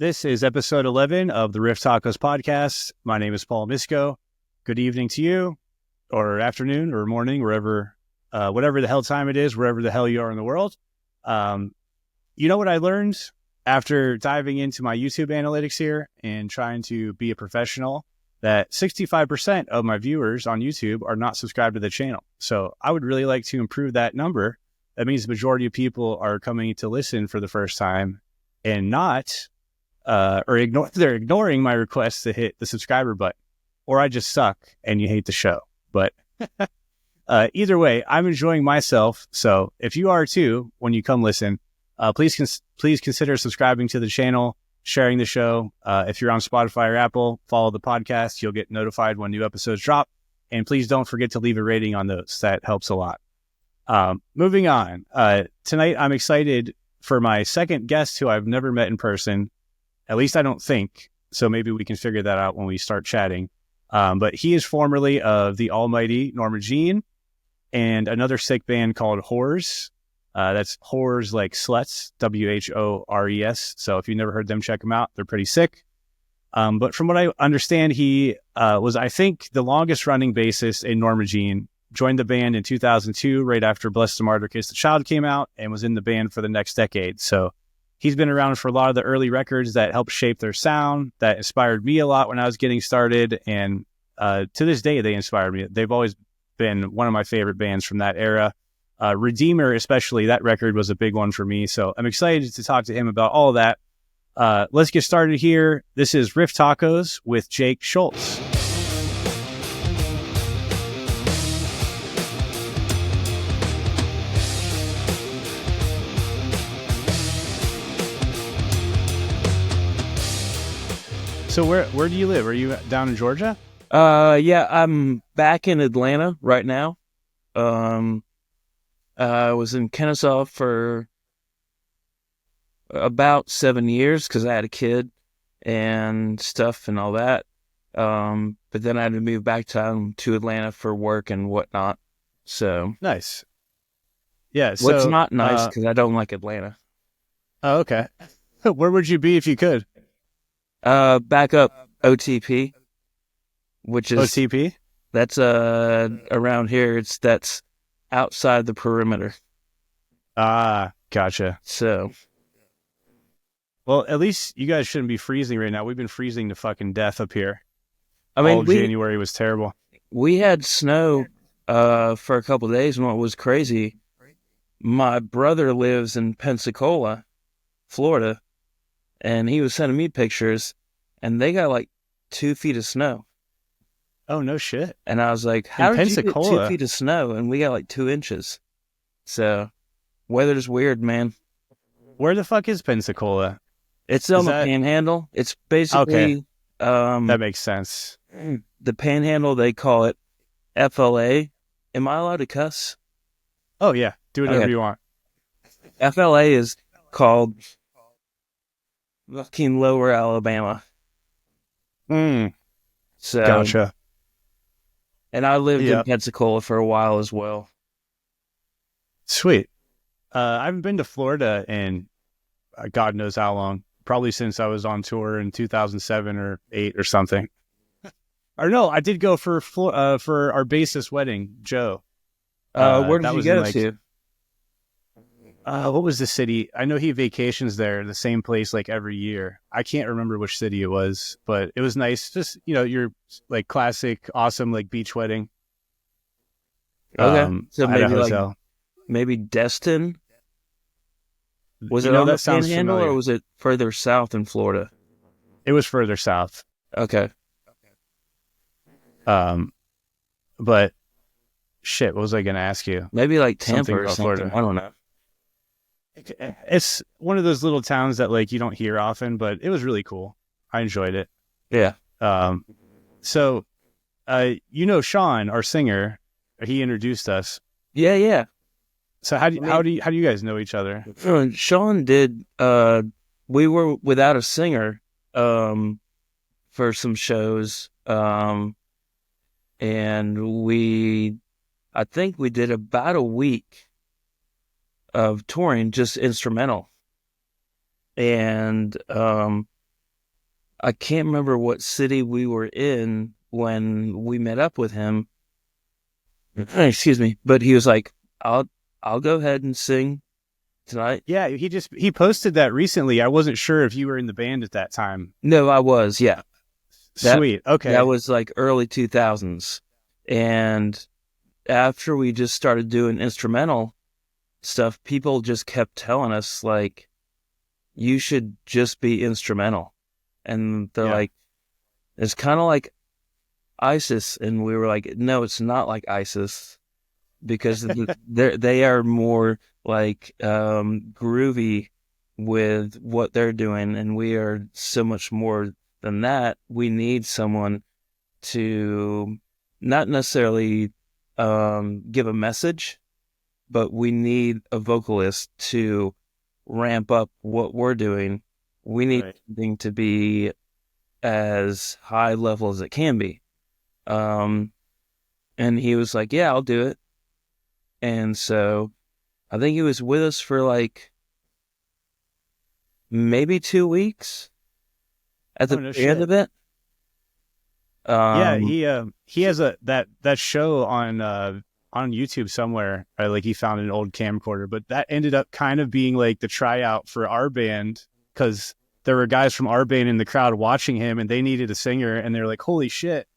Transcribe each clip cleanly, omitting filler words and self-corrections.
This is episode 11 of the Riff Tacos podcast. My name is Paul Misko. Good evening to you, or afternoon, or morning, wherever, whatever the hell time it is, wherever the hell you are in the world. You know what I learned after diving into my YouTube analytics here and trying to be a professional? That 65% of my viewers on YouTube are not subscribed to the channel. So I would really like to improve that number. That means the majority of people are coming to listen for the first time and not, they're ignoring my request to hit the subscriber button, or I just suck and you hate the show. But either way, I'm enjoying myself. So if you are too, when you come listen, please consider subscribing to the channel, sharing the show. If you're on Spotify or Apple, follow the podcast. You'll get notified when new episodes drop. And please don't forget to leave a rating on those. That helps a lot. Moving on. Tonight, I'm excited for my second guest who I've never met in person. At least I don't think. So maybe we can figure that out when we start chatting. But he is formerly of the almighty Norma Jean and another sick band called Whores. That's Whores like sluts, Whores. So if you've never heard them, check them out. They're pretty sick. But from what I understand, he was, I think, the longest running bassist in Norma Jean. Joined the band in 2002, right after Bless the Martyr, Kiss the Child came out, and was in the band for the next decade. So he's been around for a lot of the early records that helped shape their sound, that inspired me a lot when I was getting started. And to this day, they inspired me. They've always been one of my favorite bands from that era. Redeemer, especially, that record was a big one for me. So I'm excited to talk to him about all of that. Let's get started here. This is Riff Tacos with Jake Schultz. So where do you live? Are you down in Georgia? Yeah, I'm back in Atlanta right now. I was in Kennesaw for about 7 years because I had a kid and stuff and all that. But then I had to move back to Atlanta for work and whatnot. So nice. Yeah. So what's not nice because I don't like Atlanta. Oh, okay. Where would you be if you could? Back up OTP, which is OTP. That's around here. That's outside the perimeter. Ah, gotcha. So, well, at least you guys shouldn't be freezing right now. We've been freezing to fucking death up here. I mean, January was terrible. We had snow for a couple of days, and what was crazy, my brother lives in Pensacola, Florida, and he was sending me pictures, and they got like 2 feet of snow. Oh, no shit. And I was like, how did you get 2 feet of snow? And we got like 2 inches. So, weather's weird, man. Where the fuck is Pensacola? It's on the Panhandle. It's basically... Okay. That makes sense. The Panhandle, they call it FLA. Am I allowed to cuss? Oh, yeah. Do whatever you want. FLA is called fucking Lower Alabama. So, gotcha. And I lived in Pensacola for a while as well. Sweet. I haven't been to Florida in God knows how long. Probably since I was on tour in 2007 or 8 or something. Or no, I did go for our bassist wedding, Joe. Where did you go to? What was the city? I know he vacations there, the same place like every year. I can't remember which city it was, but it was nice. Just, your like classic, awesome like beach wedding. Okay, so maybe Destin. Was it on the Panhandle or was it further south in Florida? It was further south. Okay. But shit, what was I going to ask you? Maybe like Tampa or something. Florida. I don't know. It's one of those little towns that like you don't hear often, but it was really cool. I enjoyed it. Yeah. So, Sean, our singer, he introduced us. Yeah. So how do you guys know each other? Sean did. We were without a singer for some shows, and I think we did about a week of touring, just instrumental. And I can't remember what city we were in when we met up with him. Excuse me. But he was like, I'll go ahead and sing tonight. Yeah, he posted that recently. I wasn't sure if you were in the band at that time. No, I was, yeah. Sweet. Okay. That was like early 2000s. And after we just started doing instrumental stuff, people just kept telling us, like, you should just be instrumental. And they're like, it's kind of like ISIS. And we were like, no, it's not like ISIS, because they are more like groovy with what they're doing, and we are so much more than that. We need someone to not necessarily give a message, but we need a vocalist to ramp up what we're doing. We need something to be as high level as it can be. And he was like, yeah, I'll do it. And so I think he was with us for like maybe 2 weeks at the end of it. Yeah, he has that show on YouTube somewhere. Like he found an old camcorder, but that ended up kind of being like the tryout for our band, because there were guys from our band in the crowd watching him, and they needed a singer, and they're like, "Holy shit!"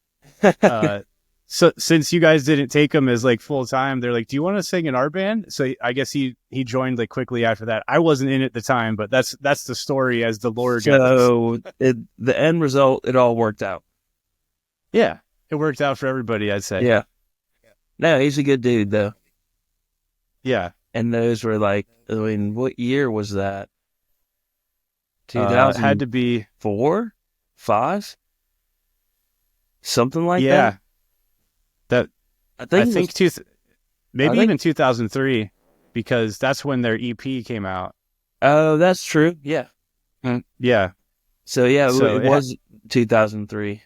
So since you guys didn't take him as like full time, they're like, "Do you want to sing in our band?" So I guess he joined like quickly after that. I wasn't in at the time, but that's the story as the lore goes. So the end result, it all worked out. Yeah, it worked out for everybody, I'd say. Yeah. No, he's a good dude though. Yeah. And those were like, I mean, what year was that? 2000 had to be 4, 5, something like that. Yeah. That I think maybe even 2003, because that's when their EP came out. Oh, that's true. Yeah. Yeah. So yeah, it was 2003.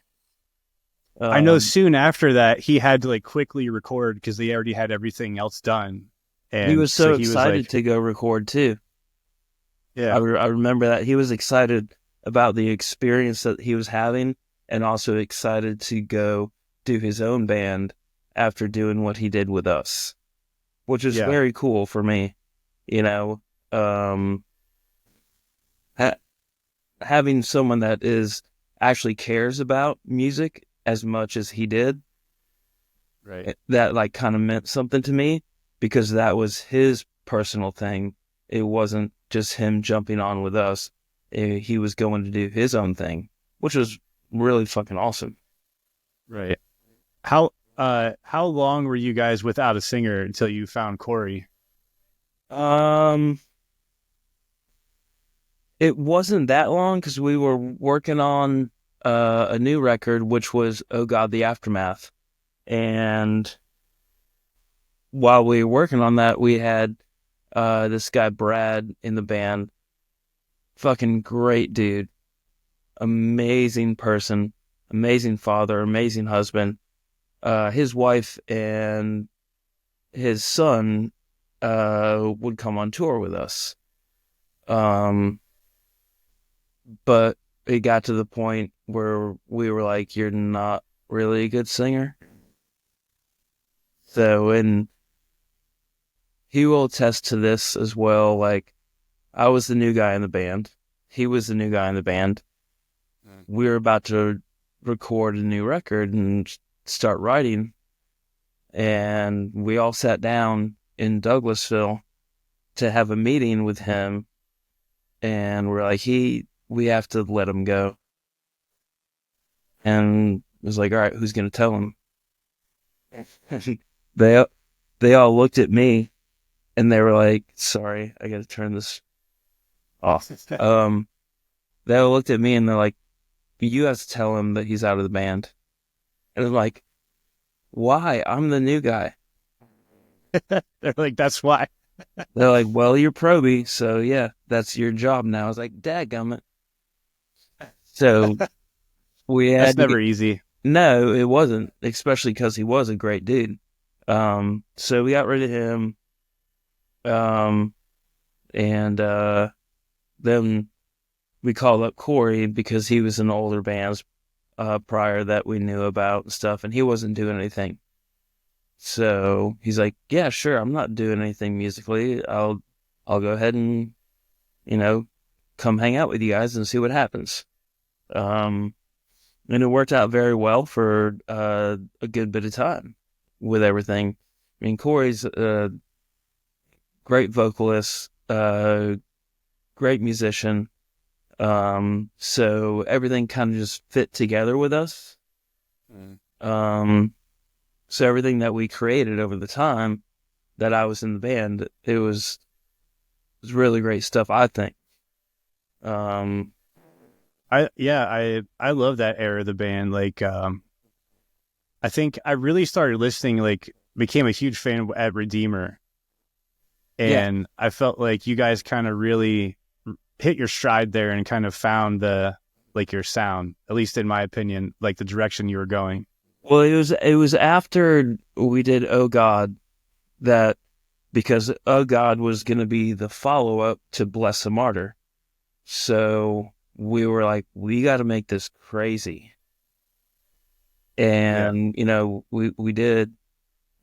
I know soon after that he had to like quickly record because they already had everything else done. And he was so he excited was to go record too. Yeah. I remember that. He was excited about the experience that he was having, and also excited to go do his own band after doing what he did with us, which is very cool for me. You know, having someone that actually cares about music as much as he did, right? That like kind of meant something to me, because that was his personal thing. It wasn't just him jumping on with us. He was going to do his own thing, which was really fucking awesome. Right. How long were you guys without a singer until you found Corey? It wasn't that long, because we were working on a new record, which was Oh God, the Aftermath. And while we were working on that, we had this guy Brad in the band. Fucking great dude. Amazing person. Amazing father. Amazing husband. His wife and his son would come on tour with us. But it got to the point where we were like, you're not really a good singer. So, and he will attest to this as well. Like, I was the new guy in the band. He was the new guy in the band. We were about to record a new record and start writing. And we all sat down in Douglasville to have a meeting with him. And we're like, we have to let him go. And it was like, all right, who's going to tell him? They all looked at me, and they were like, sorry, I got to turn this off. They all looked at me, and they're like, you have to tell him that he's out of the band. And I'm like, why? I'm the new guy. They're like, that's why. They're like, well, you're Proby, so yeah, that's your job now. I was like, dadgummit. So we had That's never easy. No, it wasn't, especially because he was a great dude. So we got rid of him. And then we called up Corey because he was in older bands prior that we knew about and stuff, and he wasn't doing anything. So he's like, yeah, sure, I'm not doing anything musically. I'll go ahead and, come hang out with you guys and see what happens. And it worked out very well for a good bit of time with everything. I mean, Corey's a great vocalist, great musician. So everything kind of just fit together with us. So everything that we created over the time that I was in the band, it was really great stuff, I think. I love that era of the band. Like, I think I really started listening, like became a huge fan at Redeemer. And I felt like you guys kind of really hit your stride there and kind of found your sound, at least in my opinion, like the direction you were going. Well, it was after we did Oh God because Oh God was going to be the follow-up to Bless a Martyr. So we were like, we got to make this crazy. And, we did.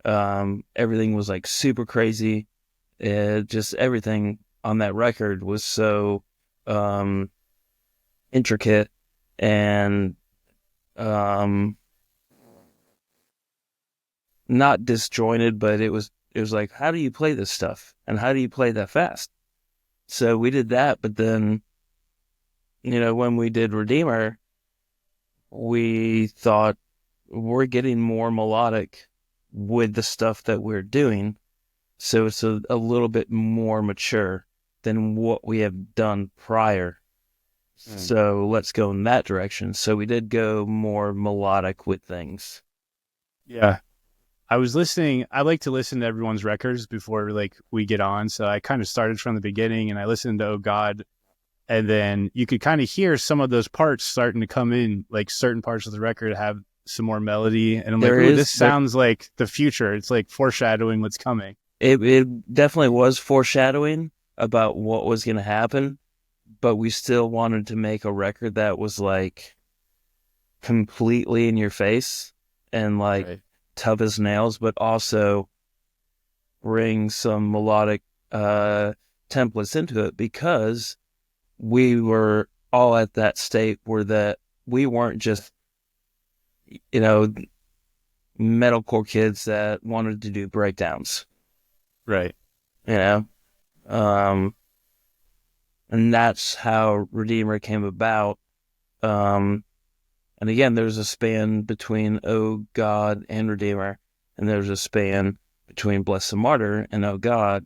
Everything was like super crazy. Just everything on that record was so intricate and not disjointed, but it was like, how do you play this stuff? And how do you play that fast? So we did that, but then, when we did Redeemer, we thought we're getting more melodic with the stuff that we're doing. So it's a little bit more mature than what we have done prior. So let's go in that direction. So we did go more melodic with things. Yeah. I like to listen to everyone's records before we get on. So I kind of started from the beginning and I listened to Oh God. And then you could kind of hear some of those parts starting to come in, like certain parts of the record have some more melody. And I'm like, ooh, this sounds like the future. It's like foreshadowing what's coming. It definitely was foreshadowing about what was going to happen, but we still wanted to make a record that was like completely in your face and like tough as nails, but also bring some melodic templates into it, because we were all at that state where that we weren't just, metalcore kids that wanted to do breakdowns. Right. And that's how Redeemer came about. And again, there's a span between Oh God and Redeemer, and there's a span between Bless the Martyr and Oh God.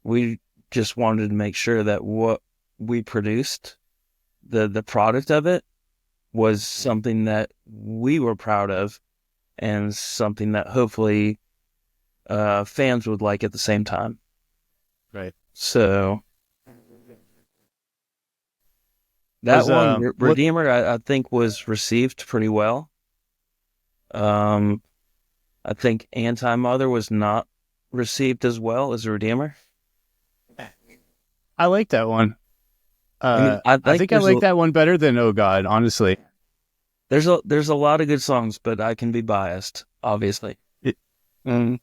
We just wanted to make sure that what we produced, the product of it, was something that we were proud of and something that hopefully fans would like at the same time. Right. So that Redeemer, I think, was received pretty well. I think Anti-Mother was not received as well as Redeemer. I like that one. I think I like that one better than Oh God, honestly. There's a lot of good songs, but I can be biased, obviously. So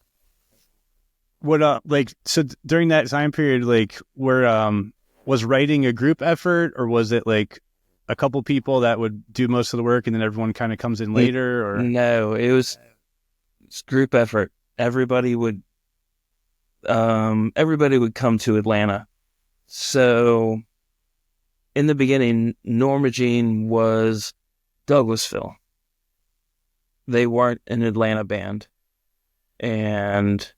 during that time period, was writing a group effort, or was it like a couple people that would do most of the work and then everyone kind of comes in later? Or no, it's group effort. Everybody would come to Atlanta. So in the beginning, Norma Jean was Douglasville. They weren't an Atlanta band. And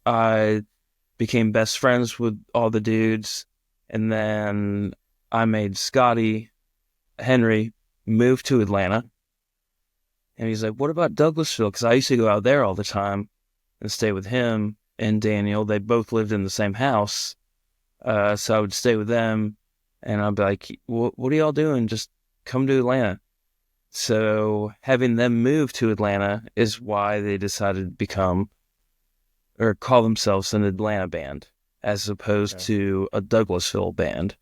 I became best friends with all the dudes. And then I made Scotty Henry move to Atlanta. And he's like, what about Douglasville? Because I used to go out there all the time and stay with him and Daniel. They both lived in the same house. So I would stay with them. And I'd be like, what are y'all doing? Just come to Atlanta. So having them move to Atlanta is why they decided to become or call themselves an Atlanta band as opposed to a Douglasville band.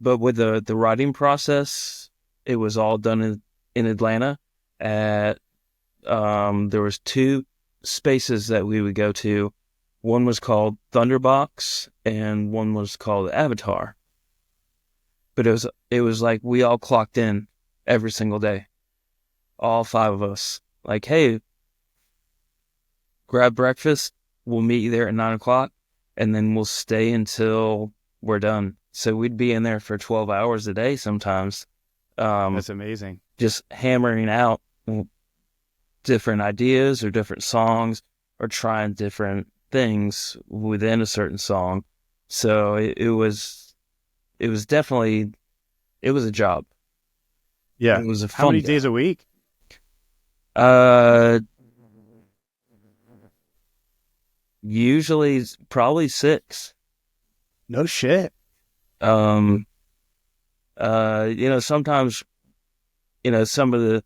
but with the writing process, it was all done in Atlanta. At there was two spaces that we would go to. One was called Thunderbox, and one was called Avatar. But it was like we all clocked in every single day, all five of us. Like, hey, grab breakfast. We'll meet you there at 9:00, and then we'll stay until we're done. So we'd be in there for 12 hours a day sometimes. That's amazing. Just hammering out different ideas or different songs or trying different things within a certain song. So it was definitely, it was a job. Yeah. It was a fun How many job. days a week? Usually probably 6. No shit. Sometimes, some of the,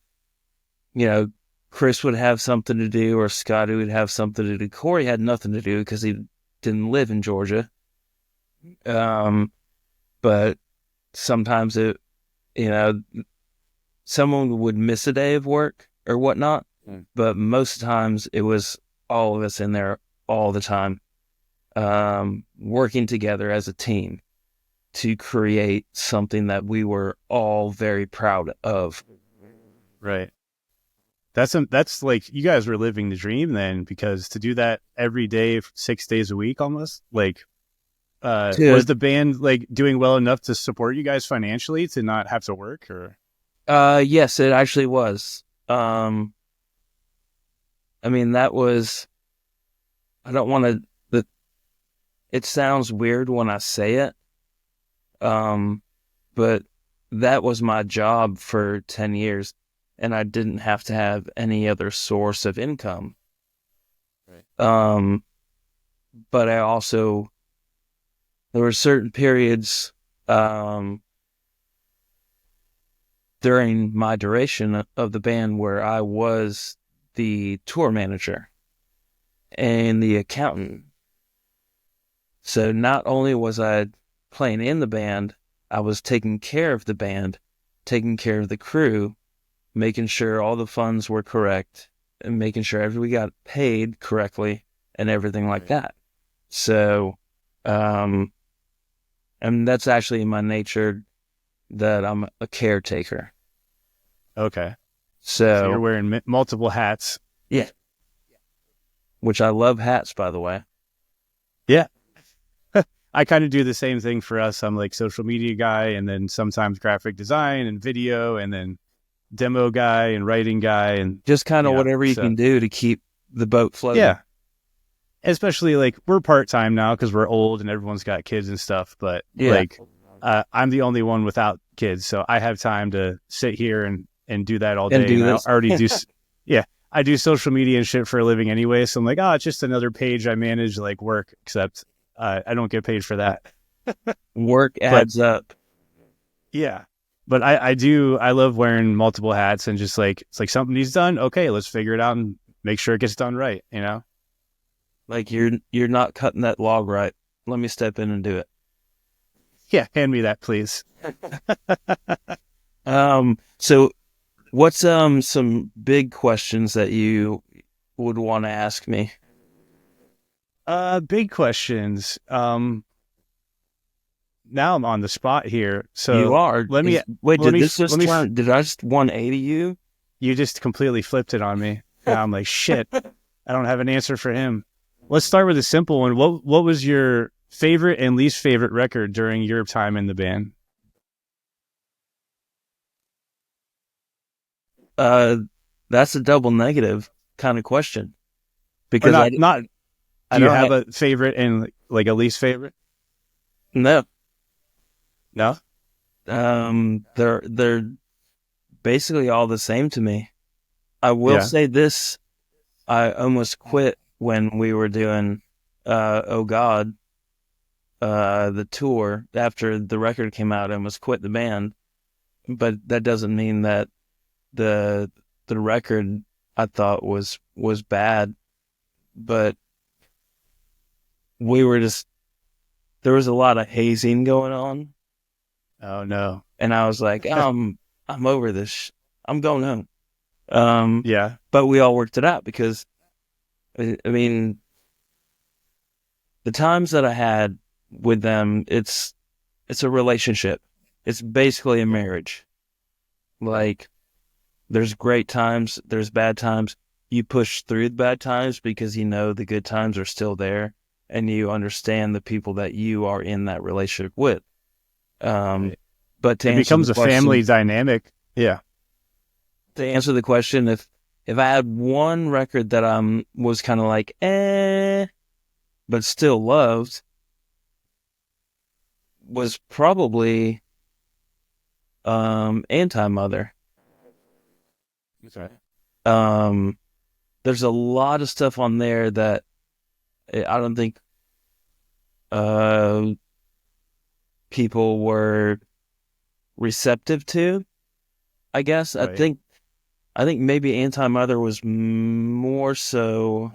Chris would have something to do or Scotty would have something to do. Corey had nothing to do because he didn't live in Georgia. But sometimes someone would miss a day of work or whatnot. But most times it was all of us in there all the time, working together as a team to create something that we were all very proud of. Right. That's like, you guys were living the dream then, because to do that every day, 6 days a week, almost like, was the band like doing well enough to support you guys financially to not have to work, or? Yes, it actually was. That was, I don't want to, it sounds weird when I say it. But that was my job for 10 years, and I didn't have to have any other source of income. Right. But I also, there were certain periods, during my duration of the band where I was the tour manager and the accountant. So not only was I playing in the band, I was taking care of the band, taking care of the crew, making sure all the funds were correct, and making sure everybody got paid correctly and everything like that. So, and that's actually in my nature, that I'm a caretaker. Okay. So you're wearing multiple hats. Yeah. Which I love hats, by the way. Yeah. I kind of do the same thing for us. I'm like social media guy, and then sometimes graphic design and video, and then demo guy and writing guy, and just kind of whatever you can do to keep the boat floating. Yeah. Especially like, we're part-time now because we're old and everyone's got kids and stuff. But I'm the only one without kids, so I have time to sit here and do that all day. And I already do. I do social media and shit for a living anyway. So I'm like, it's just another page I manage, like work, except I don't get paid for that. Work adds up. Yeah. But I love wearing multiple hats, and just like, it's like something needs done. Okay, let's figure it out and make sure it gets done right. Like you're not cutting that log right. Let me step in and do it. Yeah. Hand me that, please. So what's some big questions that you would want to ask me? Big questions. Now I'm on the spot here. So you are. Did I just 180 you? You just completely flipped it on me. Now I'm like, shit, I don't have an answer for him. Let's start with a simple one. What was your favorite and least favorite record during your time in the band? That's a double negative kind of question. Because do you have a favorite and like a least favorite? No. No? They're basically all the same to me. I will say this, I almost quit when we were doing Oh God, the tour. After the record came out, I almost quit the band. But that doesn't mean that the record I thought was bad. But we were just, there was a lot of hazing going on. Oh no. And I was like, I'm over this. I'm going home. Yeah. But we all worked it out because, I mean, the times that I had with them, it's a relationship. It's basically a marriage. Like, there's great times, there's bad times. You push through the bad times because you know the good times are still there, and you understand the people that you are in that relationship with. Right. But to It answer the becomes a family question, dynamic. Yeah. if I had one record that was kind of like but still loved, was probably Anti-Mother. Okay. Um, there's a lot of stuff on there that I don't think uh people were receptive to. I guess Right. I think maybe Anti-Mother was more so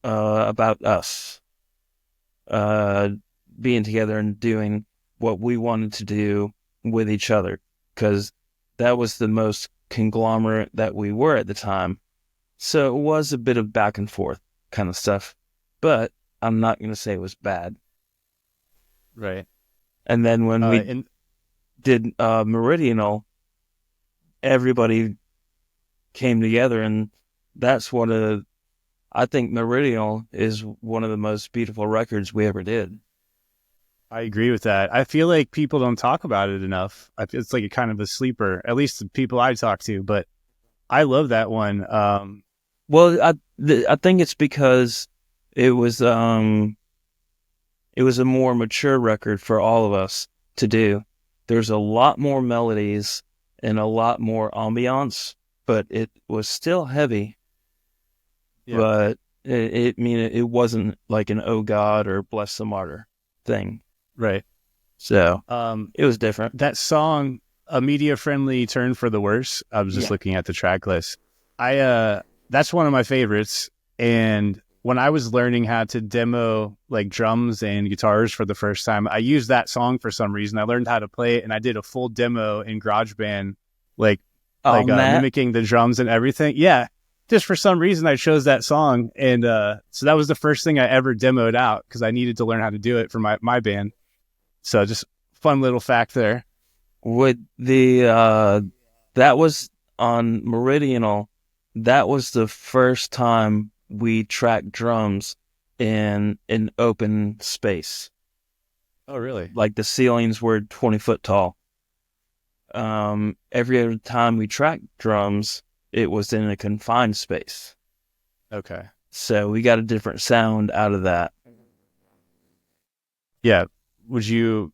about us uh being together and doing what we wanted to do with each other, because that was the most conglomerate that we were at the time. So it was a bit of back and forth kind of stuff, but I'm not going to say it was bad. Right. And then when we And did Meridianal, everybody came together, and that's I think Meridianal is one of the most beautiful records we ever did. I agree with that. I feel like people don't talk about it enough. It's like a kind of a sleeper, at least the people I talk to. But I love that one. Well, I think it's because it was it was a more mature record for all of us to do. There's a lot more melodies and a lot more ambiance, but it was still heavy. Yeah. But it wasn't like an "Oh God" or "Bless the Martyr" thing. Right. So Um, it was different. that song, "A Media Friendly Turn for the Worse." I was just Yeah. looking at the track list. That's one of my favorites. And when I was learning how to demo like drums and guitars for the first time, I used that song for some reason. I learned how to play it, and I did a full demo in GarageBand, like On that, mimicking the drums and everything. Yeah, just for some reason I chose that song, and so that was the first thing I ever demoed out because I needed to learn how to do it for my band. So just fun little fact there. with that was on Meridianal. That was the first time we tracked drums in an open space. Oh, really? Like the ceilings were 20 foot tall. Every other time we tracked drums, it was in a confined space. Okay. So we got a different sound out of that. Yeah. Would you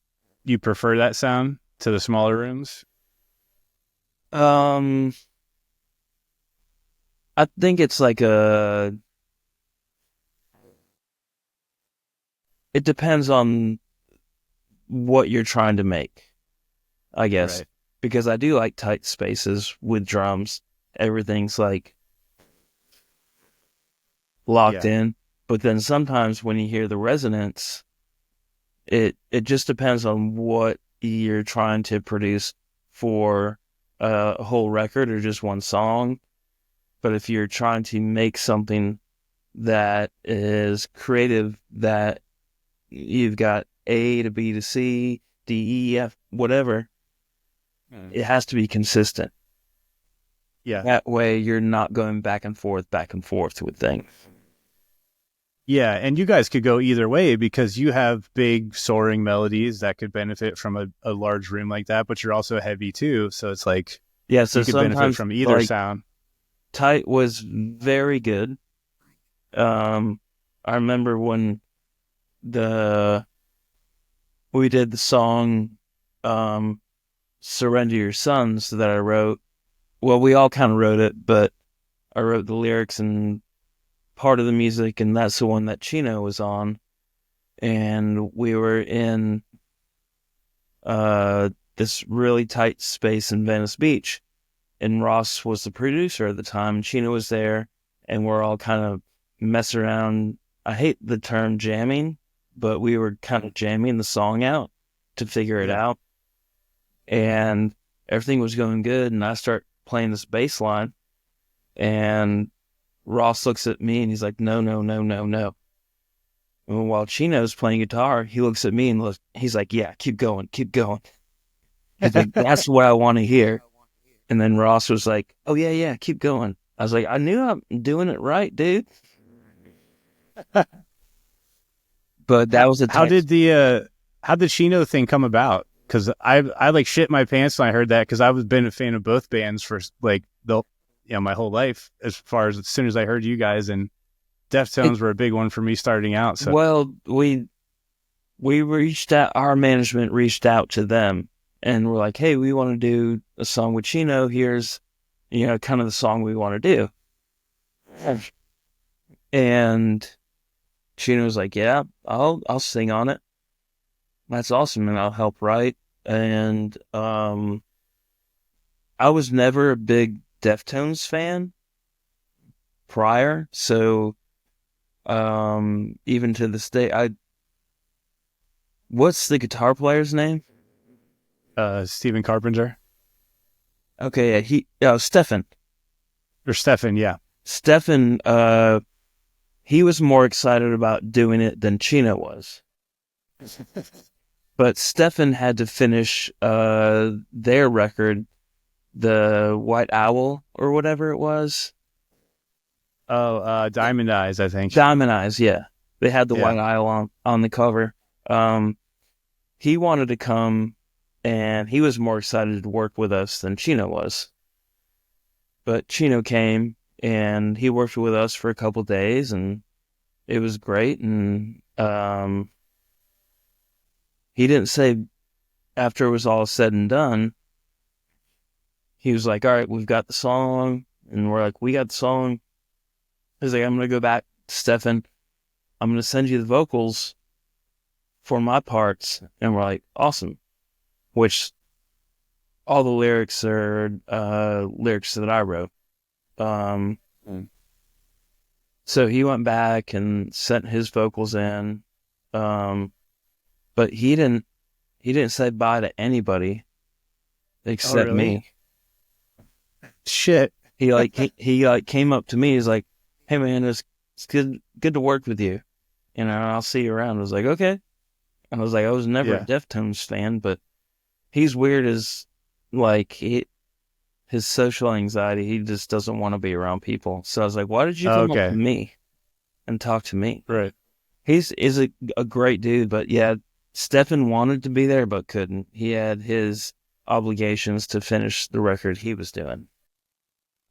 prefer that sound to the smaller rooms? Um, I think it's like it depends on what you're trying to make, I guess. Right. Because I do like tight spaces with drums. Everything's like locked Yeah. in. But then sometimes when you hear the resonance, it just depends on what you're trying to produce for a whole record or just one song. But if you're trying to make something that is creative, that you've got A to B to C, D, E, F, whatever, it has to be consistent. Yeah. That way you're not going back and forth with things. Yeah. And you guys could go either way because you have big soaring melodies that could benefit from a large room like that, but you're also heavy too. So it's like Yeah, so you could benefit sometimes from either like sound. tight was very good. Um, I remember when the we did the song um Surrender Your Sons that I wrote. Well, we all kind of wrote it, but I wrote the lyrics and part of the music, and that's the one that Chino was on. And we were in this really tight space in Venice Beach, and Ross was the producer at the time, and Chino was there, and we're all kind of messing around. I hate the term jamming, but we were kind of jamming the song out to figure it Yeah. out. and everything was going good. And I start playing this bass line, and Ross looks at me and he's like, no, no, no, no, no. And while Chino's playing guitar, he looks at me and he's like, yeah, keep going, keep going. He's like, that's what I want to hear. And then Ross was like, oh, yeah, yeah, keep going. I was like, I knew I'm doing it right, dude. But that was a how did Chino thing come about? Because I like shit my pants when I heard that, because I was been a fan of both bands for like my whole life, as soon as I heard you guys, and Deftones were a big one for me starting out. So well, we reached out, our management reached out to them, and we're like, hey, we want to do a song with Chino. Here's, kind of the song we want to do. And Chino was like, yeah, I'll sing on it. That's awesome, and I'll help write. And I was never a big Deftones fan prior, so even to this day, what's the guitar player's name? Stephen Carpenter. Okay, Stefan. Or Stefan, yeah. Stefan, he was more excited about doing it than Chino was. But Stefan had to finish their record, the White Owl or whatever it was. Oh, Diamond Eyes, I think. Diamond Eyes, yeah. They had the White Owl on the cover. He wanted to come, and he was more excited to work with us than Chino was. But Chino came, and he worked with us for a couple days, and it was great. And he didn't say, after it was all said and done, he was like, all right, we've got the song. And we're like, we got the song. He's like, I'm going to go back to Stefan. I'm going to send you the vocals for my parts. And we're like, awesome. Which all the lyrics are lyrics that I wrote. So he went back and sent his vocals in. But he didn't say bye to anybody except me. Shit. He came up to me. He's like, hey man, it's good to work with you. I'll see you around. I was like, okay. And I was like, I was never a Deftones fan, but he's weird as like his social anxiety. He just doesn't want to be around people. So I was like, why did you come up to me and talk to me? Right. He's a great dude, but yeah, Stefan wanted to be there but couldn't. He had his obligations to finish the record he was doing.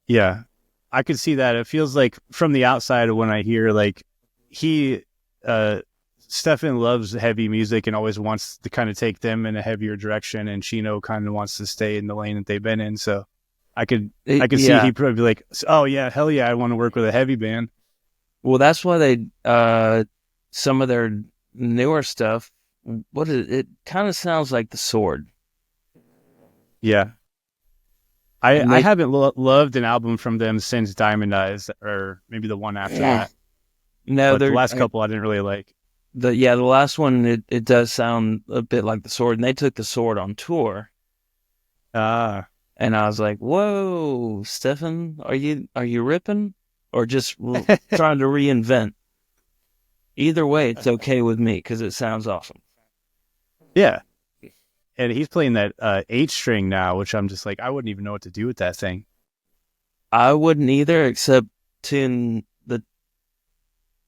Yeah, I could see that. It feels like from the outside, when I hear like Stefan loves heavy music and always wants to kind of take them in a heavier direction, and Chino kind of wants to stay in the lane that they've been in. So I could see he'd probably be like, oh yeah, hell yeah, I want to work with a heavy band. Well, that's why they some of their newer stuff, it kind of sounds like The Sword. Yeah. I haven't loved an album from them since Diamond Eyes, or maybe the one after that. No, the last couple I didn't really like. The last one, it does sound a bit like The Sword, and they took The Sword on tour. And I was like, whoa, Stefan, are you ripping or just trying to reinvent? Either way, it's okay with me because it sounds awesome. Yeah. And he's playing that 8-string now, which I'm just like, I wouldn't even know what to do with that thing. I wouldn't either, except in the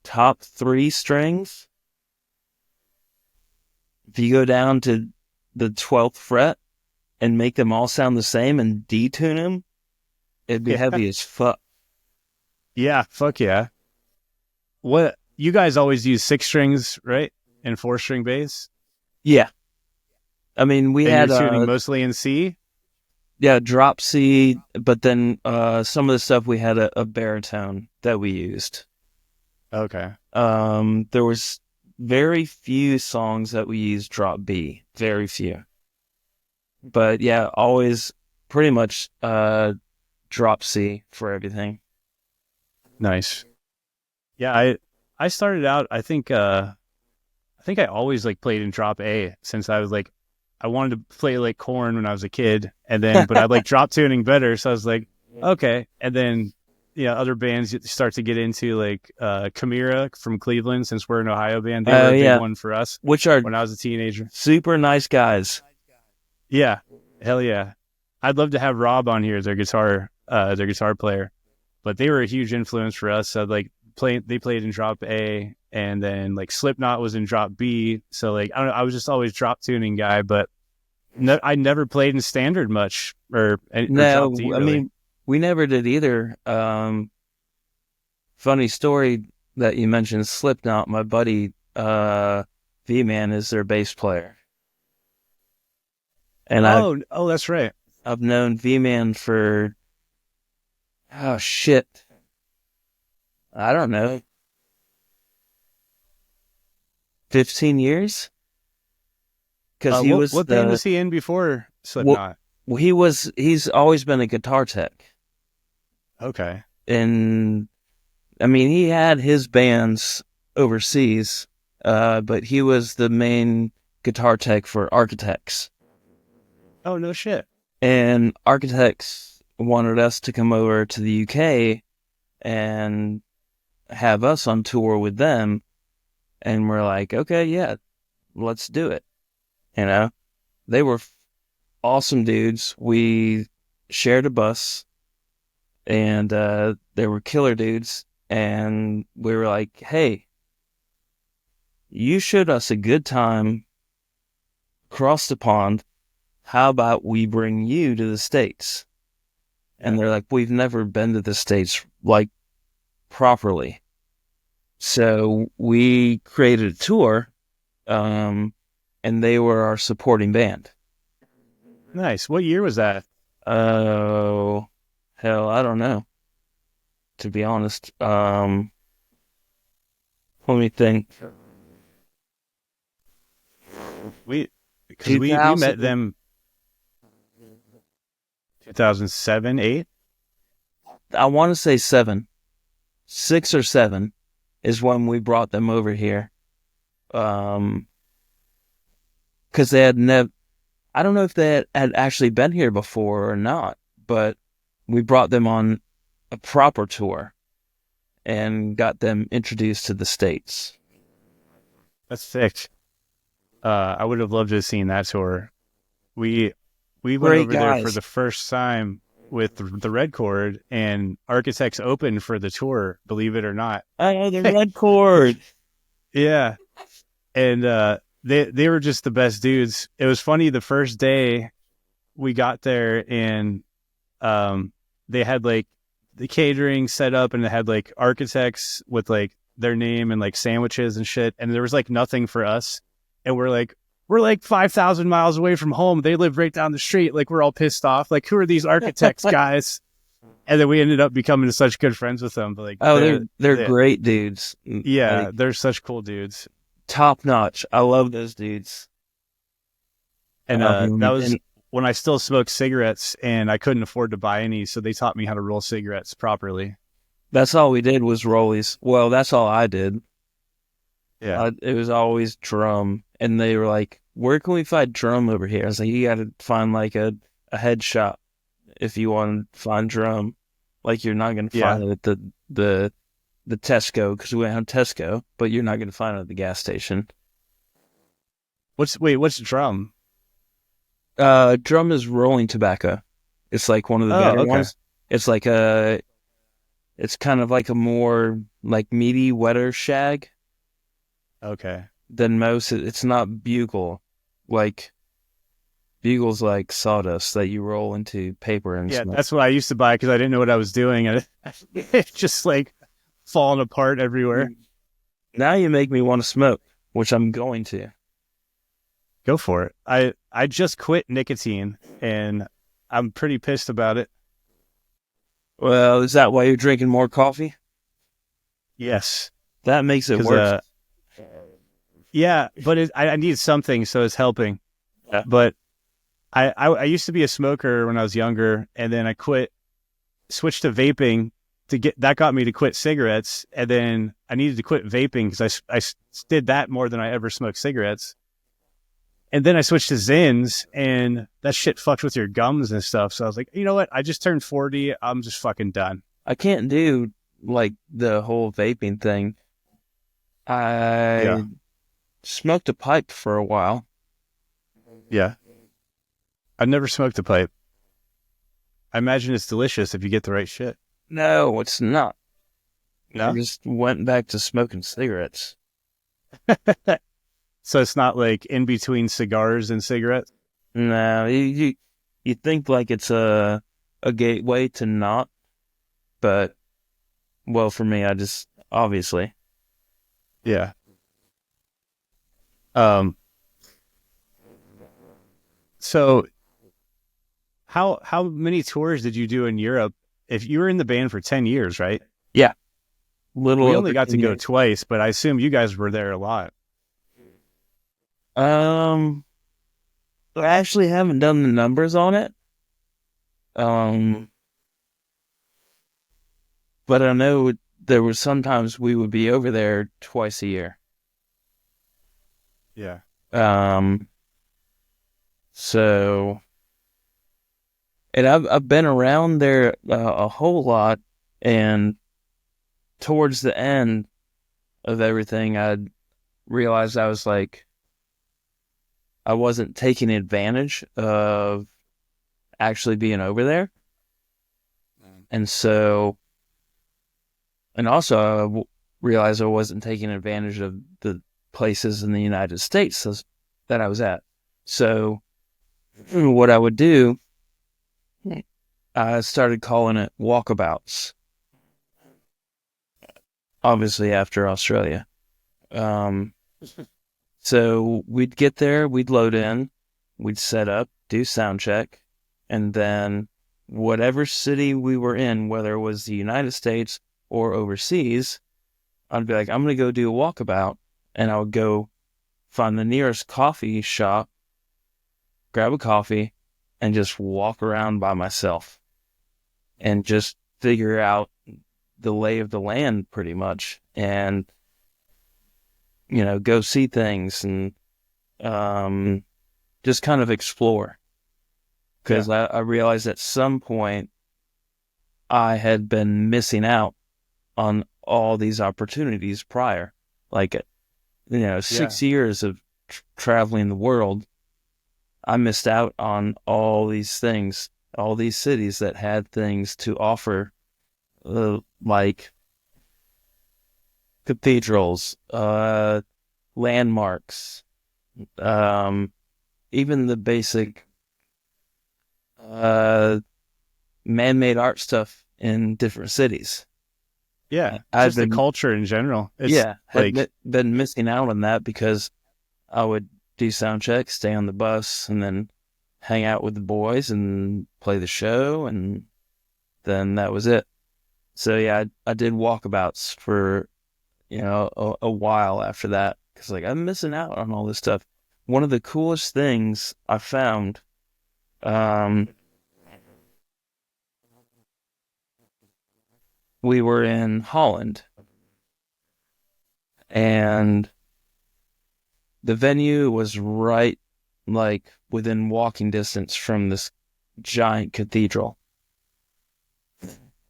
top 3 strings. If you go down to the 12th fret and make them all sound the same and detune them, it'd be heavy as fuck. Yeah, fuck yeah. What, you guys always use 6 strings, right? And 4-string bass? Yeah. I mean, we had tuning mostly in C. Yeah, drop C, but then some of the stuff we had a baritone that we used. Okay. There was very few songs that we used drop B, very few. But yeah, always pretty much drop C for everything. Nice. Yeah, I started out. I think I always like played in drop A since I was like I wanted to play like Korn when I was a kid, and then but I like drop tuning better, so I was like, okay. And then other bands start to get into like Chimera from Cleveland, since we're an Ohio band. They were a big one for us, which are when I was a teenager. Super nice guys. Yeah, hell yeah. I'd love to have Rob on here, their guitar player, but they were a huge influence for us. So like they played in drop A, and then like Slipknot was in drop B. So like I don't know, I was just always drop tuning guy, but I never played in standard much or No, drop D, I really. mean, we never did either. Funny story that you mentioned Slipknot. My buddy V-Man is their bass player. And that's right. I've known V-Man for, oh shit, I don't know, 15 years? Because he was what band was he in before Slipknot? Well, he's always been a guitar tech. Okay. And I mean, he had his bands overseas, but he was the main guitar tech for Architects. Oh, no shit. And Architects wanted us to come over to the UK and have us on tour with them. And we're like, okay, yeah, let's do it. They were awesome dudes. We shared a bus, and they were killer dudes. And we were like, hey, you showed us a good time, crossed the pond. How about we bring you to the States? And they're like, we've never been to the States, like, properly. So we created a tour, and they were our supporting band. Nice. What year was that? Oh, hell, I don't know, to be honest. Let me think. We met them 2007, 8? I want to say 7. 6 or 7 is when we brought them over here. Because they had never, I don't know if they had actually been here before or not, but we brought them on a proper tour and got them introduced to the States. That's sick. I would have loved to have seen that tour. We went over there for the first time with the Red Chord, and Architects opened for the tour, believe it or not. Oh, the Red Chord. Yeah. And they were just the best dudes. It was funny, the first day we got there, and they had like the catering set up, and they had like Architects with like their name and like sandwiches and shit, and there was like nothing for us. And we're like 5,000 miles away from home. They live right down the street. Like, we're all pissed off. Like, who are these Architects guys? And then we ended up becoming such good friends with them. But like, they're great dudes. Yeah, like, they're such cool dudes. Top notch. I love those dudes. And that was when I still smoked cigarettes, and I couldn't afford to buy any. So they taught me how to roll cigarettes properly. That's all we did was rollies. Well, that's all I did. Yeah. It was always drum. And they were like, where can we find drum over here? I was like, you got to find like a head shop if you want to find drum. Like, you're not going to find it at the Tesco, because we have Tesco, but you're not going to find it at the gas station. What's drum? Drum is rolling tobacco. It's like one of the better ones. It's like it's kind of like a more like meaty, wetter shag. Okay. Than most. It's not bugle. Like, bugle's like sawdust that you roll into paper and smoke. That's what I used to buy because I didn't know what I was doing, and it's just like falling apart everywhere. Now you make me want to smoke, which I'm going to. Go for it. I just quit nicotine, and I'm pretty pissed about it. Well, is that why you're drinking more coffee? Yes. That makes it worse. Yeah, but I need something, so it's helping. Yeah. But I used to be a smoker when I was younger, and then I switched to vaping that got me to quit cigarettes, and then I needed to quit vaping because I did that more than I ever smoked cigarettes. And then I switched to Zins, and that shit fucks with your gums and stuff. So I was like, you know what? I just turned 40. I'm just fucking done. I can't do like the whole vaping thing. Yeah. I smoked a pipe for a while. Yeah. I've never smoked a pipe. I imagine it's delicious if you get the right shit. No, it's not. I No? just went back to smoking cigarettes. So it's not like in between cigars and cigarettes? No, you think like it's a gateway to not, but well, for me, I just obviously. Yeah. Um. So how many tours did you do in Europe? If you were in the band for 10 years, right? Yeah, little We over only got to 10 go years. twice, but I assume you guys were there a lot. Um, I actually haven't done the numbers on it. Um, but I know there were sometimes we would be over there twice a year. Yeah. Um, so, and I've been around there a whole lot, and towards the end of everything, I realized I was like, I wasn't taking advantage of actually being over there. And so, and also realized I wasn't taking advantage of the places in the United States that I was at. So what I would do, I started calling it walkabouts, obviously after Australia. So we'd get there, we'd load in, we'd set up, do sound check, and then whatever city we were in, whether it was the United States or overseas, I'd be like, I'm going to go do a walkabout, and I would go find the nearest coffee shop, grab a coffee, and just walk around by myself and just figure out the lay of the land pretty much, and go see things and just kind of explore. Because I realized at some point I had been missing out on all these opportunities prior. Like, 6 years of traveling the world, I missed out on all these things, all these cities that had things to offer, like cathedrals, landmarks, even the basic man-made art stuff in different cities. Yeah. I've Just the been culture in general. It's like, been missing out on that because I would do sound checks, stay on the bus, and then hang out with the boys and play the show, and then that was it. So yeah, I did walkabouts for a while after that, because like I'm missing out on all this stuff. One of the coolest things I found, we were in Holland, and the venue was right like within walking distance from this giant cathedral.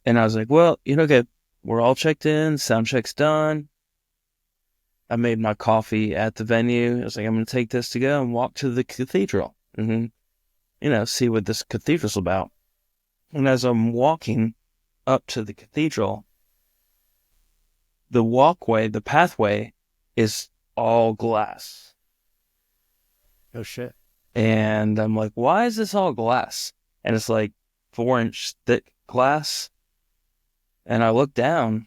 And I was like, well, okay, we're all checked in, sound check's done. I made my coffee at the venue. I was like, I'm going to take this to go and walk to the cathedral and, see what this cathedral's about. And as I'm walking up to the cathedral, the walkway, the pathway is all glass. oh shit. And I'm like, why is this all glass? And it's like 4-inch thick glass. And I look down,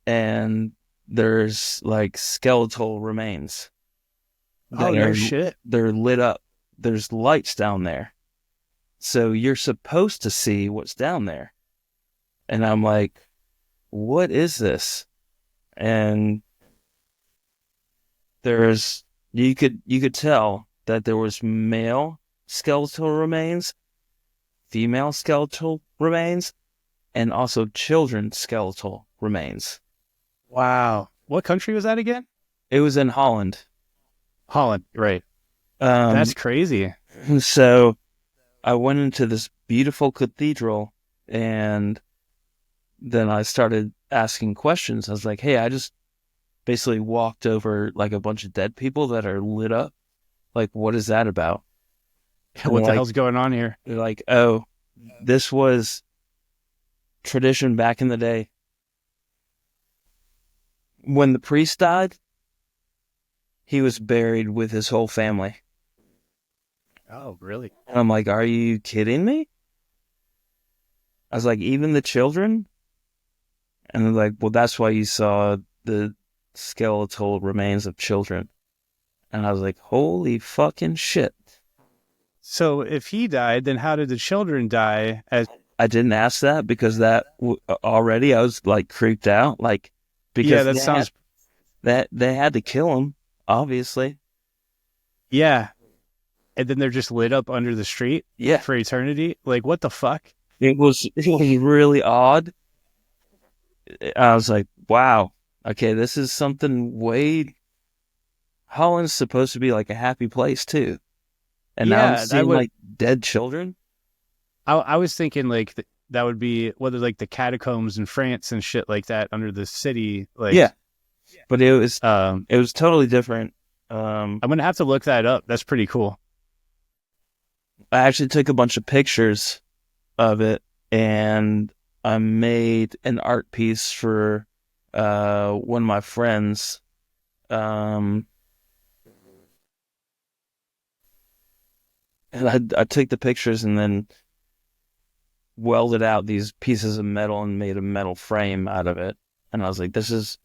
and there's like skeletal remains. Oh, no shit. They're lit up. There's lights down there. So you're supposed to see what's down there. And I'm like, what is this? And you could tell that there was male skeletal remains, female skeletal remains, and also children's skeletal remains. Wow. What country was that again? It was in Holland. Holland. Right. That's crazy. So I went into this beautiful cathedral, and then I started asking questions. I was like, hey, I just basically walked over like a bunch of dead people that are lit up. Like, what is that about? And What the hell's going on here? they're like, oh, this was tradition back in the day. When the priest died, he was buried with his whole family. Oh, really? And I'm like, are you kidding me? I was like, even the children? And they're like, well, that's why you saw the skeletal remains of children. And I was like, holy fucking shit. So if he died, then how did the children die? I didn't ask that because already I was like creeped out. Like, because that sounds. they had to kill him, obviously. Yeah. And then they're just lit up under the street Yeah. for eternity. Like, what the fuck? It was really odd. I was like, wow, okay, this is something way. Holland's supposed to be like a happy place too, and now I'm seeing like dead children. I was thinking like that would be whether like the catacombs in France and shit like that under the city. Like, yeah, but it was totally different. I'm gonna have to look that up. That's pretty cool. I actually took a bunch of pictures of it, and I made an art piece for one of my friends. And I took the pictures and then welded out these pieces of metal and made a metal frame out of it. And I was like, this is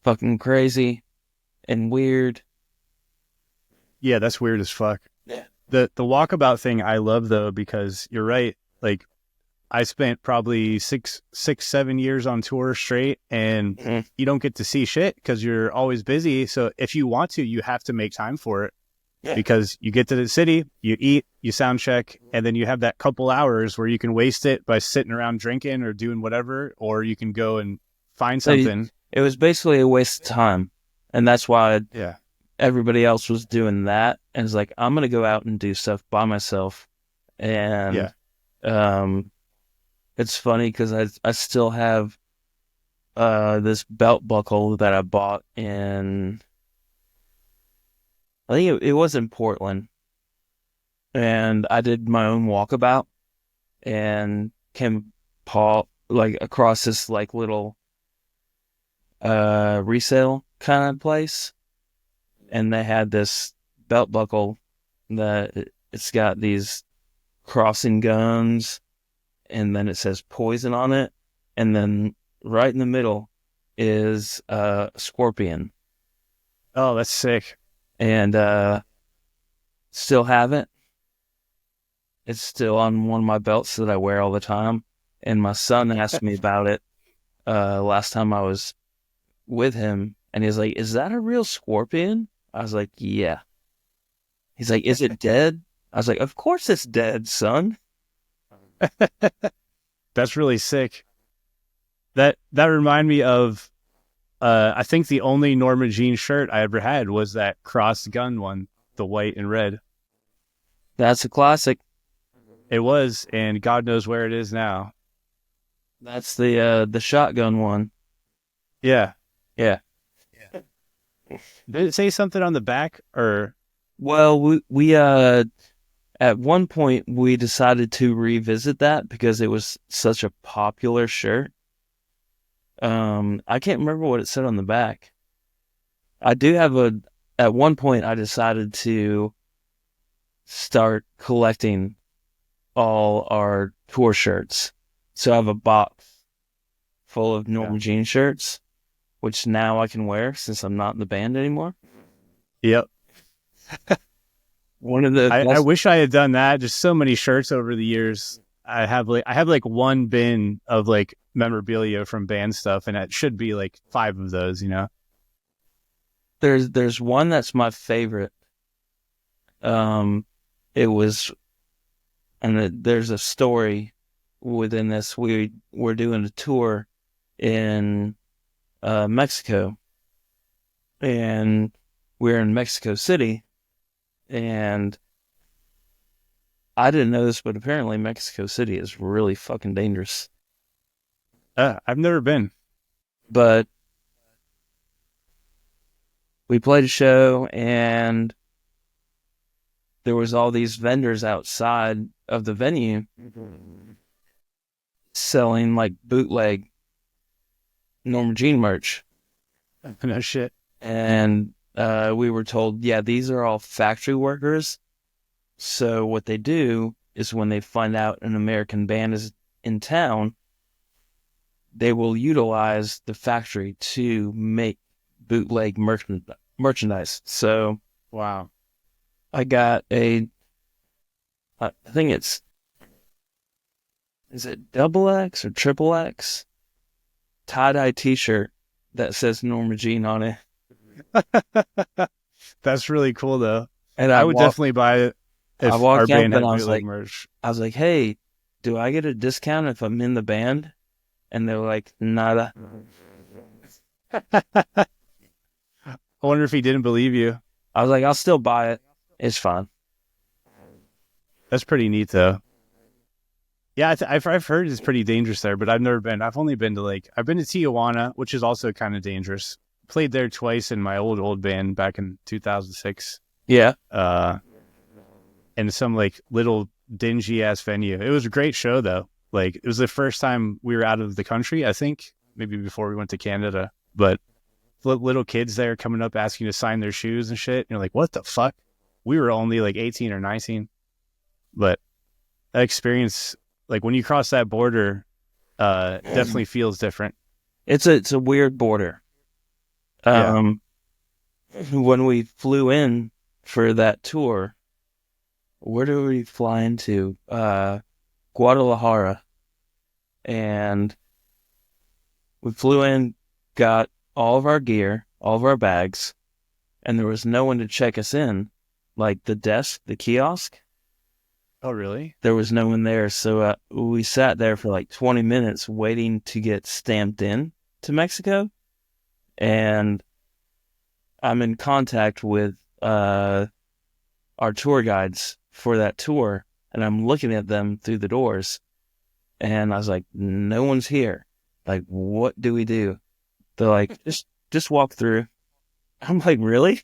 fucking crazy and weird. Yeah, that's weird as fuck. Yeah. The walkabout thing I love though, because you're right. Like, I spent probably 7 years on tour straight, and you don't get to see shit because you're always busy. So if you want to, you have to make time for it. Yeah. Because you get to the city, you eat, you sound check, and then you have that couple hours where you can waste it by sitting around drinking or doing whatever, or you can go and find something. It was basically a waste of time, and that's why yeah, everybody else was doing that. And it's like, I'm gonna go out and do stuff by myself. And it's funny because I still have this belt buckle that I bought in. I think it was in Portland, and I did my own walkabout and came across this like little resale kind of place, and they had this belt buckle that it's got these crossing guns, and then it says poison on it, and then right in the middle is a scorpion. Oh, that's sick. And still have it. It's still on one of my belts that I wear all the time. And my son asked me about it last time I was with him. And he's like, is that a real scorpion? I was like, yeah. He's like, is it dead? I was like, of course it's dead, son. That's really sick. That reminded me of I think the only Norma Jean shirt I ever had was that crossed gun one, the white and red. That's a classic. It was, and God knows where it is now. That's the shotgun one. Yeah. Yeah. Did it say something on the back or? Well, we at one point we decided to revisit that because it was such a popular shirt. I can't remember what it said on the back. I do have at one point I decided to start collecting all our tour shirts. So I have a box full of Norma Jean shirts, which now I can wear since I'm not in the band anymore. Yep. One of the I wish I had done that. Just so many shirts over the years. I have like one bin of like memorabilia from band stuff, and it should be like 5 of those, you know. There's one that's my favorite. It was, and there's a story within this. We're doing a tour in Mexico, and we're in Mexico City, And I didn't know this, but apparently Mexico City is really fucking dangerous. I've never been. But we played a show, and there was all these vendors outside of the venue selling like bootleg Norma Jean merch. No shit. And we were told, yeah, these are all factory workers. So what they do is when they find out an American band is in town, they will utilize the factory to make bootleg merchandise. So Wow. I got I think is it double X or triple X tie-dye t-shirt that says Norma Jean on it. That's really cool, though. And I would definitely buy it if I walked our up band had and I was bootleg like, merch. hey, do I get a discount if I'm in the band? And they were like, nada. I wonder if he didn't believe you. I was like, I'll still buy it. It's fine. That's pretty neat, though. Yeah, I've heard it's pretty dangerous there, but I've never been. I've only been to I've been to Tijuana, which is also kind of dangerous. Played there twice in my old band back in 2006. Yeah. And some little dingy ass venue. It was a great show though. It was the first time we were out of the country, I think, maybe before we went to Canada. But little kids there coming up asking to sign their shoes and shit. And you're like, what the fuck? We were only 18 or 19. But that experience, when you cross that border, definitely feels different. It's a weird border. When we flew in for that tour, where did we fly into? Guadalajara. And we flew in, got all of our gear, all of our bags, and there was no one to check us in. The desk, the kiosk. Oh, really? There was no one there. So we sat there for 20 minutes waiting to get stamped in to Mexico. And I'm in contact with our tour guides for that tour. And I'm looking at them through the doors. And I was like, no one's here. What do we do? They're like, just walk through. I'm like, really?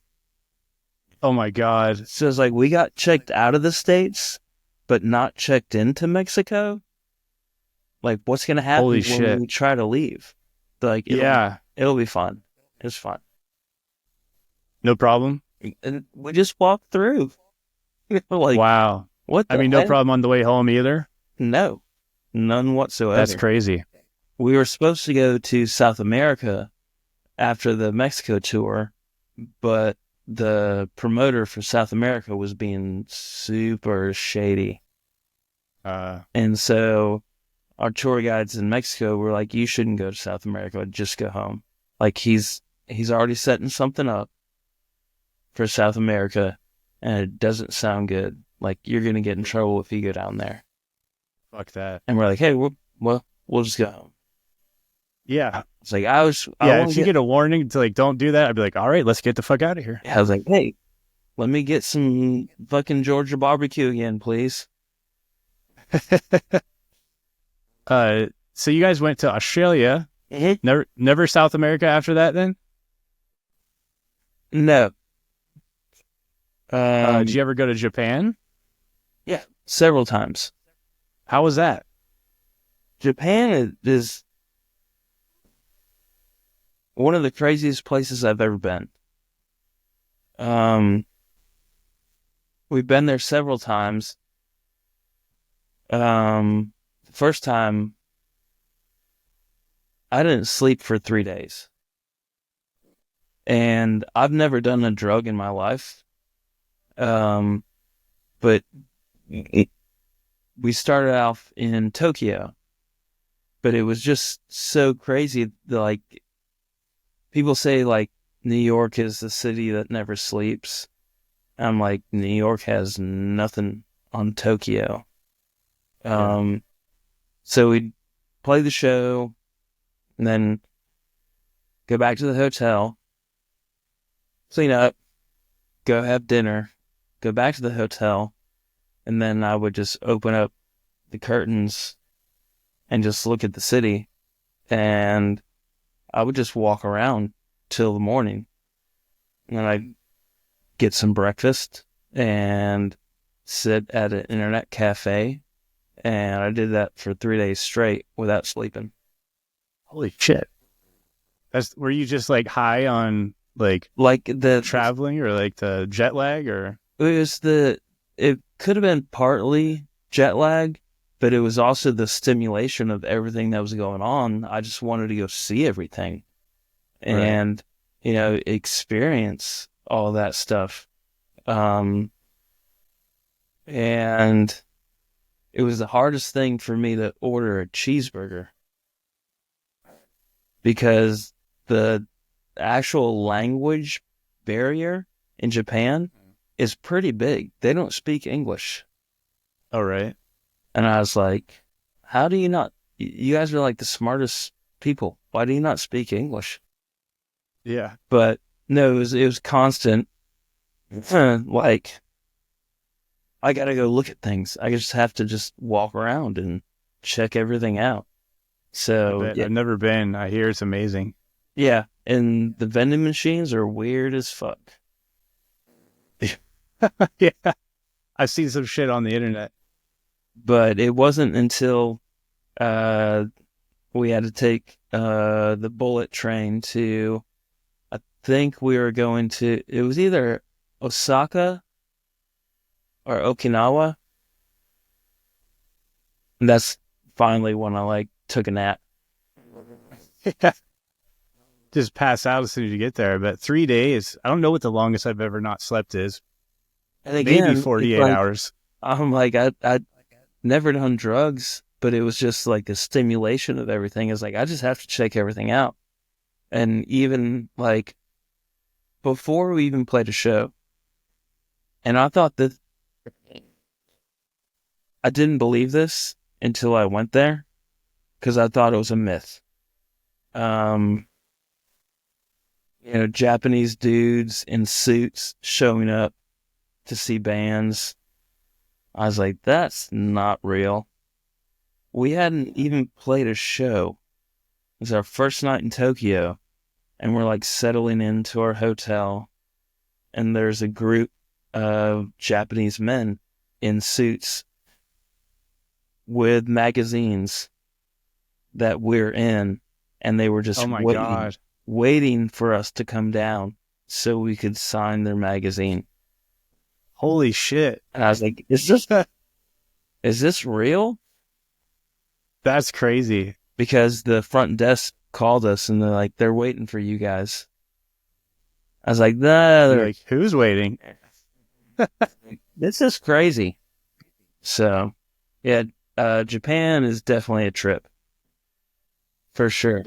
Oh my God. So it's we got checked out of the States, but not checked into Mexico. What's going to happen Holy when shit. we try to leave? It'll be fun. It's fun. No problem. And we just walked through. Wow. What the no heck? problem on the way home either? No, none whatsoever. That's crazy. We were supposed to go to South America after the Mexico tour, but the promoter for South America was being super shady. And so our tour guides in Mexico were like, you shouldn't go to South America, just go home. He's already setting something up for South America, and it doesn't sound good. You're going to get in trouble if you go down there. Fuck that. And we're like, hey, we'll just go home. Yeah. It's if you get a warning to don't do that, I'd be like, all right, let's get the fuck out of here. I was like, hey, let me get some fucking Georgia barbecue again, please. So you guys went to Australia. Mm-hmm. Never South America after that then? No. Did you ever go to Japan? Yeah, several times. How was that? Japan is one of the craziest places I've ever been. We've been there several times. The first time, I didn't sleep for 3 days. And I've never done a drug in my life. But we started off in Tokyo. But it was just so crazy. People say New York is the city that never sleeps. I'm like, New York has nothing on Tokyo. So we'd play the show and then go back to the hotel, clean up, go have dinner, go back to the hotel, and then I would just open up the curtains and just look at the city, and I would just walk around till the morning. And then I'd get some breakfast and sit at an internet cafe, and I did that for 3 days straight without sleeping. Holy shit. Were you just like high on like the traveling or like the jet lag or? It could have been partly jet lag, but it was also the stimulation of everything that was going on. I just wanted to go see everything and, experience all that stuff. And it was the hardest thing for me to order a cheeseburger because the actual language barrier in Japan is pretty big. They don't speak English. Oh, right. And I was like, how do you not, you guys are like the smartest people. Why do you not speak English? Yeah. But no, it was constant. Like, I got to go look at things. I just have to just walk around and check everything out. So I've never been. I hear it's amazing. Yeah. And the vending machines are weird as fuck. Yeah. I've seen some shit on the internet. But it wasn't until we had to take the bullet train to, I think we were going to, it was either Osaka or Okinawa. And that's finally when I took a nap. Yeah. Just pass out as soon as you get there. But 3 days, I don't know what the longest I've ever not slept is. And again, maybe 48 hours. I'm like, I'd never done drugs, but it was just like the stimulation of everything. It's like, I just have to check everything out. And even before we even played a show, and I thought that I didn't believe this until I went there because I thought it was a myth. Japanese dudes in suits showing up to see bands. I was like, that's not real. We hadn't even played a show. It was our first night in Tokyo, and we're settling into our hotel, and there's a group of Japanese men in suits with magazines that we're in, and they were just waiting for us to come down so we could sign their magazine. Holy shit. And I was like, is this real? That's crazy. Because the front desk called us and they're like, they're waiting for you guys. I was like, nah. You're like, who's waiting? This is crazy. So, yeah, Japan is definitely a trip. For sure.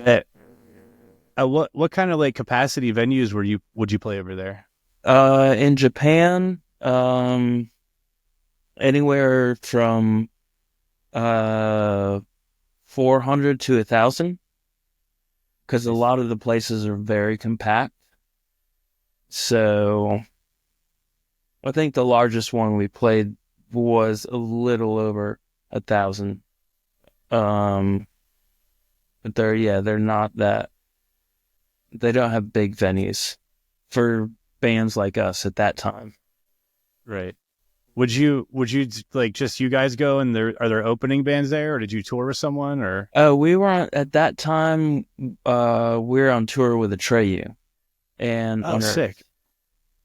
What kind of capacity venues would you play over there? In Japan, anywhere from 400 to 1,000, because a lot of the places are very compact. So I think the largest one we played was a little over 1,000. But they're not that. They don't have big venues for bands like us at that time. Right. Would you just you guys go and are there opening bands there, or did you tour with someone, or? We were at that time. We were on tour with Atreyu, and sick.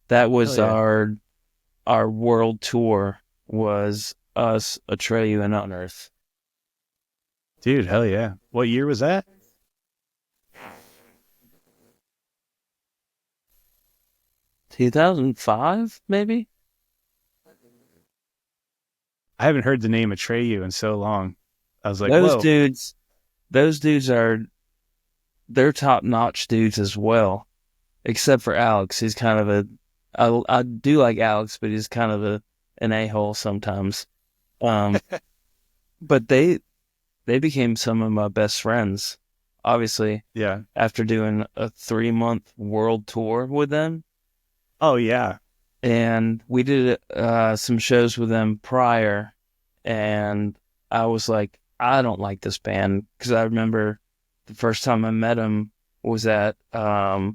That was our world tour. Was us, Atreyu, and Underoath. Dude, hell yeah! What year was that? 2005, maybe. I haven't heard the name Atreyu in so long. I was like, those dudes they're top-notch dudes as well, except for Alex. He's kind of I do like Alex, but he's kind of an a-hole sometimes. But they became some of my best friends, obviously. Yeah. After doing a 3-month world tour with them. Oh, yeah. and we did some shows with them prior, and I was like, I don't like this band, because I remember the first time I met them was at a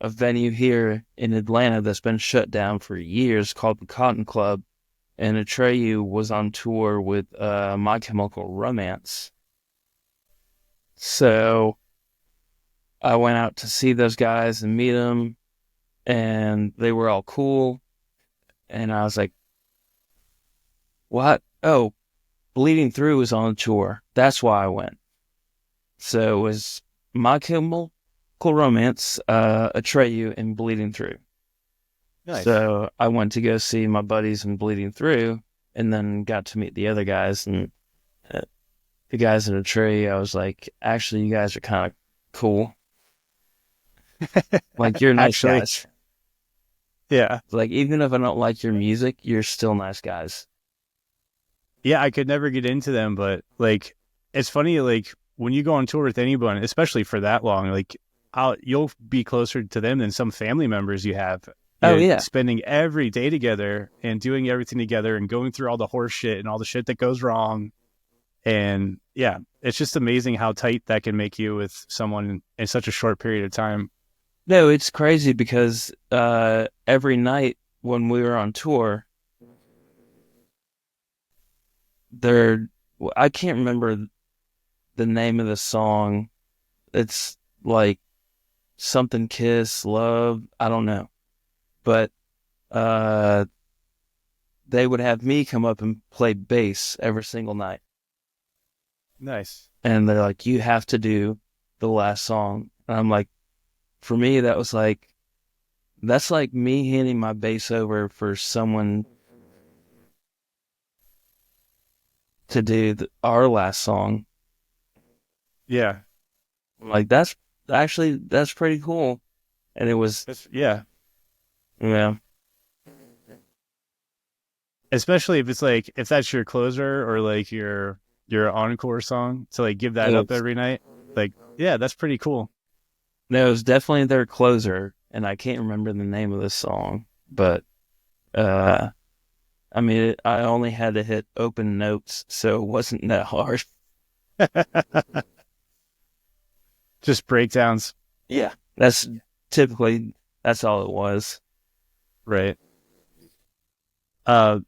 venue here in Atlanta that's been shut down for years called the Cotton Club, and Atreyu was on tour with My Chemical Romance. So I went out to see those guys and meet them, and they were all cool. And I was like, what? Oh, Bleeding Through was on tour. That's why I went. So it was My Chemical Romance, Atreyu, and Bleeding Through. Nice. So I went to go see my buddies in Bleeding Through, and then got to meet the other guys. And the guys in Atreyu, I was like, actually, you guys are kind of cool. Like, you're nice Actually, guys. Yeah. Like, even if I don't like your music, you're still nice guys. Yeah, I could never get into them, but like, it's funny, like when you go on tour with anyone, especially for that long, like you'll be closer to them than some family members you have. Oh, You're yeah. spending every day together and doing everything together and going through all the horse shit and all the shit that goes wrong. And yeah, it's just amazing how tight that can make you with someone in such a short period of time. No, it's crazy because every night when we were on tour, I can't remember the name of the song. It's like something Kiss, Love, I don't know. But they would have me come up and play bass every single night. Nice. And they're like, you have to do the last song. And I'm like, for me, that's like me handing my bass over for someone to do our last song. Yeah. Like, that's pretty cool. And it was, Yeah. yeah. Especially if it's like, if that's your closer or like your encore song, to like give that up every night. Like, yeah, that's pretty cool. No, it was definitely their closer, and I can't remember the name of this song, but I mean, I only had to hit open notes, so it wasn't that hard. Just breakdowns. Yeah, that's all it was. Right. So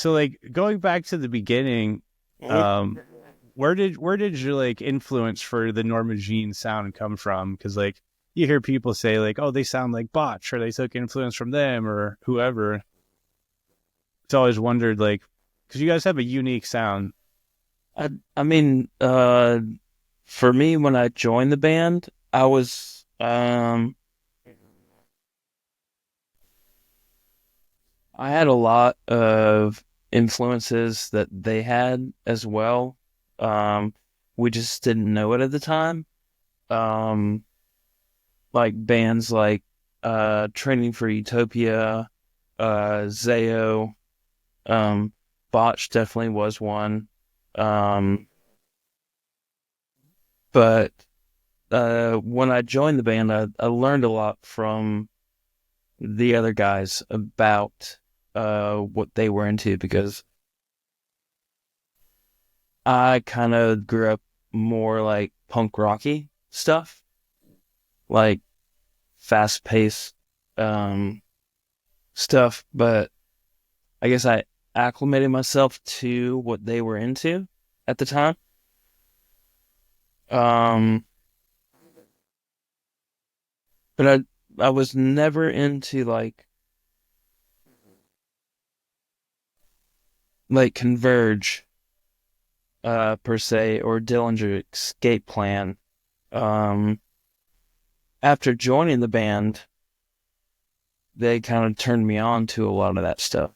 like going back to the beginning, where did your like influence for the Norma Jean sound come from? Because like you hear people say like, oh, they sound like Botch, or they took influence from them or whoever. It's always wondered, like, because you guys have a unique sound. I mean, for me, when I joined the band, I was I had a lot of influences that they had as well. We just didn't know it at the time. Like bands like Training for Utopia, Zayo, Botch definitely was one. But when I joined the band, I learned a lot from the other guys about what they were into, because I kind of grew up more like punk rocky stuff, like fast paced stuff, but I guess I acclimated myself to what they were into at the time. But I was never into like Converge per se, or Dillinger Escape Plan. After joining the band, they kind of turned me on to a lot of that stuff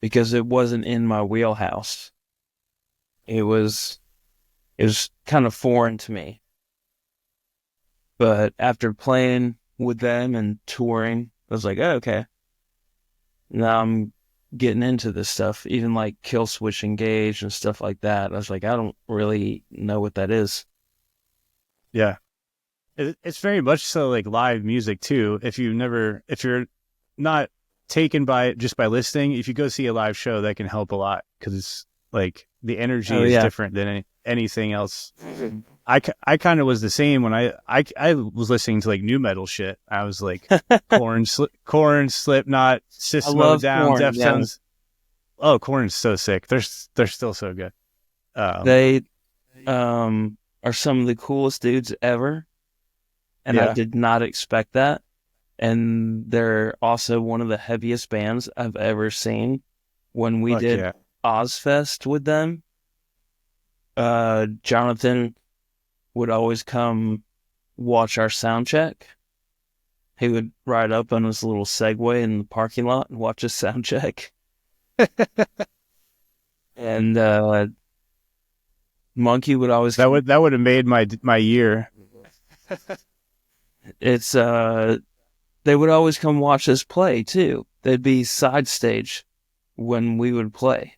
because it wasn't in my wheelhouse. It was kind of foreign to me. But after playing with them and touring, I was like, oh, okay. Now I'm getting into this stuff, even like Kill Switch Engage and stuff like that. I was like, I don't really know what that is. Yeah. It's very much so like live music too. If you're not taken by it just by listening, if you go see a live show, that can help a lot because it's like the energy is different than anything else. I kind of was the same when I was listening to like new metal shit. I was like Korn, Slipknot, I System of a love Down, Korn. Yeah. Deftones. Oh, Korn's so sick. They're still so good. They are some of the coolest dudes ever, and I Yeah. did not expect that. And they're also one of the heaviest bands I've ever seen. When we Fuck did yeah. Ozfest with them, Jonathan would always come watch our sound check. He would ride up on his little Segway in the parking lot and watch us sound check. And Monkey would always That would have made my year. it's they would always come watch us play too. They'd be side stage when we would play,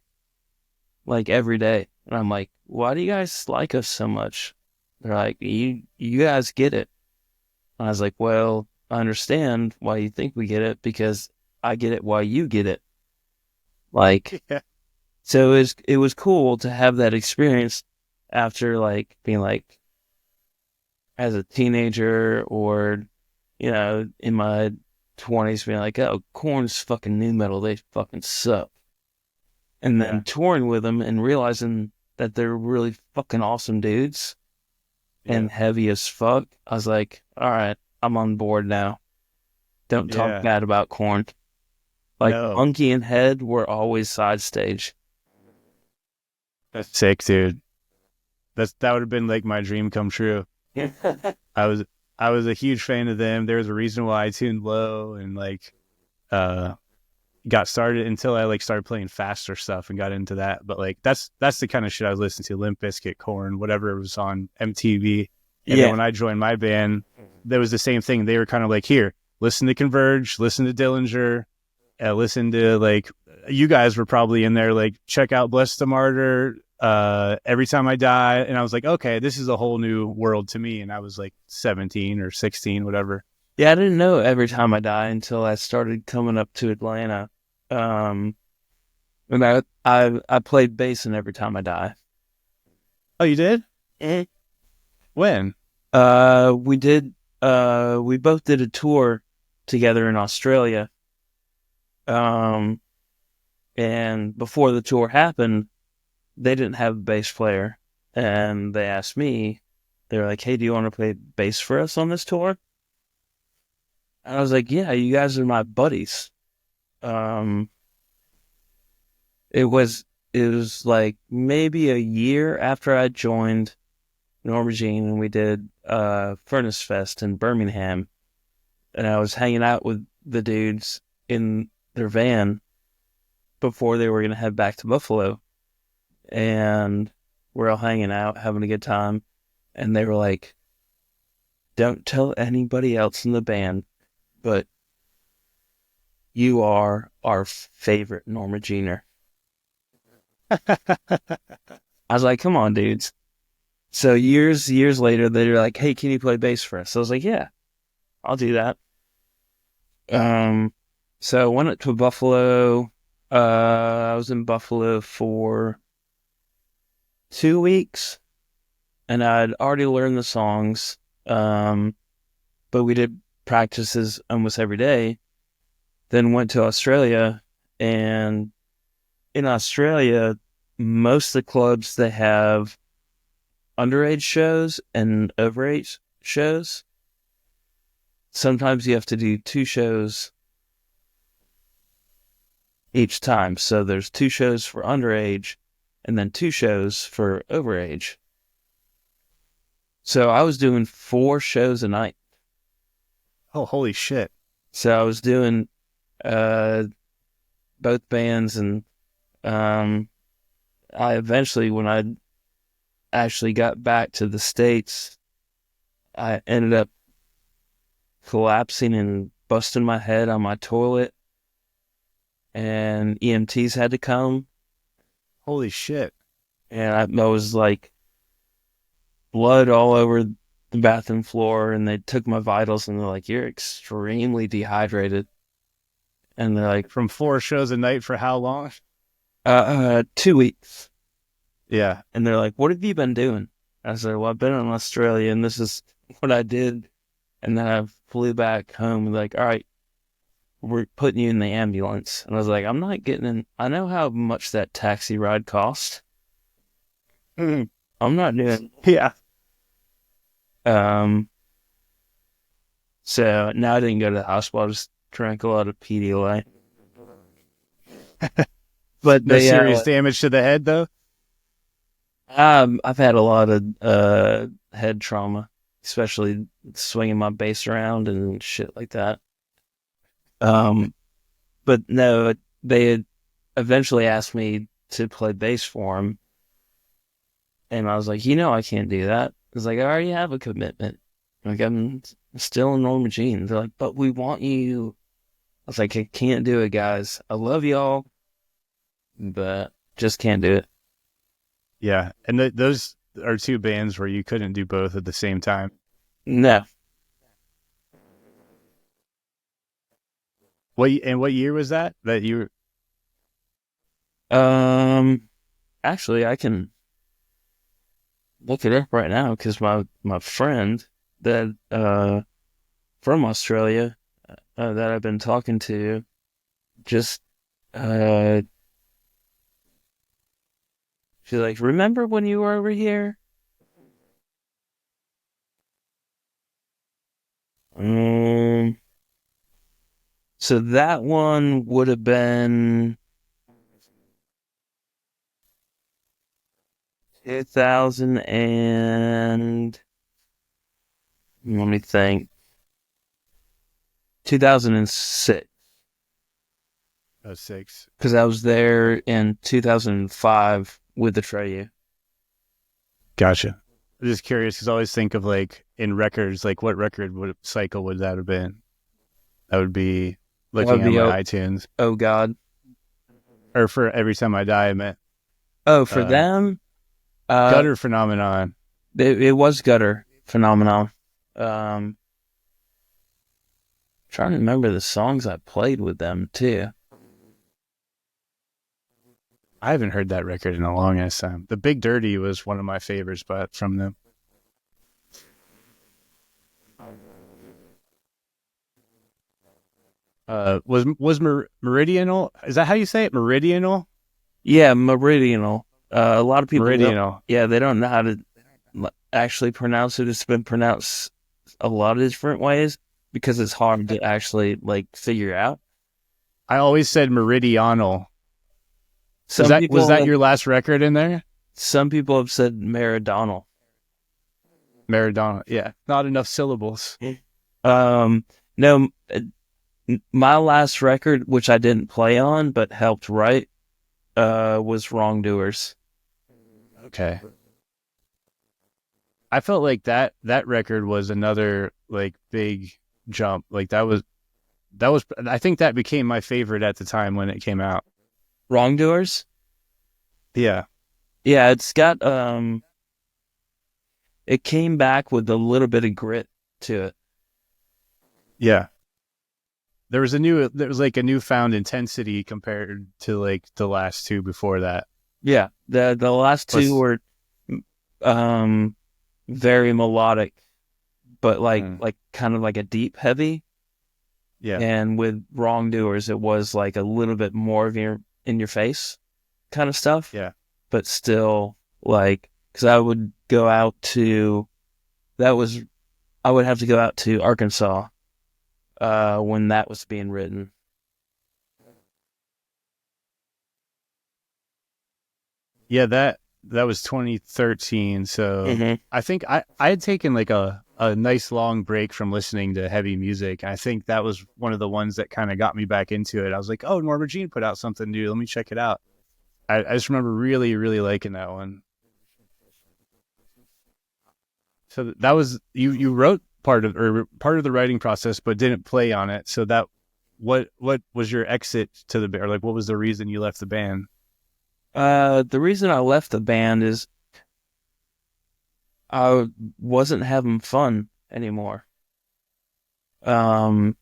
like every day. And I'm like, why do you guys like us so much? They're like, you guys get it. And I was like, well, I understand why you think we get it because I get it why you get it. Like, Yeah. so it was cool to have that experience after like being like as a teenager or, in my 20s being like, oh, Korn's fucking new metal. They fucking suck. And then touring with them and realizing that they're really fucking awesome dudes and heavy as fuck. I was like, all right, I'm on board now. Don't talk bad about Korn. Like Monkey and Head were always side stage. That's sick, dude. That would have been like my dream come true. I was a huge fan of them. There was a reason why I tuned low and like got started until I like started playing faster stuff and got into that. But like that's the kind of shit I was listening to: Limp Bizkit, Korn, whatever was on MTV. And then when I joined my band, there was the same thing. They were kind of like, here, listen to Converge, listen to Dillinger, listen to like, you guys were probably in there, like, check out Bless the Martyr, Every Time I Die. And I was like, okay, this is a whole new world to me. And I was like 17 or 16, whatever. Yeah, I didn't know Every Time I Die until I started coming up to Atlanta. And I played bass in Every Time I Die. Oh, you did? When? We did. We both did a tour together in Australia. And before the tour happened, they didn't have a bass player, and they asked me. They were like, "Hey, do you want to play bass for us on this tour?" And I was like, "Yeah, you guys are my buddies." It was like maybe a year after I joined Norma Jean, and we did Furnace Fest in Birmingham, and I was hanging out with the dudes in their van before they were going to head back to Buffalo, and we're all hanging out, having a good time, and they were like, don't tell anybody else in the band, but you are our favorite Norma Jeaner. I was like, come on, dudes. So years later, they're like, hey, can you play bass for us? So I was like, yeah, I'll do that. So I went up to Buffalo. I was in Buffalo for 2 weeks, and I'd already learned the songs. But we did practices almost every day. Then went to Australia, and in Australia, most of the clubs, they have underage shows and overage shows. Sometimes you have to do 2 shows each time. So there's 2 shows for underage and then 2 shows for overage. So I was doing 4 shows a night. Oh, holy shit. So I was doing both bands, and I eventually, when I actually got back to the States, I ended up collapsing and busting my head on my toilet, and EMTs had to come. Holy shit. And I was like blood all over the bathroom floor, and they took my vitals, and they're like, "You're extremely dehydrated." And they're like, From 4 shows a night for how long? 2 weeks. Yeah. And they're like, "What have you been doing?" I said, "Well, I've been in Australia, and this is what I did." And then I flew back home, and like, "All right, we're putting you in the ambulance." And I was like, "I'm not getting in. I know how much that taxi ride cost. I'm not doing." Yeah. So now I didn't go to the hospital. I just drank a lot of Pedialyte. But No they, serious damage to the head, though? I've had a lot of head trauma, especially swinging my bass around and shit like that. But no, they had eventually asked me to play bass for them, and I was like, I can't do that. It's like, I already have a commitment. Like, I'm still in Norma Jean. They're like, "But we want you." I was like, "I can't do it, guys. I love y'all, but just can't do it." Yeah. And those are 2 bands where you couldn't do both at the same time. No. What year was that you? Actually, I can look it up right now because my friend that from Australia that I've been talking to just she's like, "Remember when you were over here?" Um, so that one would have been 2000 and let me think, 2006. 06. Because I was there in 2005 with the Treyu. Gotcha. I'm just curious because I always think of like in records, like what cycle would that have been? That would be looking at my iTunes. Oh God. Or for Every Time I Die, I meant. Oh, for them? Gutter Phenomenon. It was Gutter Phenomenon. Trying to remember the songs I played with them too. I haven't heard that record in a long ass time. The Big Dirty was one of my favorites, but from them. Was Meridianal? Is that how you say it? Meridianal? Yeah, Meridianal. A lot of people Meridianal. They don't know how to actually pronounce it. It's been pronounced a lot of different ways because it's hard to actually like figure out. I always said Meridianal. Was that your last record in there? Some people have said Meridianal. Meridianal, yeah. Not enough syllables. No, my last record, which I didn't play on but helped write, was Wrongdoers. Okay. I felt like that record was another like big jump. Like that was I think that became my favorite at the time when it came out. Wrongdoers? Yeah. Yeah, it's got it came back with a little bit of grit to it. Yeah. There was like a newfound intensity compared to like the last 2 before that. Yeah. The last 2 were very melodic, but like kind of like a deep heavy. Yeah. And with Wrongdoers, it was like a little bit more of your in your face kind of stuff. Yeah. But still, like, because I would go out to, I would have to go out to Arkansas when that was being written. Yeah, that was 2013. So I think I had taken like a nice long break from listening to heavy music. I think that was one of the ones that kind of got me back into it. I was like, oh, Norma Jean put out something new. Let me check it out. I just remember really, really liking that one. So that was you wrote part of the writing process, but didn't play on it. So that what was your exit to the band? Or like, what was the reason you left the band? The reason I left the band is I wasn't having fun anymore. And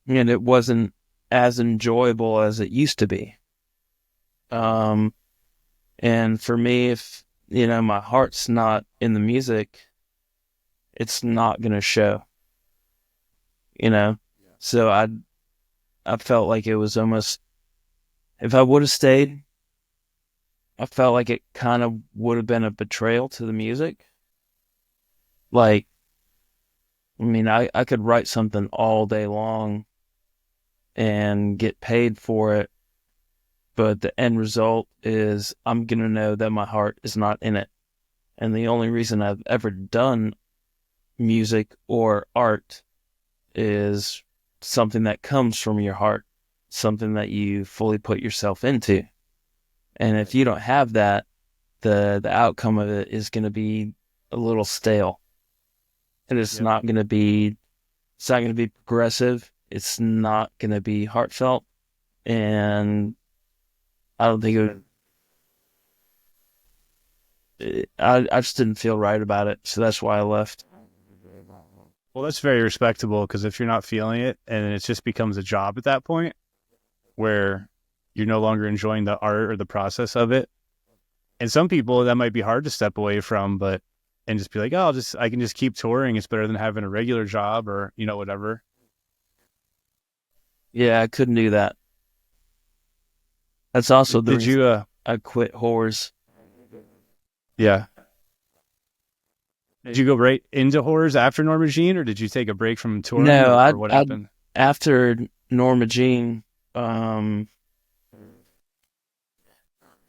it wasn't as enjoyable as it used to be. And for me, if, my heart's not in the music, it's not going to show, you know? So I felt like it was almost, if I would have stayed, I felt like it kind of would have been a betrayal to the music. Like, I mean, I could write something all day long and get paid for it, but the end result is I'm going to know that my heart is not in it. And the only reason I've ever done music or art is something that comes from your heart, something that you fully put yourself into. And if you don't have that, the outcome of it is going to be a little stale. And it's not going to be progressive. It's not going to be heartfelt. And I don't think I just didn't feel right about it. So that's why I left. Well, that's very respectable, because if you're not feeling it and it just becomes a job at that point where you're no longer enjoying the art or the process of it. And some people that might be hard to step away from, and just be like, oh, I can just keep touring. It's better than having a regular job or, whatever. Yeah, I couldn't do that. That's also the Did you, I quit Whores. yeah. Did you go right into Whores after Norma Jean, or did you take a break from touring, No, or what happened? After Norma Jean,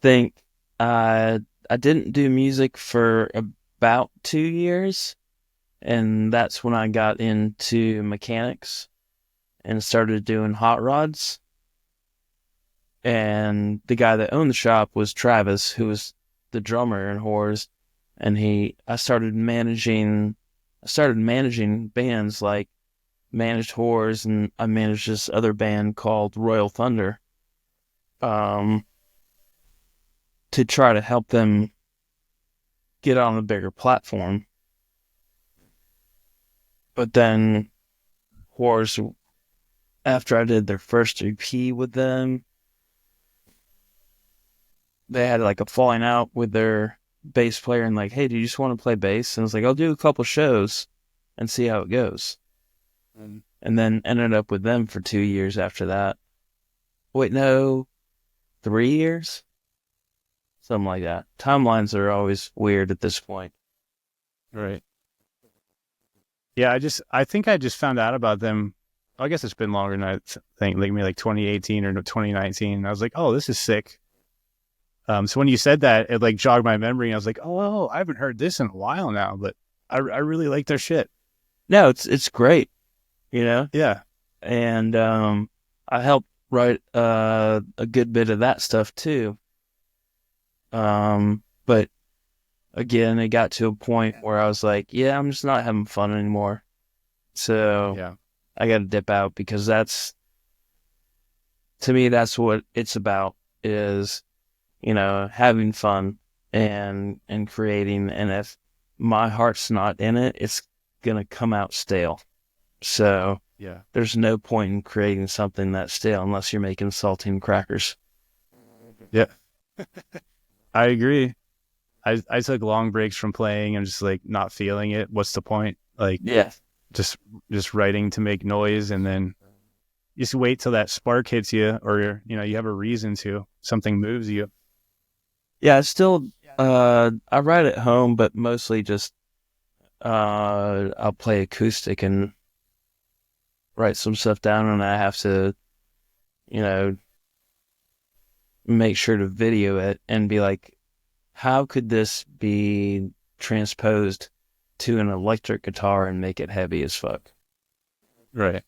think I didn't do music for about 2 years, and that's when I got into mechanics and started doing hot rods. And the guy that owned the shop was Travis, who was the drummer in Whores, and I started managing bands, like managed Whores, and I managed this other band called Royal Thunder, to try to help them get on a bigger platform. But then Whores, after I did their first EP with them, they had like a falling out with their bass player, and like, hey, do you just want to play bass? And I was like, I'll do a couple shows and see how it goes. And then ended up with them for 2 years after that. Wait, no, 3 years? Something like that. Timelines are always weird at this point. Right. Yeah, I think I just found out about them. I guess it's been longer than I think, like maybe like 2018 or 2019. I was like, oh, this is sick. So when you said that, it like jogged my memory, and I was like, oh, I haven't heard this in a while now, but I really like their shit. No, it's great, Yeah. And I helped write a good bit of that stuff too. But again, it got to a point where I was like, yeah, I'm just not having fun anymore. So Yeah. I got to dip out, because to me, that's what it's about, is, having fun and creating. And if my heart's not in it, it's going to come out stale. So Yeah. there's no point in creating something that's stale unless you're making saltine crackers. Yeah. I agree. I took long breaks from playing and just like not feeling it. What's the point? Like, Yeah. just writing to make noise, and then just wait till that spark hits you, or you have a reason to, something moves you. Yeah, I still I write at home, but mostly just I'll play acoustic and write some stuff down, and I have to, you know, make sure to video it and be like, how could this be transposed to an electric guitar and make it heavy as fuck? Right.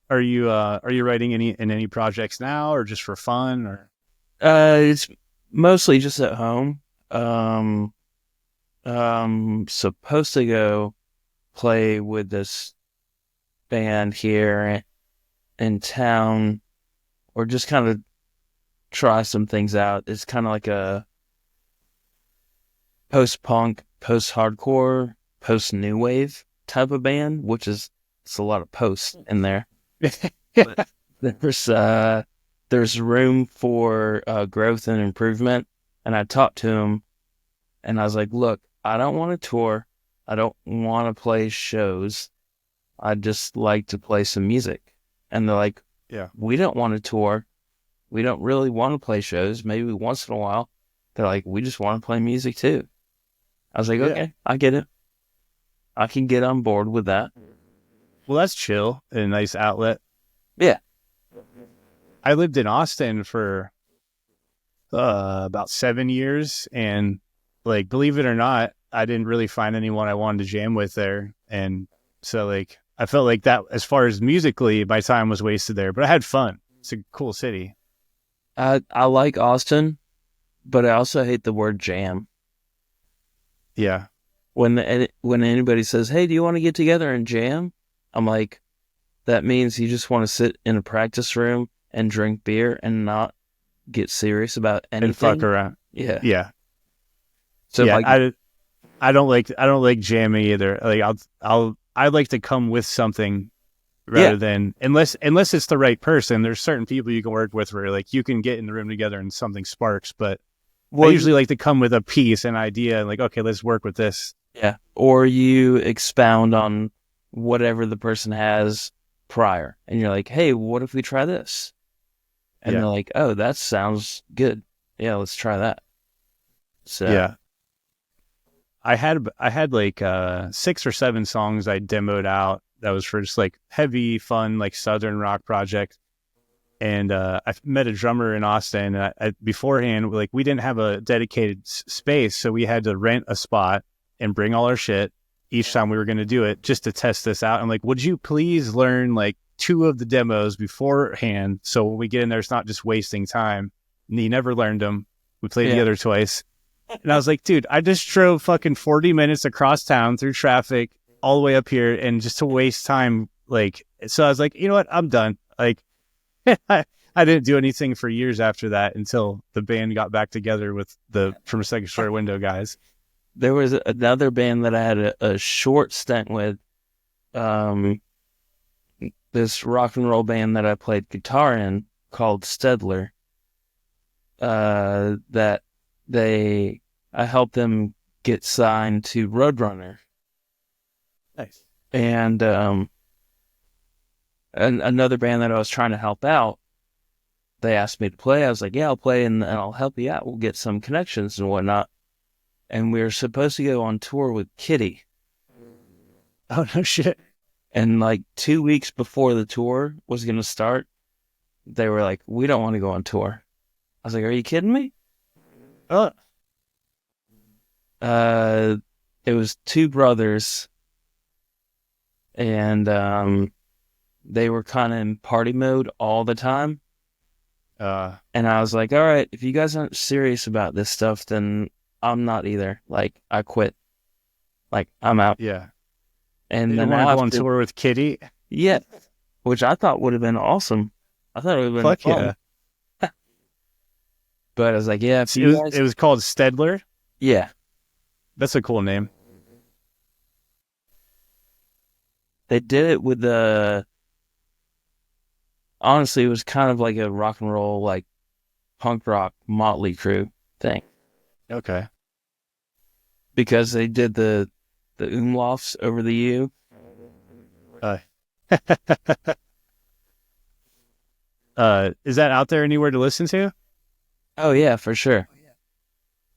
Are you writing in any projects now, or just for fun, or? It's mostly just at home. Supposed to go play with this band here in town, or just kind of try some things out. It's kind of like post-punk, post-hardcore, post-new wave type of band, which is, it's a lot of post in there. But there's room for growth and improvement. And I talked to him, and I was like, look, I don't want to tour. I don't want to play shows. I just like to play some music. And they're like, Yeah. we don't want to tour. We don't really want to play shows. Maybe once in a while. They're like, we just want to play music too. I was like, okay, I get it. I can get on board with that. Well, that's chill and a nice outlet. Yeah. I lived in Austin for about 7 years, and like, believe it or not, I didn't really find anyone I wanted to jam with there. And so like, I felt like that, as far as musically, my time was wasted there, but I had fun. It's a cool city. I like Austin, but I also hate the word jam. Yeah. When anybody says, hey, do you want to get together and jam? I'm like, that means you just want to sit in a practice room and drink beer and not get serious about anything. And fuck around. Yeah. Yeah. So yeah, like, I don't like jamming either. Like I'd like to come with something rather than, unless it's the right person. There's certain people you can work with where like you can get in the room together and something sparks, but I usually like to come with a piece, an idea, and like, okay, let's work with this. Yeah. Or you expound on whatever the person has prior, and you're like, hey, what if we try this? And they're like, oh, that sounds good. Yeah, let's try that. So yeah. I had like 6 or 7 songs I demoed out that was for just like heavy, fun, like Southern rock project. And I met a drummer in Austin. And I beforehand, like, we didn't have a dedicated space, so we had to rent a spot and bring all our shit each time we were going to do it just to test this out. I'm like, would you please learn like 2 of the demos beforehand, so when we get in there, it's not just wasting time. And he never learned them. We played the other twice. And I was like, dude, I just drove fucking 40 minutes across town through traffic all the way up here and just to waste time. Like, so I was like, you know what? I'm done. Like, I didn't do anything for years after that until the band got back together with the From Second Story Window guys. There was another band that I had a short stint with. This rock and roll band that I played guitar in called Stedler. That I helped them get signed to Roadrunner. Nice. And another band that I was trying to help out, they asked me to play. I was like, yeah, I'll play and I'll help you out. We'll get some connections and whatnot. And we were supposed to go on tour with Kitty. Oh, no shit. And like 2 weeks before the tour was going to start, they were like, we don't want to go on tour. I was like, are you kidding me? It was 2 brothers, and they were kind of in party mode all the time. And I was like, all right, if you guys aren't serious about this stuff, then I'm not either. Like, I quit. Like, I'm out. Yeah. And you then want to go on tour with Kitty? Yeah, which I thought would have been awesome. I thought it would have been fun. Yeah. But I was like, yeah. It was called Stedler? Yeah. That's a cool name. They did it with honestly, it was kind of like a rock and roll, like punk rock Motley Crue thing. Okay. Because they did the umlauts over the U. Is that out there anywhere to listen to? Oh, yeah, for sure.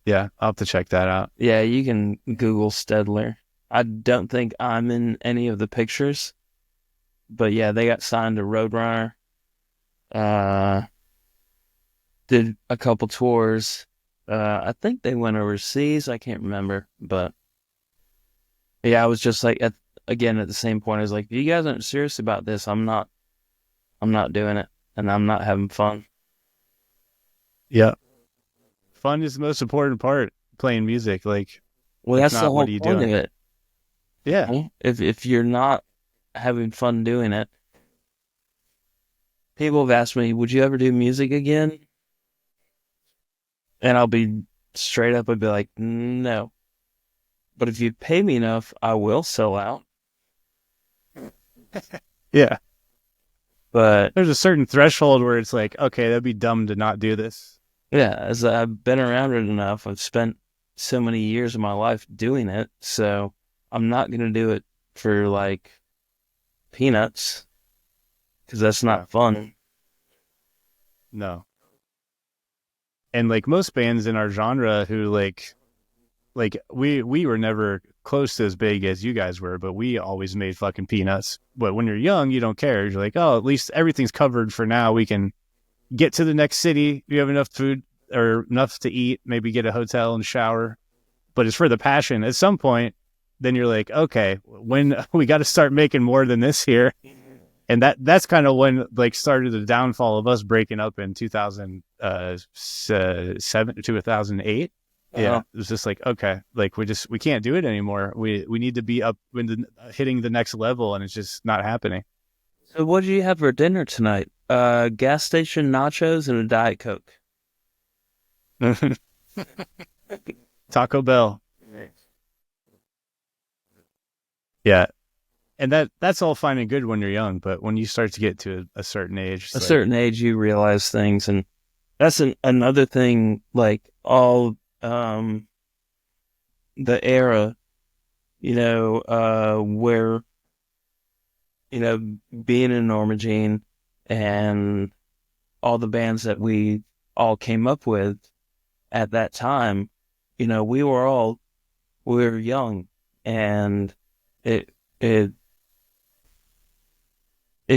Yeah, I'll have to check that out. Yeah, you can Google Stedler. I don't think I'm in any of the pictures. But yeah, they got signed to Roadrunner. Did a couple tours. I think they went overseas. I can't remember. But yeah, I was just like, at the same point, I was like, if you guys aren't serious about this, I'm not doing it. And I'm not having fun. Yeah. Fun is the most important part, playing music. Like, well, that's the whole point of it. Yeah. If you're not having fun doing it, people have asked me, would you ever do music again? And I'll be straight up, I'd be like, no. but if you pay me enough, I will sell out. Yeah. But There's a certain threshold where it's like, okay, that'd be dumb to not do this. yeah, as I've been around it enough, I've spent so many years of my life doing it, so I'm not going to do it for like peanuts because that's Yeah. not fun. No. And like most bands in our genre who like we were never close to as big as you guys were, but we always made fucking peanuts. But when you're young, you don't care. You're like, oh, at least everything's covered for now. We can get to the next city. You have enough food or enough to eat, maybe get a hotel and shower. But it's for the passion. At some point, then you're like, okay, when we got to start making more than this here. And that's kind of when like started the downfall of us breaking up in 2007 to 2008. Yeah, it was just like, okay, like we can't do it anymore. We need to be up when hitting the next level, and it's just not happening. So what did you have for dinner tonight? Gas station nachos and a Diet Coke. Taco Bell. Yeah. And that's all fine and good when you're young, but when you start to get to a certain age, certain age, you realize things, and that's another thing. Like all the era, where being in Norma Jean and all the bands that we all came up with at that time, we were young, and it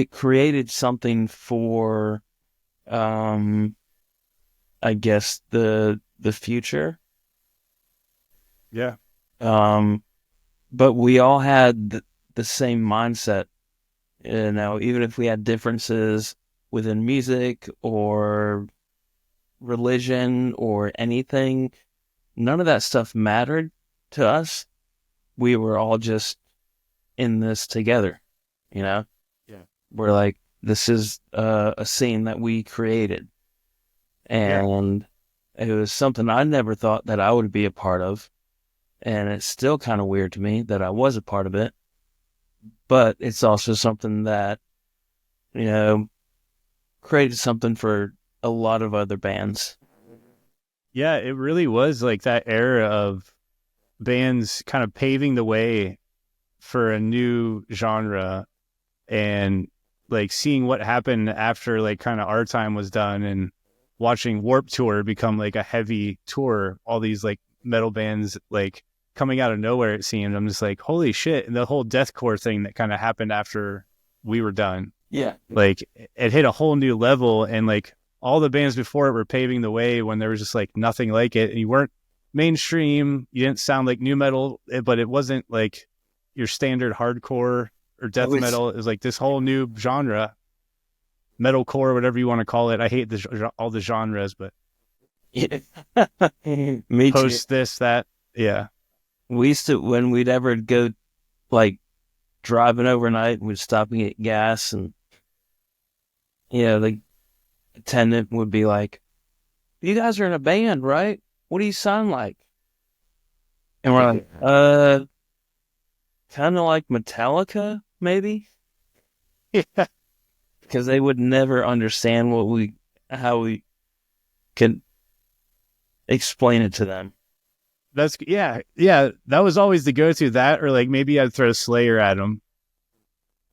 created something for, I guess the future. Yeah. But we all had the same mindset, even if we had differences within music or religion or anything, none of that stuff mattered to us. We were all just in this together, Yeah. We're like, this is a scene that we created. And it was something I never thought that I would be a part of. And it's still kind of weird to me that I was a part of it. But it's also something that, created something for a lot of other bands. Yeah, it really was like that era of bands kind of paving the way for a new genre, and like seeing what happened after like kind of our time was done, and watching Warped Tour become like a heavy tour, all these like metal bands like coming out of nowhere, it seemed. I'm just like, holy shit. And the whole deathcore thing that kind of happened after we were done. Yeah. Like it hit a whole new level, and like all the bands before it were paving the way when there was just like nothing like it. And you weren't mainstream. You didn't sound like new metal, but it wasn't like your standard hardcore or death metal. It was like this whole new genre, metalcore, whatever you want to call it. I hate all the genres, but me post too. This, that. Yeah. We used to, when we'd ever go like driving overnight, we'd stop and get gas, and the attendant would be like, you guys are in a band, right? What do you sound like? And we're like, kind of like Metallica, maybe? Yeah. Because they would never understand how we could explain it to them. That's yeah. That was always the go-to. That, or like maybe I'd throw Slayer at them.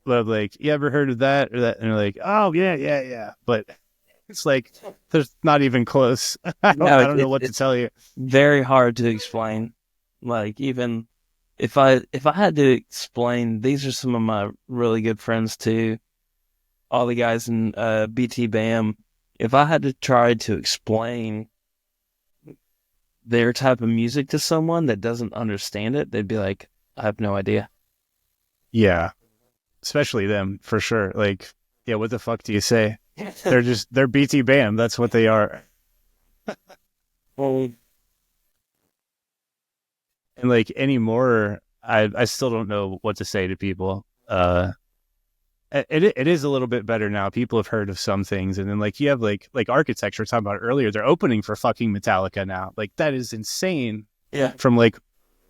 But like, you ever heard of that or that? And they're like, oh yeah. But it's like there's not even close. I don't know what to tell you. Very hard to explain. Like, even if I had to explain, these are some of my really good friends too. All the guys in BT Bam. If I had to try to explain their type of music to someone that doesn't understand it, they'd be like, I have no idea. Yeah. Especially them, for sure. Like, yeah, what the fuck do you say? They're BT Bam. That's what they are. And like anymore, I still don't know what to say to people. It is a little bit better now. People have heard of some things, and then like you have like Architecture talking about earlier. They're opening for fucking Metallica now. Like that is insane. Yeah. From like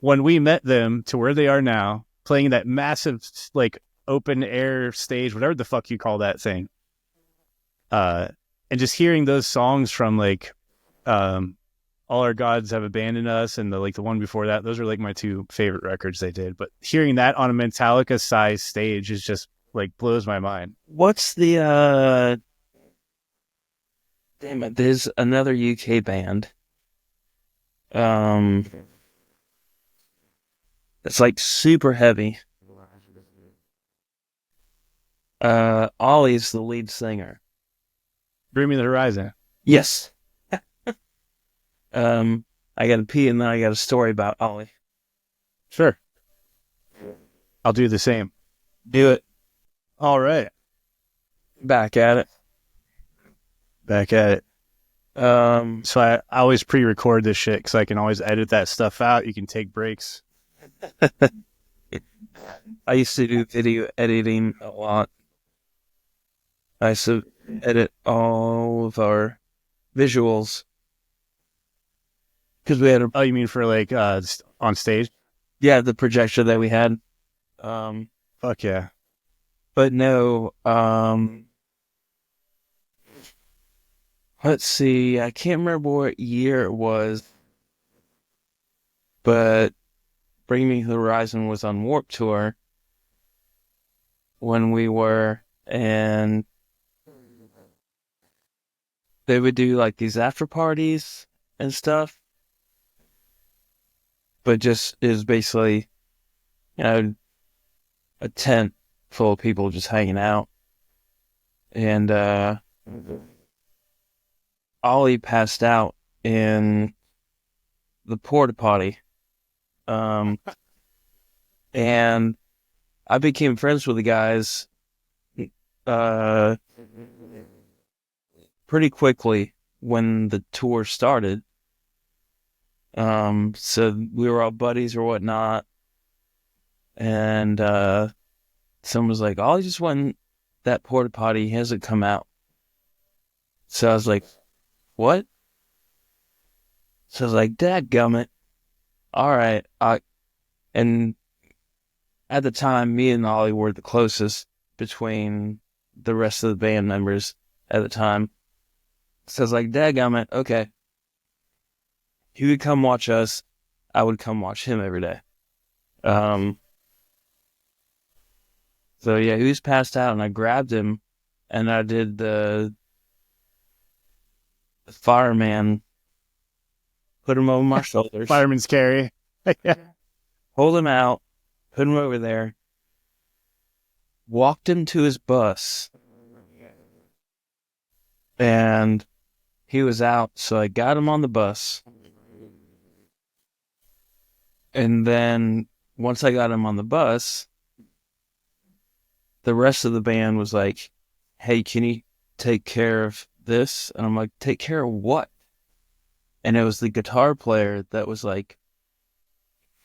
when we met them to where they are now, playing that massive like open air stage, whatever the fuck you call that thing, and just hearing those songs from like All Our Gods Have Abandoned Us and the one before that, those are like my two favorite records they did. But hearing that on a Metallica size stage is just like blows my mind. What's the damn it, there's another UK band. It's like super heavy. Ollie's the lead singer. Bring Me the Horizon. Yes. I got to pee and then I got a story about Ollie. Sure. I'll do the same. Do it. All right. Back at it. Back at it. So I always pre-record this shit because I can always edit that stuff out. You can take breaks. I used to do video editing a lot. I used to edit all of our visuals because we had Oh, you mean for like on stage? Yeah, the projector that we had. Fuck yeah. But no, let's see. I can't remember what year it was, but Bring Me to the Horizon was on Warped Tour when we were, and they would do like these after parties and stuff, but just is basically, a tent full of people just hanging out. And Ollie passed out in the porta potty. And I became friends with the guys pretty quickly when the tour started. So we were all buddies or whatnot. And someone was like, Ollie just went in that porta potty, he hasn't come out. So I was like, what? So I was like, dadgummit. All right. And at the time, me and Ollie were the closest between the rest of the band members at the time. So I was like, dadgummit, okay. He would come watch us. I would come watch him every day. So yeah, he was passed out, and I grabbed him, and I did the fireman, put him over my shoulders, Fireman's carry. Yeah. hold him out, put him over there, walked him to his bus, and he was out. So I got him on the bus, and then once I got him on the bus, the rest of the band was like, hey, can you take care of this? And I'm like, take care of what? And it was the guitar player that was like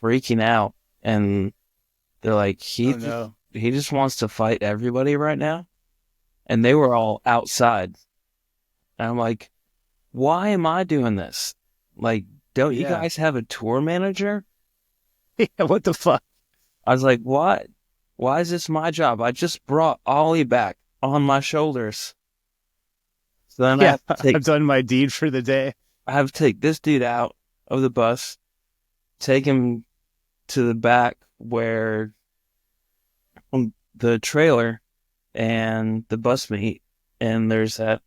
freaking out. And they're like, he just wants to fight everybody right now. And they were all outside. And I'm like, why am I doing this? Like, don't you guys have a tour manager? Yeah, what the fuck? I was like, what? Why is this my job? I just brought Ollie back on my shoulders. So then I've done my deed for the day. I have to take this dude out of the bus, take him to the back where the trailer and the bus meet, and there's that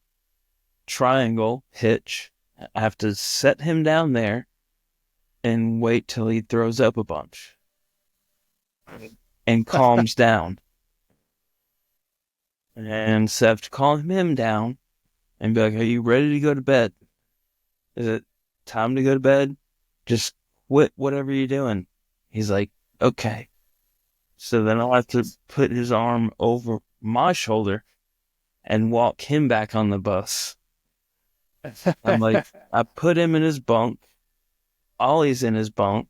triangle hitch. I have to set him down there and wait till he throws up a bunch and calms down. And so I have to calm him down and be like, are you ready to go to bed? Is it time to go to bed? Just quit whatever you're doing. He's like, okay. So then I'll have to put his arm over my shoulder and walk him back on the bus. I'm like, I put him in his bunk. Ollie's in his bunk.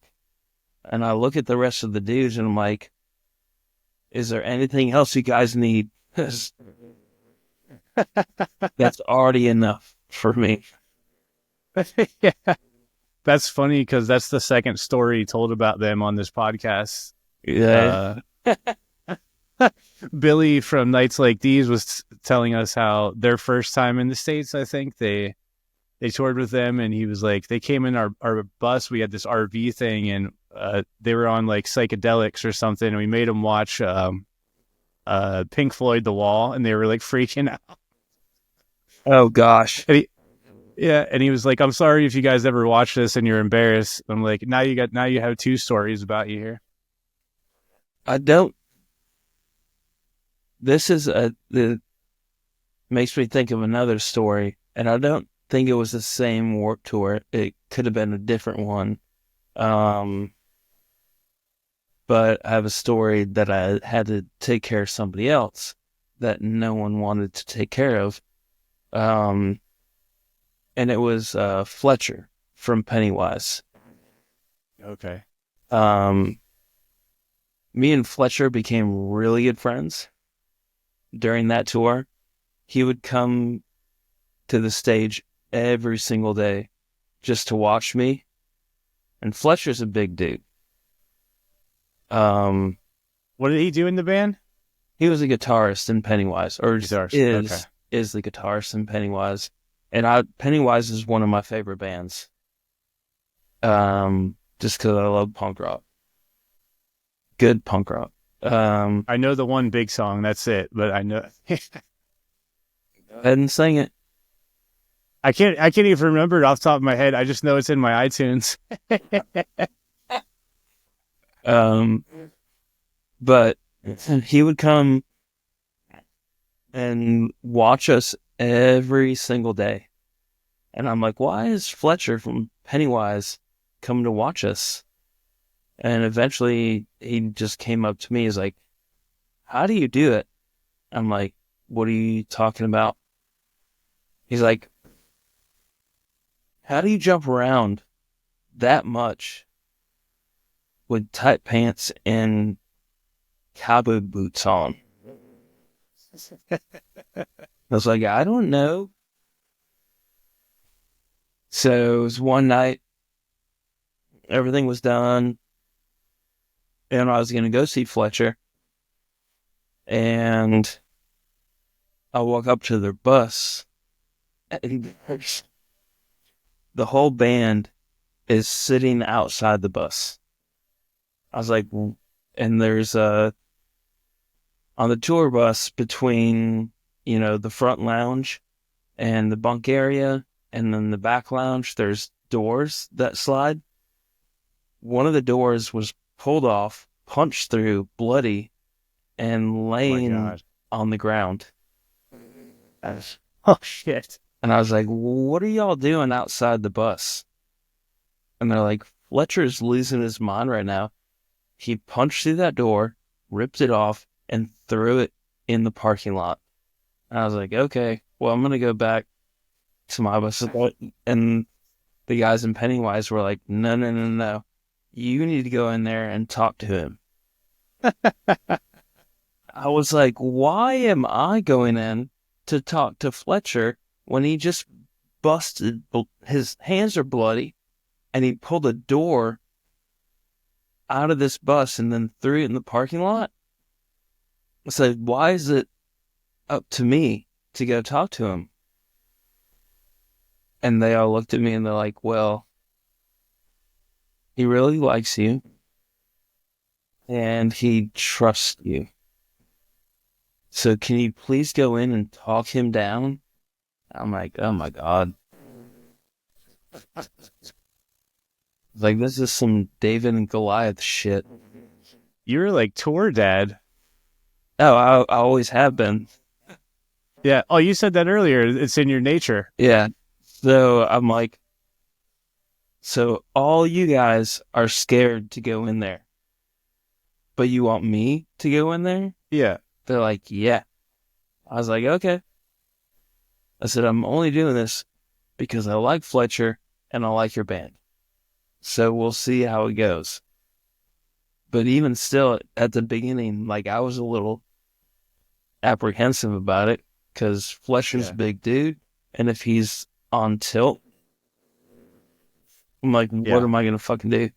And I look at the rest of the dudes and I'm like, is there anything else you guys need? That's already enough for me. Yeah. That's funny because that's the second story told about them on this podcast. Yeah. Billy from Nights Like These was telling us how their first time in the States, I think they toured with them, and he was like, they came in our bus. We had this RV thing, and they were on like psychedelics or something, and we made them watch Pink Floyd The Wall, and they were like freaking out. Oh gosh. And he was like, I'm sorry if you guys ever watch this and you're embarrassed. I'm like, now you have two stories about you here. I don't. This is it makes me think of another story, and I don't think it was the same Warped Tour. It could have been a different one. But I have a story that I had to take care of somebody else that no one wanted to take care of. And it was Fletcher from Pennywise. Okay. Me and Fletcher became really good friends during that tour. He would come to the stage every single day just to watch me. And Fletcher's a big dude. What did he do in the band? He was a guitarist in Pennywise, or is the guitarist in Pennywise. And Pennywise is one of my favorite bands. Just because I love punk rock. Good punk rock. I know the one big song, that's it, but I know Go ahead and sing it. I can't even remember it off the top of my head. I just know it's in my iTunes. But he would come and watch us every single day. And I'm like, why is Fletcher from Pennywise coming to watch us? And eventually he just came up to me. He's like, how do you do it? I'm like, what are you talking about? He's like, how do you jump around that much with tight pants and cowboy boots on? I was like, I don't know. So it was one night, everything was done, and I was going to go see Fletcher. And I walk up to their bus, and the whole band is sitting outside the bus. I was like, and there's on the tour bus between, the front lounge and the bunk area, and then the back lounge, there's doors that slide. One of the doors was pulled off, punched through, bloody, and laying on the ground. Oh, shit. And I was like, what are y'all doing outside the bus? And they're like, Fletcher's losing his mind right now. He punched through that door, ripped it off, and threw it in the parking lot. And I was like, okay, well, I'm going to go back to my bus. And the guys in Pennywise were like, no. You need to go in there and talk to him. I was like, why am I going in to talk to Fletcher when he just busted, his hands are bloody, and he pulled a door out of this bus and then threw it in the parking lot? I said, why is it up to me to go talk to him? And they all looked at me and they're like, well, he really likes you and he trusts you. So can you please go in and talk him down? I'm like, oh my God. Like, this is some David and Goliath shit. You're like tour dad. Oh, I always have been. Yeah. Oh, you said that earlier. It's in your nature. Yeah. So I'm like, so all you guys are scared to go in there, but you want me to go in there? Yeah. They're like, yeah. I was like, okay. I said, I'm only doing this because I like Fletcher and I like your band. So we'll see how it goes. But even still, at the beginning, like, I was a little apprehensive about it because Fletcher's a big dude. And if he's on tilt, I'm like, what am I going to fucking do?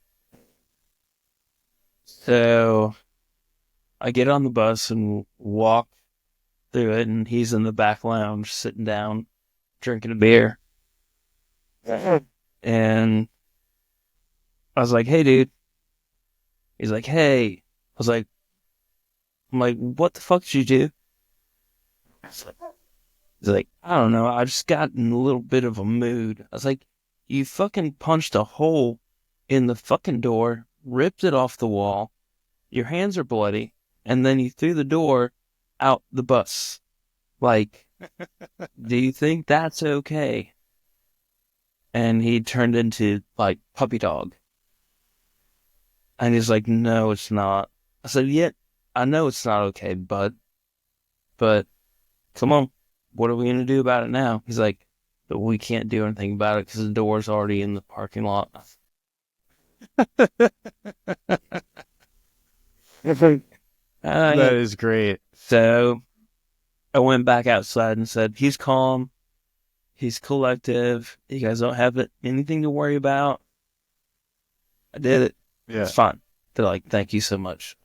So I get on the bus and walk through it, and he's in the back lounge sitting down, drinking a beer. And I was like, hey, dude. He's like, hey. I'm like, what the fuck did you do? He's like, I don't know. I just got in a little bit of a mood. I was like, you fucking punched a hole in the fucking door, ripped it off the wall. Your hands are bloody. And then you threw the door out the bus. Like, do you think that's okay? And he turned into, like, puppy dog. And he's like, no, it's not. I said, yeah, I know it's not okay, bud. But, come on. What are we going to do about it now? He's like, but we can't do anything about it because the door's already in the parking lot. That is great. So I went back outside and said, he's calm. He's collective. You guys don't have anything to worry about. I did it. Yeah. It's fine. They're like, thank you so much.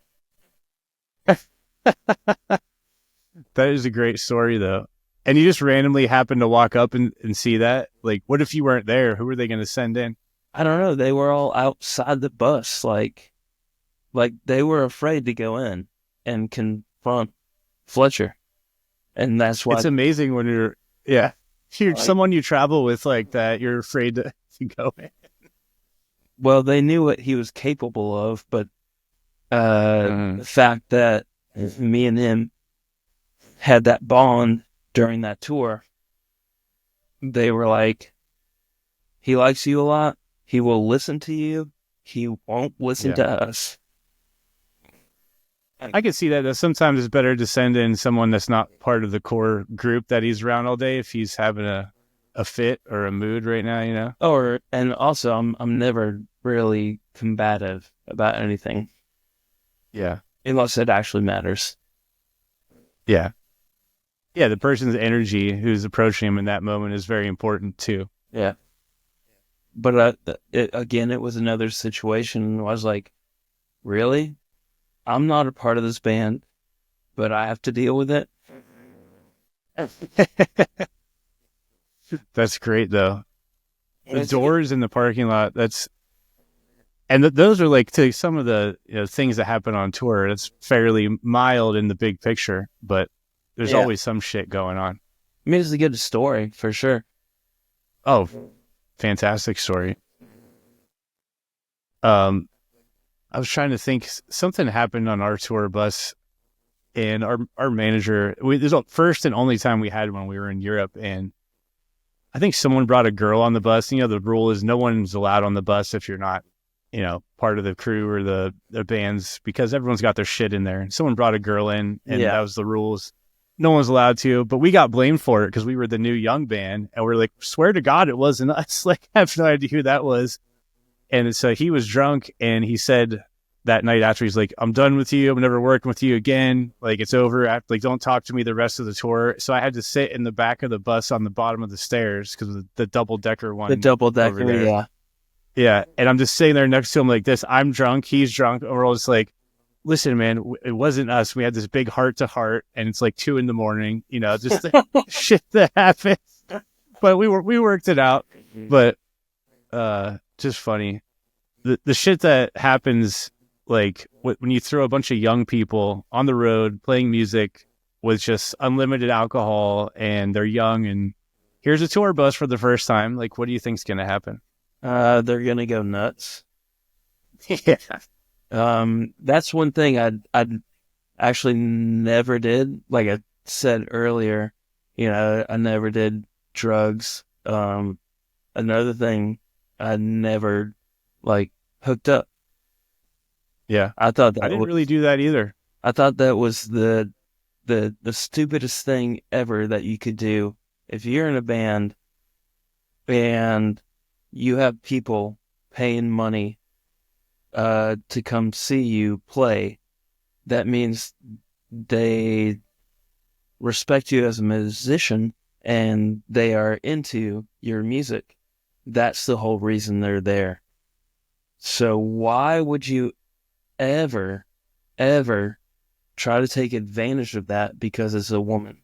That is a great story, though. And you just randomly happened to walk up and see that? Like, what if you weren't there? Who were they going to send in? I don't know. They were all outside the bus. Like they were afraid to go in and confront Fletcher. And that's why. It's amazing when you're someone you travel with like that, you're afraid to go in. Well, they knew what he was capable of, but the fact that me and him had that bond during that tour, they were like, he likes you a lot. He will listen to you. He won't listen to us. I can see that sometimes it's better to send in someone that's not part of the core group that he's around all day if he's having a fit or a mood right now, you know? And also I'm never really combative about anything. Yeah. Unless it actually matters. Yeah. Yeah, the person's energy who's approaching him in that moment is very important too. Yeah. But it was another situation. I was like, really? I'm not a part of this band, but I have to deal with it. That's great, though. The doors in the parking lot, those are like to some of the things that happen on tour. It's fairly mild in the big picture, but there's always some shit going on. I mean, it's a good story, for sure. Oh, fantastic story. I was trying to think, something happened on our tour bus, and our manager, this was the first and only time we had when we were in Europe, and I think someone brought a girl on the bus. You know, the rule is no one's allowed on the bus if you're not, part of the crew or the bands, because everyone's got their shit in there. And someone brought a girl in, and that was the rules. No one's allowed to, but we got blamed for it because we were the new young band, and we're like, swear to God, it wasn't us. Like, I have no idea who that was. And so he was drunk, and he said that night after, he's like, I'm done with you. I'm never working with you again. Like, it's over. Like, don't talk to me the rest of the tour. So I had to sit in the back of the bus on the bottom of the stairs because of the double-decker one. The double-decker, yeah. Yeah, and I'm just sitting there next to him like this. I'm drunk. He's drunk. And we're all just like, listen, man, it wasn't us. We had this big heart-to-heart, and it's like 2 a.m, just the shit that happened. But we worked it out. But just funny. The shit that happens, like when you throw a bunch of young people on the road playing music with just unlimited alcohol, and they're young, and here's a tour bus for the first time. Like, what do you think's going to happen? They're going to go nuts. Yeah. That's one thing I actually never did. Like I said earlier, I never did drugs. Another thing, I never hooked up. Yeah. I thought I didn't really do that either. I thought that was the stupidest thing ever that you could do. If you're in a band and you have people paying money to come see you play, that means they respect you as a musician and they are into your music. that's the whole reason they're there. So why would you ever try to take advantage of that because it's a woman?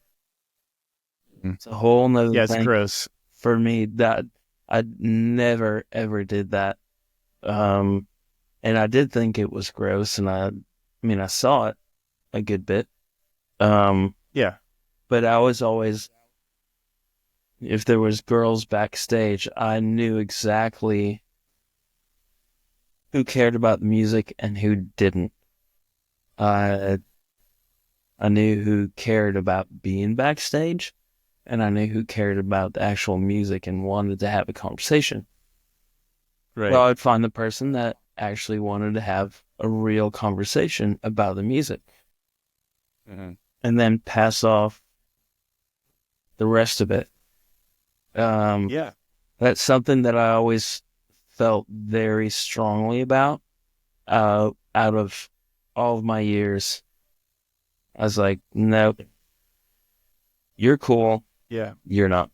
It's a whole nother it's thing gross for me that I never ever did that. And I did think it was gross, and I saw it a good bit. But I was always, if there was girls backstage, I knew exactly who cared about the music and who didn't. I knew who cared about being backstage, and I knew who cared about the actual music and wanted to have a conversation. right Well, I'd find the person that actually wanted to have a real conversation about the music, and then pass off the rest of it. That's something that I always felt very strongly about. Out of all of my years, I was like, nope, you're cool. You're not.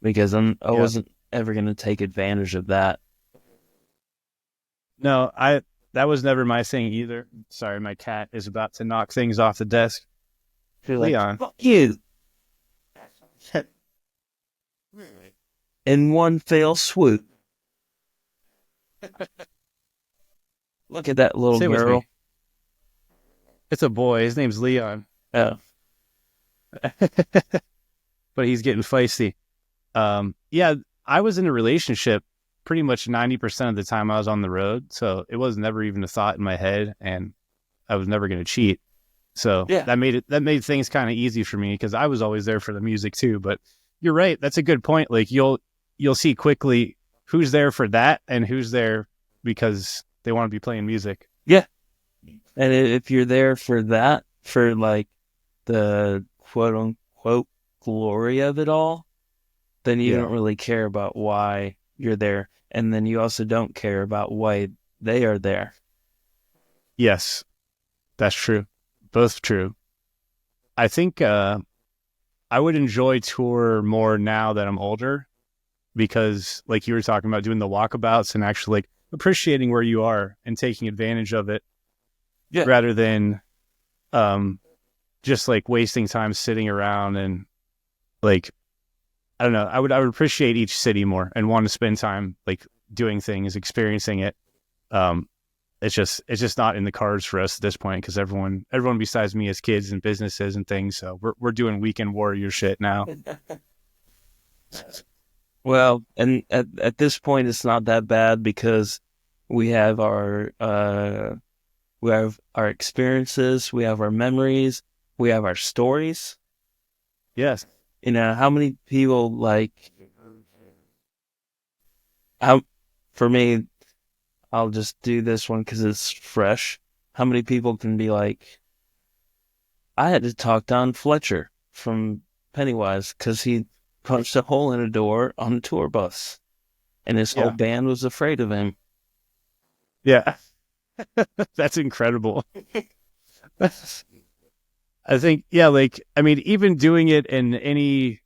Because I wasn't ever going to take advantage of that. No, that was never my thing either. Sorry, my cat is about to knock things off the desk. Leon. Fuck you. In one fell swoop. Look at that little girl. It's a boy. His name's Leon. Oh. But he's getting feisty. I was in a relationship pretty much 90% of the time I was on the road. So it was never even a thought in my head, and I was never going to cheat. So that made things kind of easy for me because I was always there for the music too. But you're right. That's a good point. Like you'll see quickly who's there for that and who's there because they want to be playing music. Yeah. And if you're there for that, for like the quote unquote glory of it all, then you don't really care about why you're there. And then you also don't care about why they are there. Yes, that's true. Both true. I think I would enjoy tour more now that I'm older because, like you were talking about, doing the walkabouts and actually like appreciating where you are and taking advantage of it, rather than just like wasting time sitting around and like I don't know. I would appreciate each city more and want to spend time like doing things, experiencing it. It's just not in the cards for us at this point because everyone besides me has kids and businesses and things. So we're doing weekend warrior shit now. Well, and at this point, it's not that bad because we have our experiences, we have our memories, we have our stories. Yes. You know, how many people for me, I'll just do this one because it's fresh. How many people can be like, I had to talk Don Fletcher from Pennywise because he punched a hole in a door on a tour bus and his whole band was afraid of him. Yeah. That's incredible. I think, even doing it in any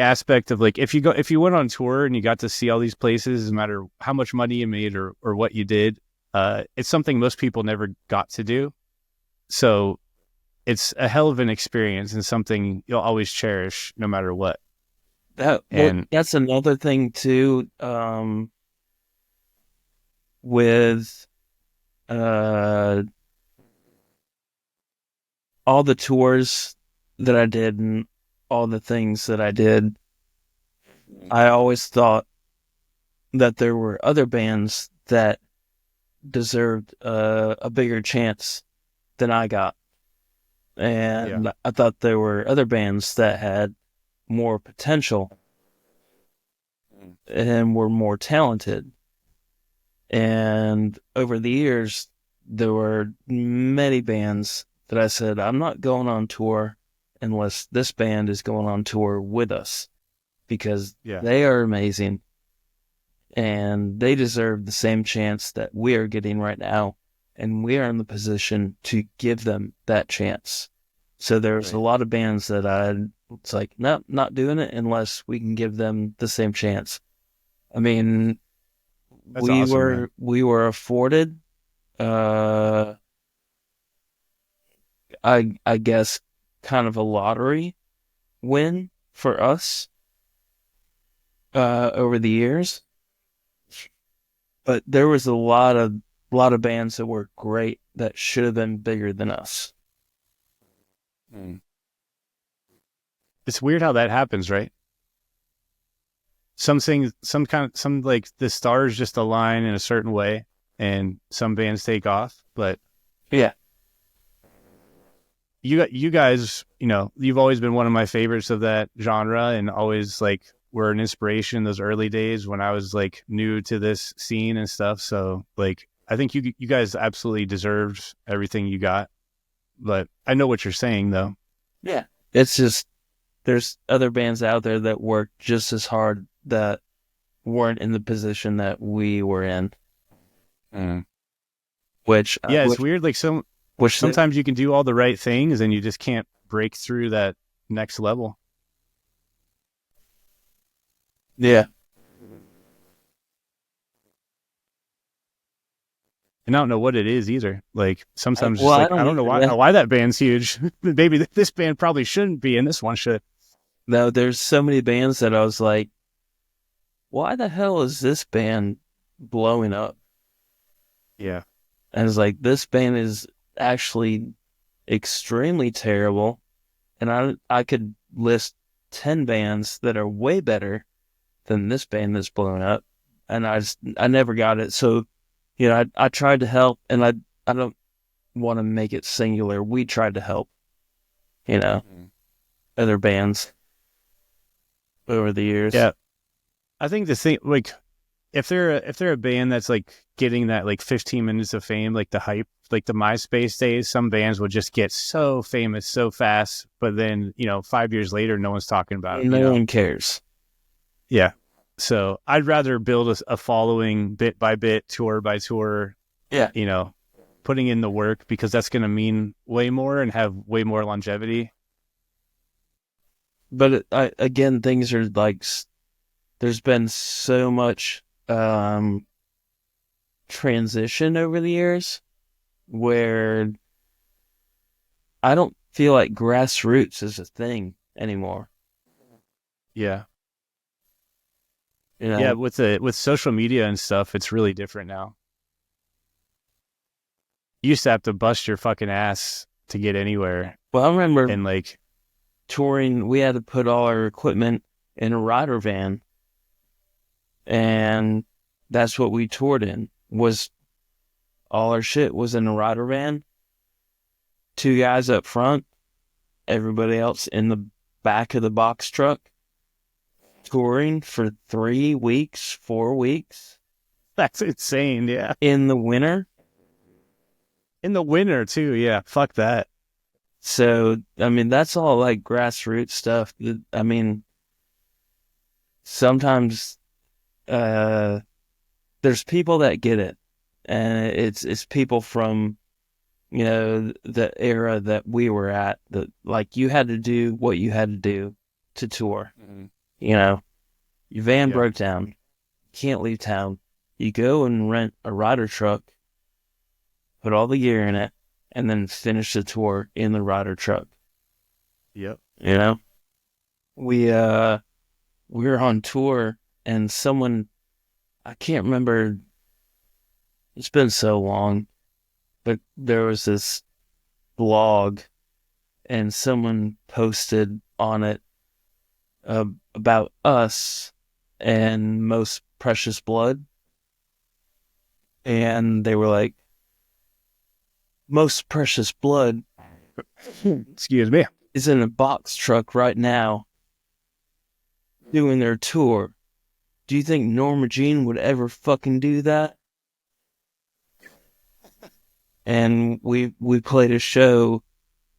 aspect of like, if you went on tour and you got to see all these places, no matter how much money you made or what you did, it's something most people never got to do. So it's a hell of an experience and something you'll always cherish no matter what. That's another thing too, with all the tours that I did and all the things that I did, I always thought that there were other bands that deserved a bigger chance than I got. And I thought there were other bands that had more potential and were more talented. And over the years, there were many bands that I said, I'm not going on tour unless this band is going on tour with us because they are amazing and they deserve the same chance that we are getting right now. And we are in the position to give them that chance. So there's a lot of bands that I It's like, nope, not doing it unless we can give them the same chance. I mean, That's awesome, man. we were afforded, uh, I guess, kind of a lottery win for us, over the years. But there was a lot of bands that were great that should have been bigger than us. Mm. It's weird how that happens, right? Some things, some like the stars just align in a certain way, and some bands take off. But Yeah. you guys, you've always been one of my favorites of that genre, and always like were an inspiration in those early days when I was like new to this scene and stuff. So like, I think you guys absolutely deserved everything you got. But I know what you're saying, though. Yeah. It's just, there's other bands out there that work just as hard that weren't in the position that we were in, Mm. which, Yeah, it's weird. Like which, sometimes you can do all the right things and you just can't break through that next level. yeah. And I don't know what it is either. Like sometimes Well, just I like, I don't don't know either. why that band's huge. Maybe this band probably shouldn't be and this one should. No, there's so many bands that I was like, why the hell is this band blowing up? Yeah. And it's like, this band is actually extremely terrible. And I could list 10 bands that are way better than this band that's blown up. And I never got it. So, I tried to help, and I don't want to make it singular. We tried to help, other bands over the years. Yeah. I think the thing, like, if they're a band that's like getting that like 15 minutes of fame, like the hype, like the MySpace days, some bands would just get so famous so fast, but then 5 years later, no one's talking about it. No one cares. Yeah. So I'd rather build a following bit by bit, tour by tour. Yeah. Putting in the work, because that's going to mean way more and have way more longevity. But again, things are like, there's been so much transition over the years where I don't feel like grassroots is a thing anymore. Yeah. Yeah, with social media and stuff, it's really different now. You used to have to bust your fucking ass to get anywhere. Well, I remember and like touring, we had to put all our equipment in a rider van, and that's what we toured in. Was all our shit was in a rider van, 2 guys up front, everybody else in the back of the box truck, touring for 3 weeks, 4 weeks. That's insane. Yeah. In the winter. In the winter too. Yeah. Fuck that. So, I mean, that's all like grassroots stuff. I mean, sometimes there's people that get it, and it's people from the era that we were at, that like you had to do what you had to do to tour. Mm-hmm. Your van broke down, can't leave town, you go and rent a rider truck, put all the gear in it, and then finish the tour in the rider truck. Yep. We were on tour, and someone, I can't remember, it's been so long, but there was this blog, and someone posted on it about us and Most Precious Blood. And they were like, Most Precious Blood excuse me, is in a box truck right now doing their tour. Do you think Norma Jean would ever fucking do that? And we played a show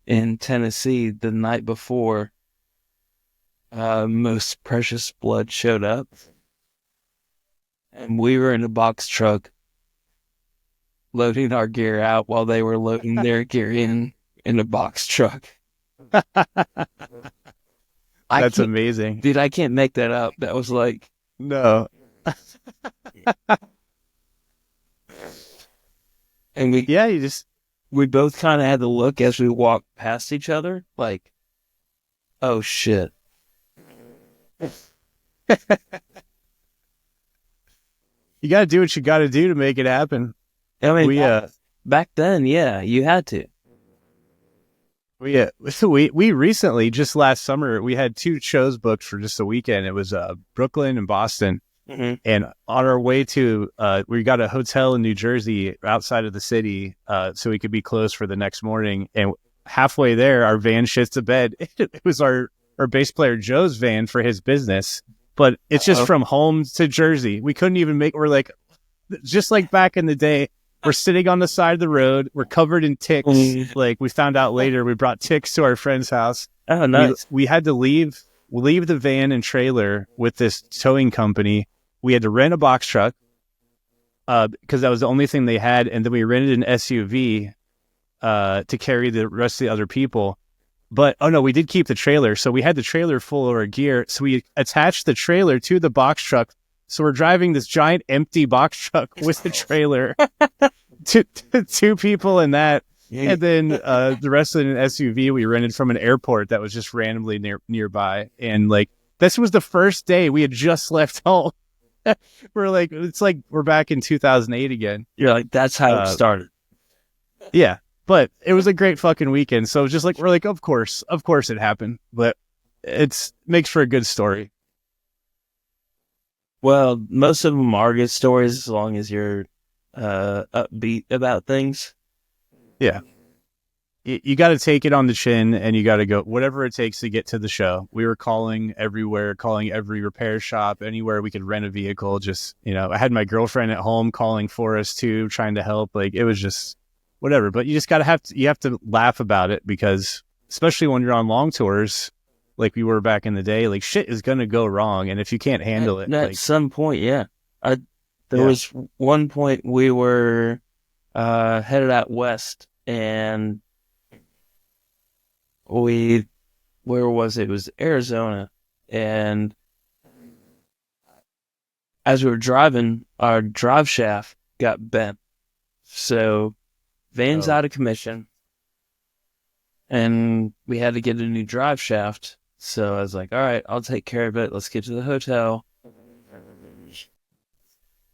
in Tennessee the night before Most Precious Blood showed up. And we were in a box truck loading our gear out while they were loading their gear in a box truck. That's amazing. Dude, I can't make that up. That was like... No. And we both kind of had to look as we walked past each other, like, oh shit. You got to do what you got to do to make it happen. I mean, back then, yeah, you had to. We recently, just last summer, we had 2 shows booked for just a weekend. It was Brooklyn and Boston. Mm-hmm. And on our way to, we got a hotel in New Jersey outside of the city, so we could be closed for the next morning. And halfway there, our van shits the bed. It was our bass player Joe's van for his business, but it's just from home to Jersey. We couldn't even we're like, just like back in the day, we're sitting on the side of the road. We're covered in ticks. Like we found out later, we brought ticks to our friend's house. Oh, nice. We had to leave the van and trailer with this towing company. We had to rent a box truck because that was the only thing they had. And then we rented an SUV to carry the rest of the other people. But, oh no, we did keep the trailer. So we had the trailer full of our gear. So we attached the trailer to the box truck. So we're driving this giant empty box truck with the trailer. Two people in that. Yeah. And then the rest of an SUV we rented from an airport that was just randomly nearby. And like, this was the first day we had just left home. We're like, it's like we're back in 2008 again. You're like, that's how it started. Yeah, but it was a great fucking weekend. So just like, we're like, of course it happened, but it's makes for a good story. Well, most of them are good stories as long as you're upbeat about things. Yeah. You got to take it on the chin and you got to go whatever it takes to get to the show. We were calling everywhere, calling every repair shop, anywhere we could rent a vehicle. Just, I had my girlfriend at home calling for us too, trying to help. Like it was just whatever, but you just got to you have to laugh about it because especially when you're on long tours, like we were back in the day, like shit is going to go wrong. And if you can't handle it. At some point, yeah. There was one point we were headed out west and where was it? It was Arizona. And as we were driving, our drive shaft got bent. So van's out of commission. And we had to get a new drive shaft. So I was like, all right, I'll take care of it. Let's get to the hotel.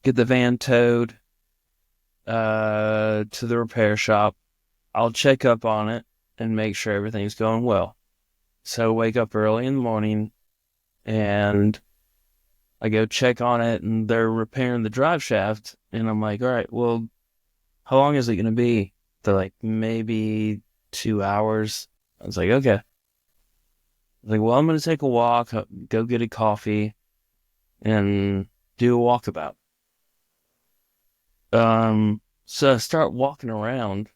Get the van towed to the repair shop. I'll check up on it and make sure everything's going well. So wake up early in the morning and I go check on it and they're repairing the drive shaft. And I'm like, all right, well, how long is it going to be? They're like, maybe 2 hours. I was like, okay. I was like, well, I'm going to take a walk, go get a coffee and do a walkabout. So I start walking around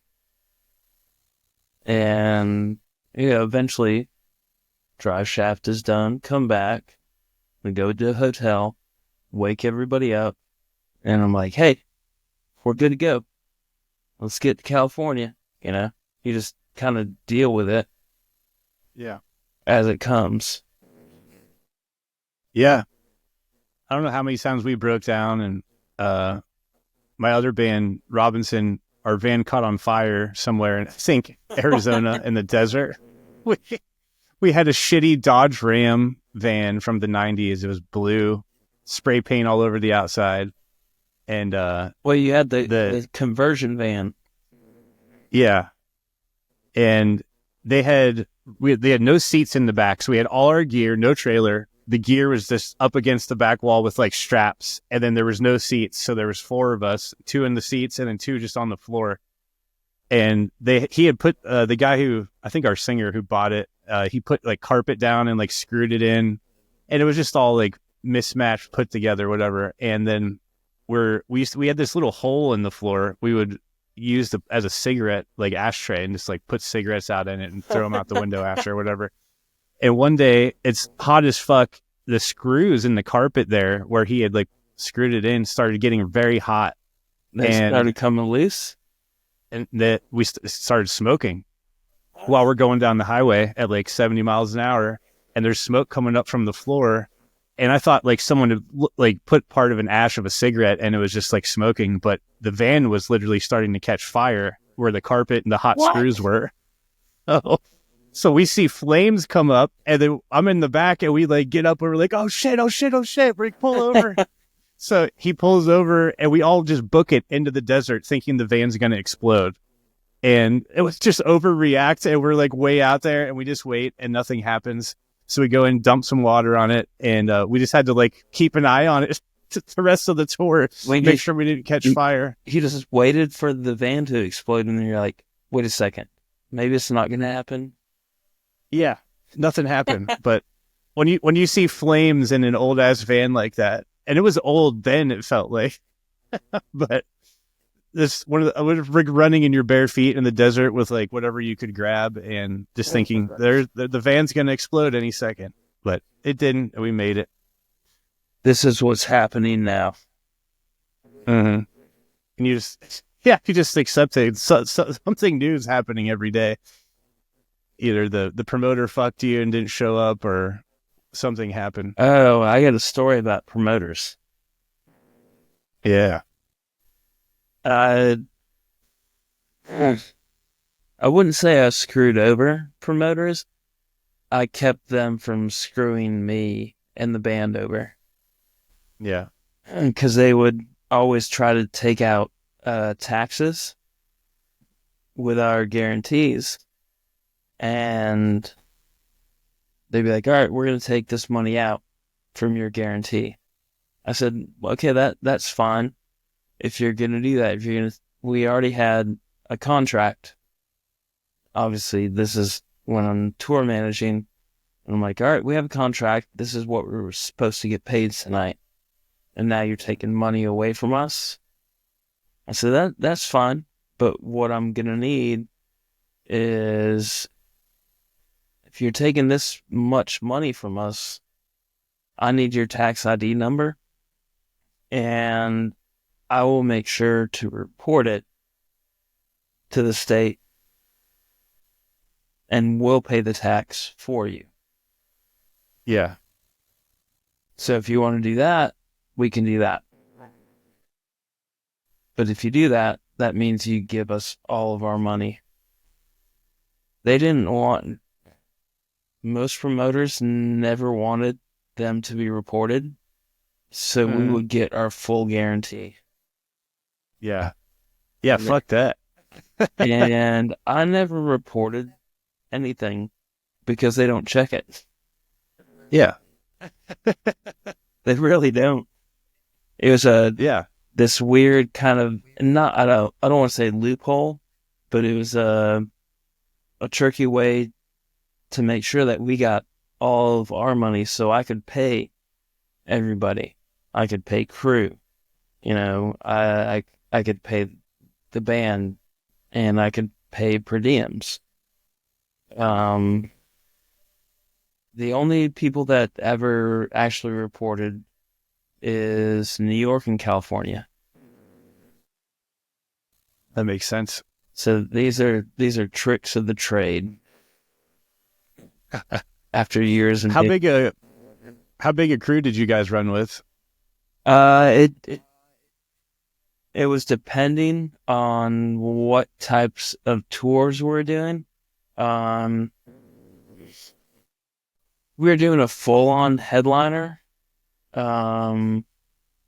and, eventually drive shaft is done, come back, we go to the hotel, wake everybody up, and I'm like, hey, we're good to go. Let's get to California. You just kind of deal with it. Yeah. As it comes. Yeah. I don't know how many times we broke down and, my other band, Robinson, our van caught on fire somewhere in, I think, Arizona in the desert. We had a shitty Dodge Ram van from the 90s. It was blue, spray paint all over the outside. And well, you had the conversion van. Yeah. And they had no seats in the back. So we had all our gear, no trailer. The gear was just up against the back wall with like straps, and then there was no seats. So there was 4 of us, 2 in the seats and then 2 just on the floor. And he had put the guy who, I think our singer who bought it, he put like carpet down and like screwed it in, and it was just all like mismatched, put together, whatever. And then we had this little hole in the floor. We would use as a cigarette like ashtray and just like put cigarettes out in it and throw them out the window after or whatever. And one day, it's hot as fuck. The screws in the carpet there where he had like screwed it in started getting very hot. They started coming loose? And that we started smoking while we're going down the highway at like 70 miles an hour. and there's smoke coming up from the floor. And I thought like someone had like put part of an ash of a cigarette and it was just like smoking, but the van was literally starting to catch fire where the carpet and the hot screws were. Oh. So we see flames come up, and then I'm in the back, and we like get up and we're like, oh shit, Rick, pull over. So he pulls over, and we all just book it into the desert thinking the van's going to explode. And it was just overreact, and we're like way out there, and we just wait, and nothing happens. So we go and dump some water on it, and we just had to like keep an eye on it the rest of the tour, make sure we didn't catch fire. You just waited for the van to explode, and then you're like, wait a second, maybe it's not going to happen. Yeah, nothing happened. But when you see flames in an old ass van like that, and it was old then, it felt like, but this I was running in your bare feet in the desert with like whatever you could grab, and just thinking the van's gonna explode any second, but it didn't, and we made it. This is what's happening now. And you just accept it. Something new is happening every day. Either the promoter fucked you and didn't show up, or something happened. Oh, I got a story about promoters. Yeah. I wouldn't say I screwed over promoters. I kept them from screwing me and the band over. Yeah. Because they would always try to take out taxes with our guarantees. And they'd be like, all right, we're going to take this money out from your guarantee. I said, okay, that's fine. If you're going to do that, we already had a contract. Obviously, this is when I'm tour managing. And I'm like, all right, we have a contract. This is what we were supposed to get paid tonight. And now you're taking money away from us. I said, that's fine. But what I'm going to need is, if you're taking this much money from us, I need your tax ID number, and I will make sure to report it to the state, and we'll pay the tax for you. Yeah. So if you want to do that, we can do that. But if you do that, that means you give us all of our money. They didn't want... Most promoters never wanted them to be reported, so we would get our full guarantee. Yeah. Yeah, fuck that. And I never reported anything because they don't check it. Yeah. They really don't. It was this weird kind of, I don't want to say loophole, but it was a tricky way to make sure that we got all of our money, so I could pay everybody. I could pay crew. I could pay the band, and I could pay per diems. The only people that ever actually reported is New York and California. That makes sense. So these are tricks of the trade. After years and how big a crew did you guys run with? It was depending on what types of tours we're doing. We were doing a full-on headliner.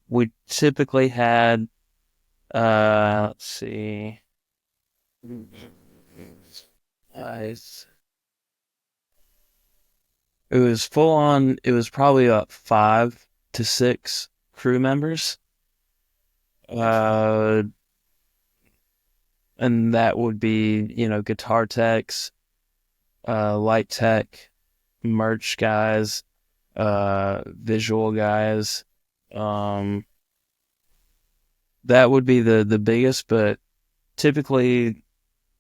We typically had, let's see, it was full on. It was probably about 5 to 6 crew members. And that would be, guitar techs, light tech, merch guys, visual guys. That would be the biggest, but typically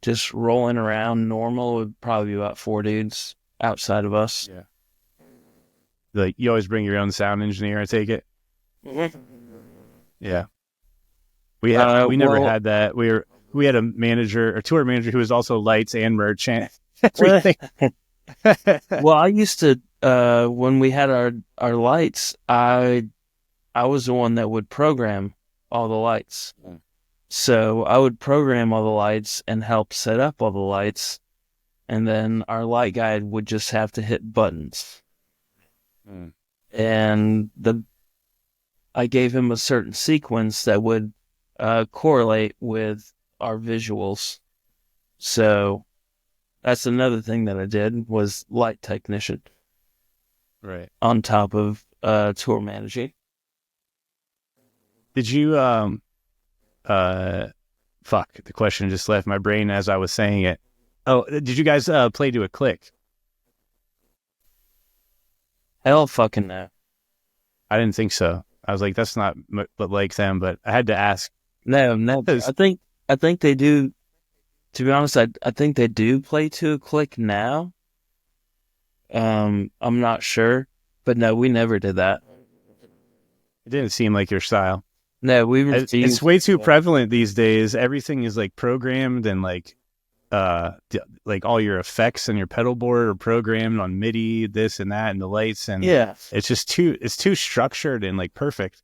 just rolling around normal would probably be about 4 dudes outside of us. Yeah. Like, you always bring your own sound engineer, I take it? Mm-hmm. Yeah. We never had that. We had a tour manager who was also lights and merch and everything. Well, I used to when we had our lights, I was the one that would program all the lights. So I would program all the lights and help set up all the lights, and then our light guy would just have to hit buttons. And I gave him a certain sequence that would correlate with our visuals. So that's another thing that I did, was light technician. Right. On top of tour managing. Did you fuck, the question just left my brain as I was saying it. Oh, did you guys play to a click? Hell fucking no. I didn't think so. I was like, that's not like them, but I had to ask. No. I think they do. To be honest, I think they do play to a click now. I'm not sure, but no, we never did that. It didn't seem like your style. No, we refused. It's way too prevalent these days. Everything is like programmed, and like all your effects and your pedal board are programmed on MIDI, this and that, and the lights, and yeah, it's just too structured and like perfect.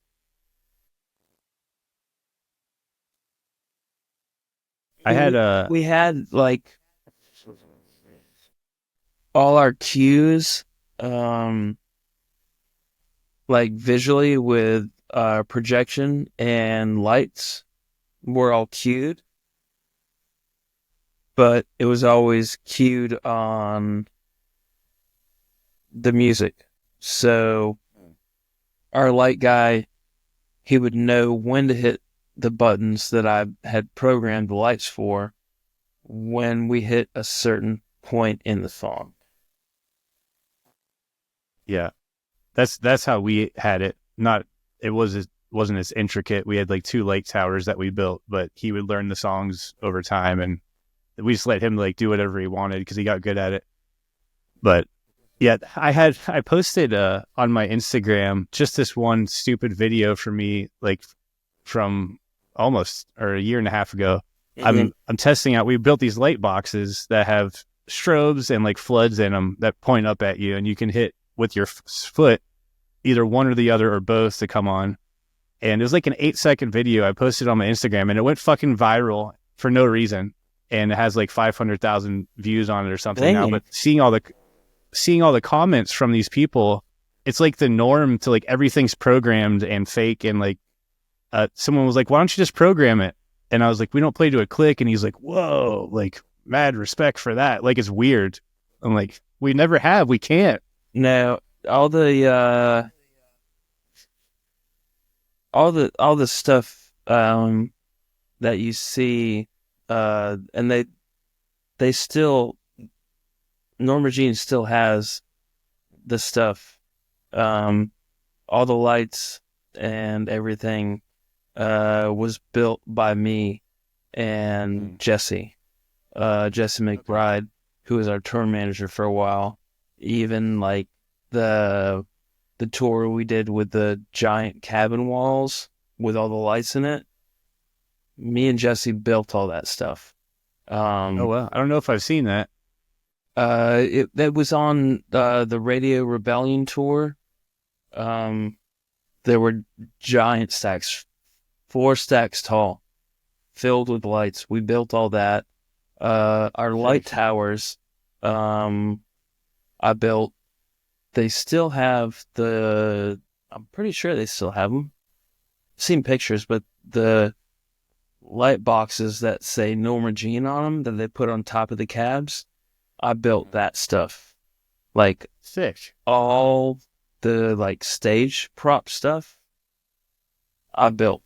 We had like all our cues, like visually with projection and lights were all cued, but it was always cued on the music. So our light guy, he would know when to hit the buttons that I had programmed the lights for when we hit a certain point in the song. Yeah, that's how we had it. It wasn't as intricate. We had like 2 light towers that we built, but he would learn the songs over time, and we just let him like do whatever he wanted because he got good at it. But yeah, I posted on my Instagram just this one stupid video for me, like from almost or a year and a half ago. I'm testing out. We built these light boxes that have strobes and like floods in them that point up at you, and you can hit with your foot either one or the other or both to come on. And it was like an 8-second video I posted on my Instagram, and it went fucking viral for no reason. And it has like 500,000 views on it or something now. But seeing all the comments from these people, it's like the norm to like everything's programmed and fake. And like someone was like, why don't you just program it? And I was like, we don't play to a click. And he's like, whoa, like mad respect for that. Like, it's weird. I'm like, we never have. We can't. No, all the stuff that you see, and they still, Norma Jean still has the stuff, all the lights and everything was built by me and Jesse McBride, who was our tour manager for a while. Even like the tour we did with the giant cabin walls with all the lights in it, me and Jesse built all that stuff. Oh well, I don't know if I've seen that. That was on the Radio Rebellion tour. There were giant stacks, 4 stacks tall, filled with lights. We built all that. Our light towers, I built. They still have I'm pretty sure they still have them. I've seen pictures, but the light boxes that say Norma Jean on them that they put on top of the cabs, I built that stuff. Like, sick. All the like stage prop stuff, I built.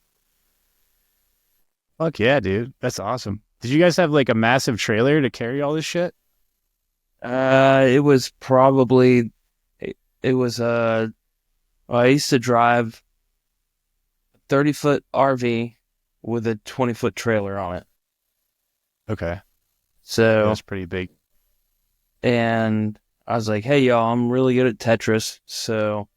Fuck yeah, dude. That's awesome. Did you guys have like a massive trailer to carry all this shit? It was probably, I used to drive a 30-foot RV with a 20-foot trailer on it. Okay. So that's pretty big. And I was like, hey, y'all, I'm really good at Tetris, so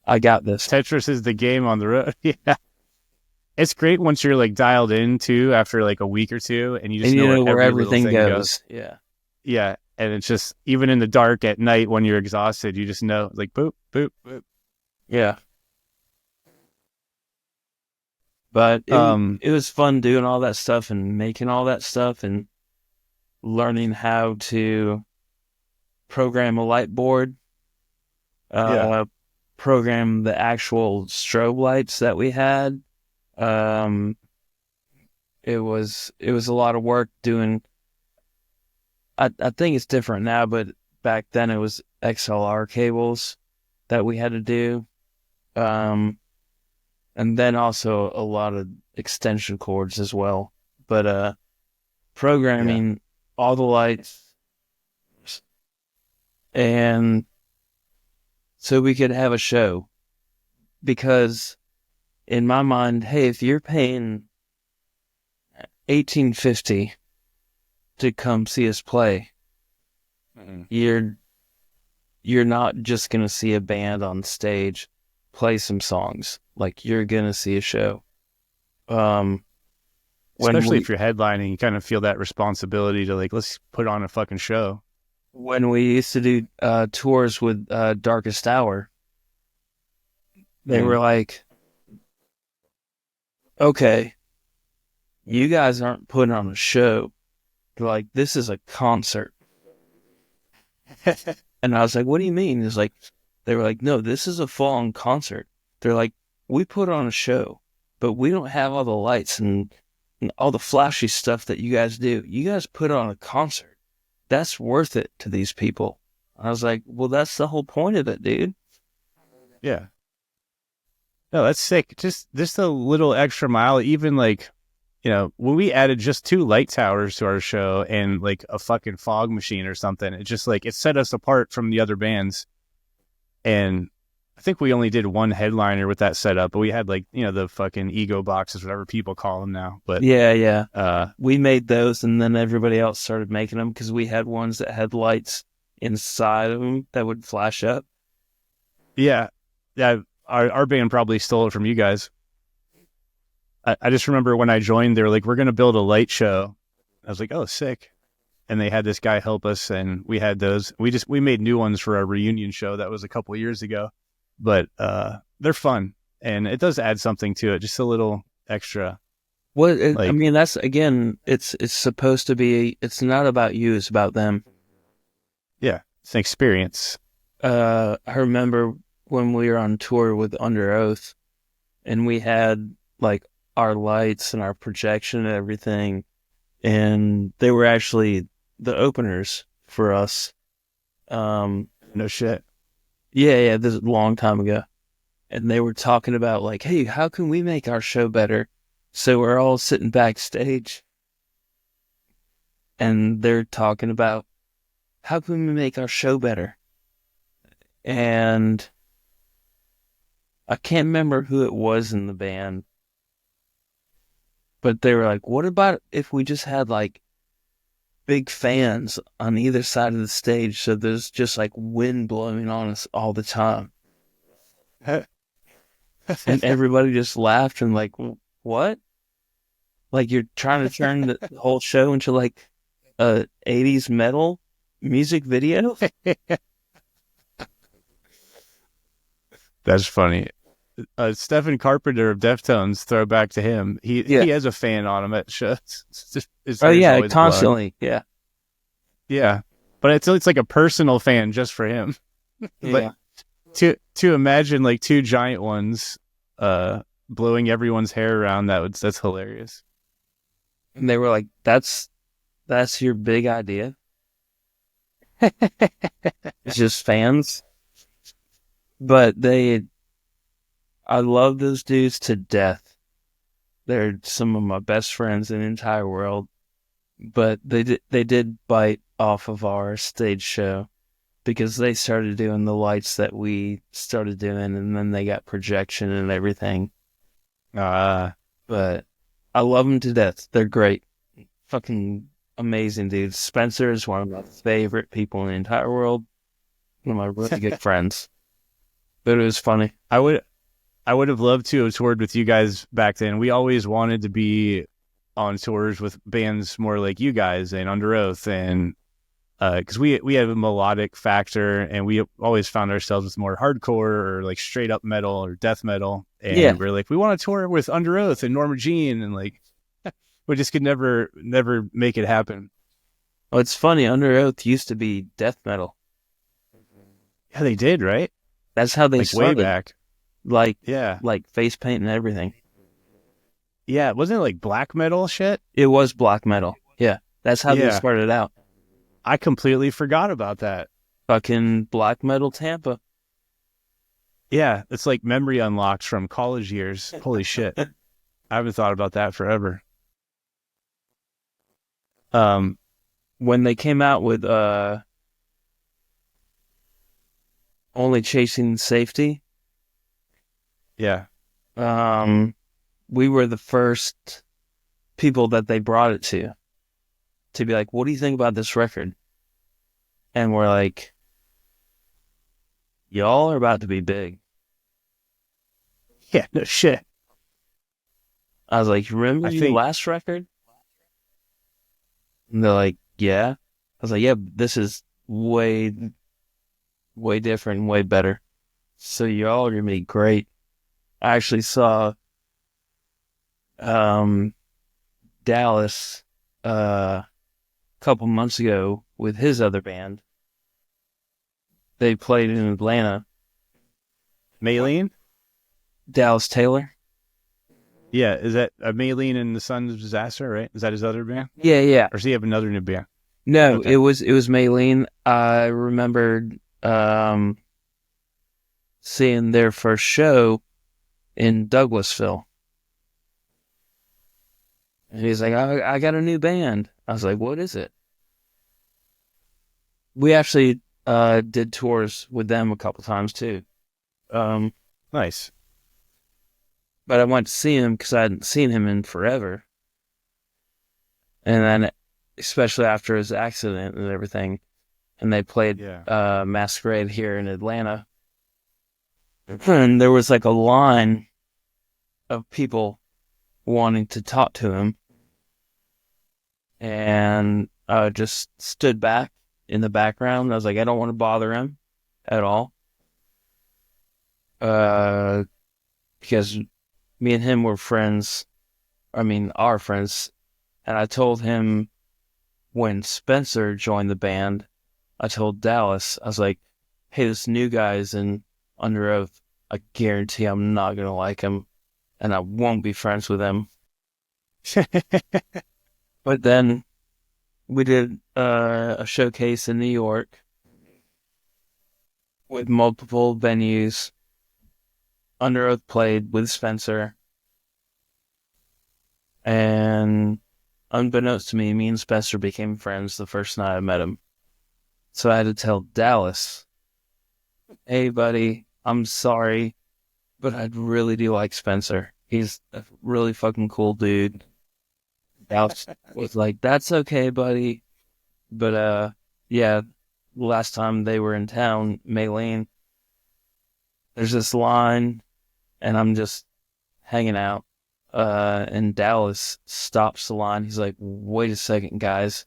I got this. Tetris is the game on the road. Yeah. It's great once you're like dialed in too after like a week or two, and you just know where everything goes. Yeah. Yeah. And it's just, even in the dark at night when you're exhausted, you just know, like, boop, boop, boop. Yeah. But it was fun doing all that stuff and making all that stuff and learning how to program a light board, program the actual strobe lights that we had. It was a lot of work doing. I think it's different now, but back then it was XLR cables that we had to do. And then also a lot of extension cords as well. But programming all the lights, and so we could have a show. Because in my mind, hey, if you're paying $18.50 to come see us play, you're not just gonna see a band on stage play some songs. Like, you're gonna see a show. Especially if you're headlining, you kind of feel that responsibility to, like, let's put on a fucking show. When we used to do tours with Darkest Hour, they were like, okay, you guys aren't putting on a show. They're like, this is a concert. And I was like, what do you mean? It's like, they were like, no, this is a full-on concert. They're like, we put on a show, but we don't have all the lights and all the flashy stuff that you guys do. You guys put on a concert. That's worth it to these people. I was like, well, that's the whole point of it, dude. Yeah. No, that's sick. Just a little extra mile. Even, like, you know, when we added just 2 light towers to our show and, like, a fucking fog machine or something, it just, like, it set us apart from the other bands. And I think we only did 1 headliner with that setup, but we had, like, you know, the fucking ego boxes, whatever people call them now. But yeah. We made those, and then everybody else started making them because we had ones that had lights inside of them that would flash up. Yeah. Our band probably stole it from you guys. I just remember when I joined, they were like, we're going to build a light show. I was like, oh, sick. And they had this guy help us, and we had those. We made new ones for our reunion show. That was a couple of years ago. But they're fun, and it does add something to it, just a little extra. Well, I mean, that's, again, it's supposed to be, it's not about you, it's about them. Yeah, it's an experience. I remember when we were on tour with Underoath, and we had, like, our lights and our projection and everything, and they were actually the openers for us. No shit. Yeah, this is a long time ago. And they were talking about, like, hey, how can we make our show better? So we're all sitting backstage, and they're talking about, how can we make our show better? And I can't remember who it was in the band, but they were like, what about if we just had, like, big fans on either side of the stage so there's just, like, wind blowing on us all the time? And everybody just laughed and, like, what? Like, you're trying to turn the whole show into, like, a 80s metal music video? That's funny. Stephen Carpenter of Deftones, throwback to him. He has a fan on him at shows. Constantly. Blown. Yeah. But it's like a personal fan just for him. Yeah. But to imagine, like, 2 giant ones blowing everyone's hair around, that's hilarious. And they were like, that's your big idea? It's just fans. But I love those dudes to death. They're some of my best friends in the entire world. But they did bite off of our stage show because they started doing the lights that we started doing, and then they got projection and everything. But I love them to death. They're great. Fucking amazing dudes. Spencer is one of my favorite people in the entire world. One of my really good friends. But it was funny. I would have loved to have toured with you guys back then. We always wanted to be on tours with bands more like you guys and Underoath and because we have a melodic factor, and we always found ourselves with more hardcore or like straight up metal or death metal, and Yeah. we're like, we want to tour with Underoath and Norma Jean, and like we just could never make it happen. Oh, it's funny. Underoath used to be death metal. Yeah, they did, right? That's how they Like way started. back. Like Yeah, face paint and everything. yeah. Wasn't it like black metal shit? It was black metal. Yeah, that's how they Yeah, started out. I completely forgot about that. Fucking black metal Tampa. Yeah, it's like memory unlocks from college years. Holy shit. I haven't thought about that forever. When they came out with Only Chasing Safety, Yeah. we were the first people that they brought it to be like, what do you think about this record? And we're like, y'all are about to be big. Yeah, no shit. I was like, you remember your last record? And they're like, yeah. I was like, yeah, this is way, way different and way better. So y'all are going to be great. I actually saw Dallas a couple months ago with his other band. They played in Atlanta. Maylene? Dallas Taylor. Yeah, is that Maylene and the Sons of Disaster, right? Is that his other band? Yeah, yeah. Or does he have another new band? No, Okay. it was Maylene. I remembered seeing their first show in Douglasville. And he's like, I got a new band. I was like, what is it? We actually did tours with them a couple times too. Nice. But I went to see him because I hadn't seen him in forever. And then, especially after his accident and everything, and they played Masquerade here in Atlanta. And there was like a line of people wanting to talk to him. And I just stood back in the background. I was like, I don't want to bother him at all. Because me and him were friends. I mean, our friends. And I told him when Spencer joined the band, I told Dallas, I was like, hey, this new guy's in Underoath. I guarantee I'm not going to like him. And I won't be friends with him. But then we did a showcase in New York with multiple venues. Underoath played with Spencer. And unbeknownst to me, me and Spencer became friends the first night I met him. So I had to tell Dallas, hey, buddy, I'm sorry, but I really do like Spencer. He's a really fucking cool dude. Dallas was like, that's okay, buddy. But, yeah, last time they were in town, Maylene, there's this line, and I'm just hanging out. And Dallas stops the line. He's like, wait a second, guys.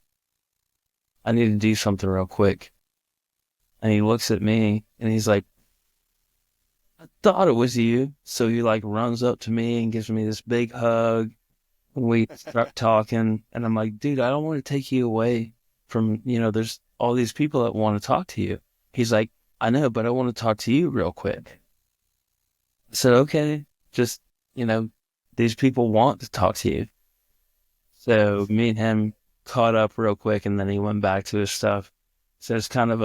I need to do something real quick. And he looks at me, and he's like, I thought it was you. So he like runs up to me and gives me this big hug. We start talking, and I'm like, dude, I don't want to take you away from, there's all these people that want to talk to you. He's like, I know, but I want to talk to you real quick. I said, okay, just, these people want to talk to you. So me and him caught up real quick, and then he went back to his stuff. So it's kind of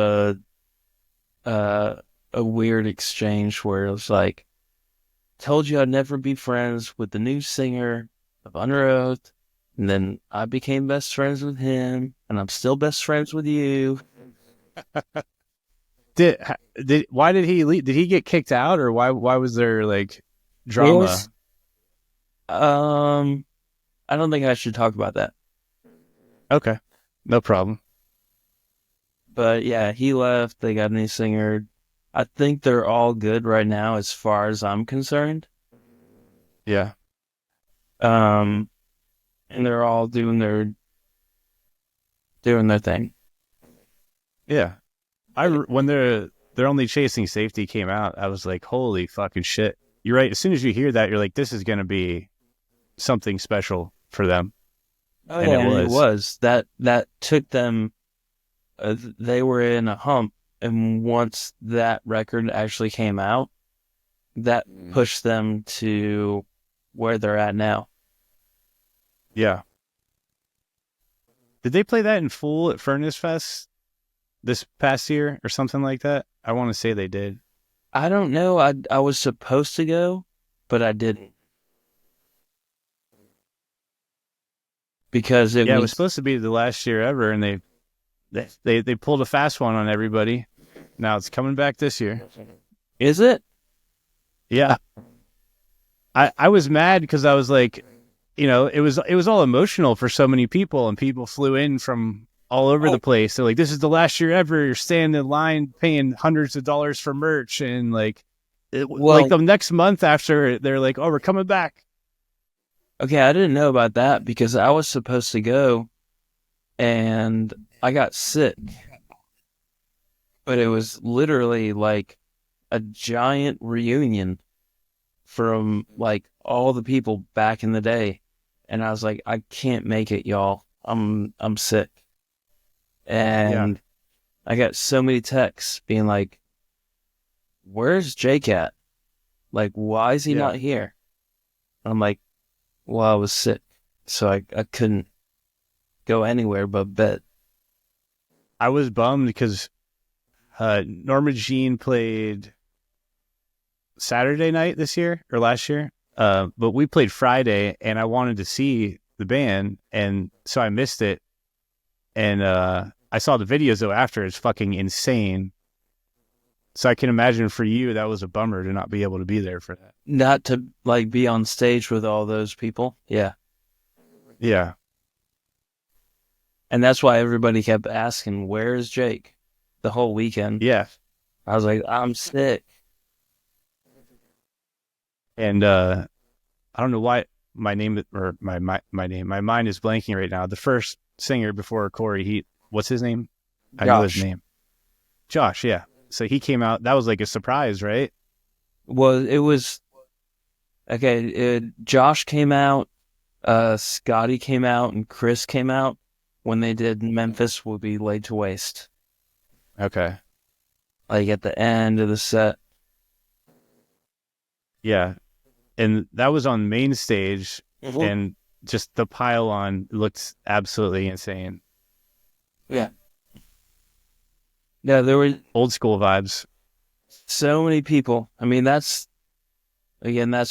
a weird exchange where it was like, told you I'd never be friends with the new singer of Underoath, and then I became best friends with him, and I'm still best friends with you. Why did he leave? Did he get kicked out, or why was there like drama? I don't think I should talk about that. Okay, no problem. But yeah, he left. They got a new singer. I think they're all good right now as far as I'm concerned. Yeah. And they're all doing their thing. Yeah. When they're only chasing safety came out, I was like, holy fucking shit. You're right. As soon as you hear that, you're like, this is going to be something special for them. Oh And yeah, it and it was. was that took them. They were in a hump, and once that record actually came out, that pushed them to where they're at now. Yeah. Did they play that in full at Furnace Fest this past year or something like that? I want to say they did. I don't know. I was supposed to go, but I didn't because it Yeah, it was was. supposed to be the last year ever, and they pulled a fast one on everybody. Now it's coming back this year. Is it? Yeah. I was mad because I was like, it was all emotional for so many people, and people flew in from all over the place. They're like, "This is the last year ever. You're standing in line, paying hundreds of dollars for merch," and like Well, the next month after, they're like, "Oh, we're coming back." okay, I didn't know about that because I was supposed to go and I got sick, but it was literally like a giant reunion from like all the people back in the day. And I was like, I can't make it, y'all. I'm sick. Yeah, And I got so many texts being like, where's Jake at? Like, why is he yeah. not here? I'm like, well, I was sick. So I couldn't go anywhere but bed. I was bummed because Norma Jean played Saturday night this year or last year, but we played Friday, and I wanted to see the band, and so I missed it. And I saw the videos though after. It's fucking insane. So I can imagine for you that was a bummer to not be able to be there for that. Not to like be on stage with all those people. Yeah. Yeah, And that's why everybody kept asking, where's Jake? The whole weekend. yeah. I was like, I'm sick. And I don't know why my name or my mind is blanking right now. The first singer before Corey, what's his name? I know his Josh. name. Josh, yeah. So he came out. That was like a surprise, right? Well, it was okay. Josh came out, Scotty came out, and Chris came out when they did Memphis Will Be Laid to Waste. Okay. Like at the end of the set. Yeah. And that was on main stage, and just the pile-on looked absolutely insane. Yeah. Yeah, there were Old school vibes. so many people. I mean, that's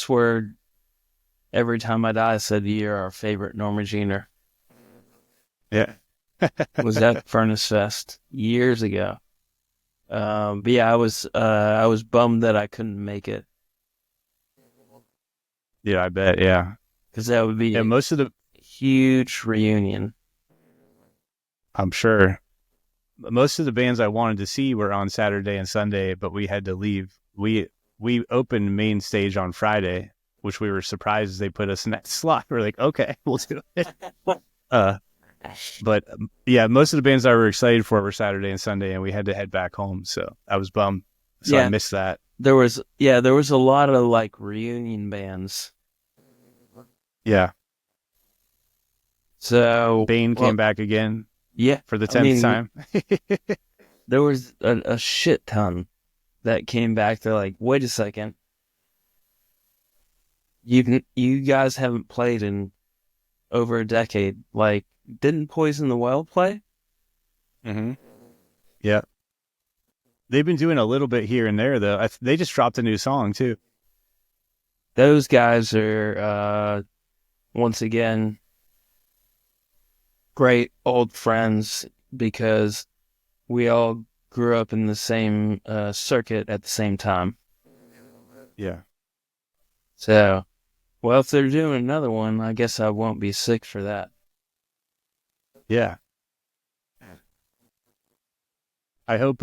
where Every Time I Die said you're our favorite Norma Jeaner. Yeah. Was at Furnace Fest years ago. But yeah, I was bummed that I couldn't make it Yeah, I bet. Yeah. because that would be And a most of the, huge reunion. I'm sure, most of the bands I wanted to see were on Saturday and Sunday, but we had to leave. We opened main stage on Friday, which we were surprised they put us in that slot. We're like, okay, we'll do it. Uh, but yeah, most of the bands I were excited for were Saturday and Sunday, and we had to head back home. So I was bummed. So I Yeah, missed that. there was a lot of like reunion bands. Yeah. So Bane came back again yeah, for the I 10th mean, time. there was a shit ton that came back. They're like, wait a second, you guys haven't played in over a decade. Like, didn't Poison the Well play? Mm-hmm. Yeah. They've been doing a little bit here and there, though. They just dropped a new song, too. Those guys are once again great old friends because we all grew up in the same circuit at the same time. Yeah. So, well, if they're doing another one, I guess I won't be sick for that. Yeah. I hope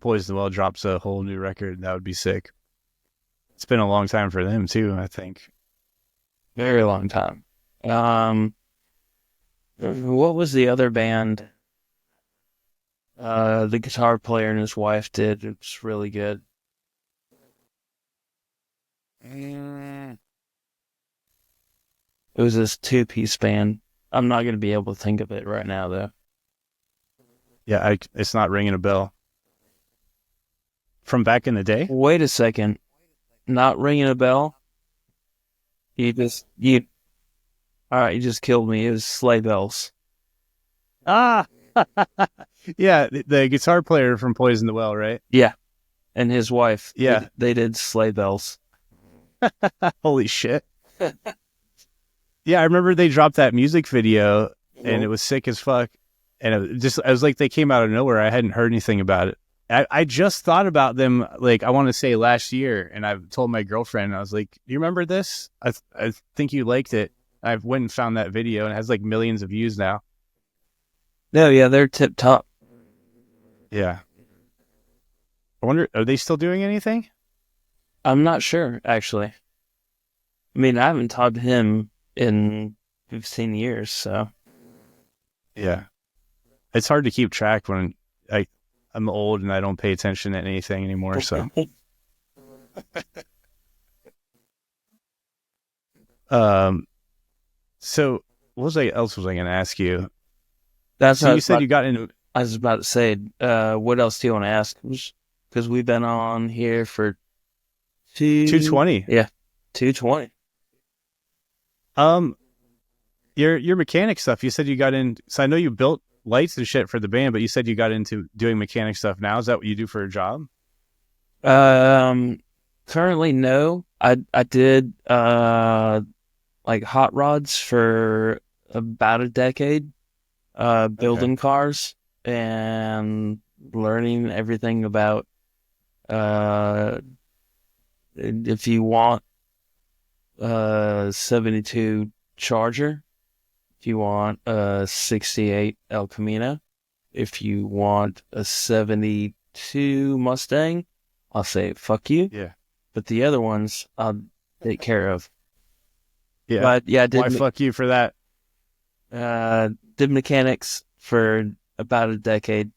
Poison the Well drops a whole new record. That would be sick. It's been a long time for them, too, I think. Very long time. What was the other band? The guitar player and his wife did. It's really good. Mm. It was this 2-piece band. I'm not gonna be able to think of it right now though. Yeah, it's not ringing a bell. From back in the day? Wait a second. Not ringing a bell? You all right, you just killed me. It was Sleigh Bells. Ah, yeah, the guitar player from Poison the Well, right? Yeah. And his wife. Yeah. They did Sleigh Bells. Holy shit. Yeah, I remember they dropped that music video and it was sick as fuck. And I was like, they came out of nowhere. I hadn't heard anything about it. I just thought about them, like, I want to say last year. And I told my girlfriend, I was like, do you remember this? I think you liked it. I went and found that video and it has like millions of views now. No, yeah, they're tip top. Yeah. I wonder, are they still doing anything? I'm not sure, actually. I mean, I haven't talked to him in 15 years, so. Yeah. It's hard to keep track when I'm old and I don't pay attention to anything anymore. So, so what else was I going to ask you? That's So you said you got into. I was about to say, what else do you want to ask? Because we've been on here for 220. Yeah, 220. Your mechanic stuff. You said you got in. So I know you built lights and shit for the band, but you said you got into doing mechanic stuff now. Is that what you do for a job? Currently, no. I did like hot rods for about a decade, building cars and learning everything about if you want a 72 Charger, if you want a 68 El Camino, if you want a 72 Mustang, I'll say fuck you. Yeah. But the other ones I'll take care of. Yeah. But yeah, Why fuck you for that? Did mechanics for about a decade.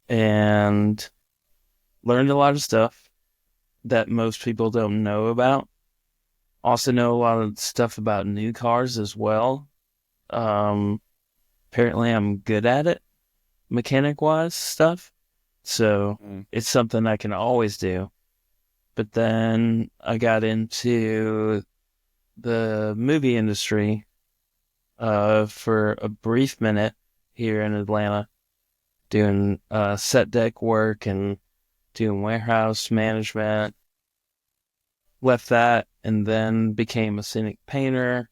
And learned a lot of stuff that most people don't know about. Also know a lot of stuff about new cars as well. Apparently I'm good at it, mechanic-wise stuff. So it's something I can always do. But then I got into the movie industry for a brief minute here in Atlanta, doing set deck work and doing warehouse management. Left that and then became a scenic painter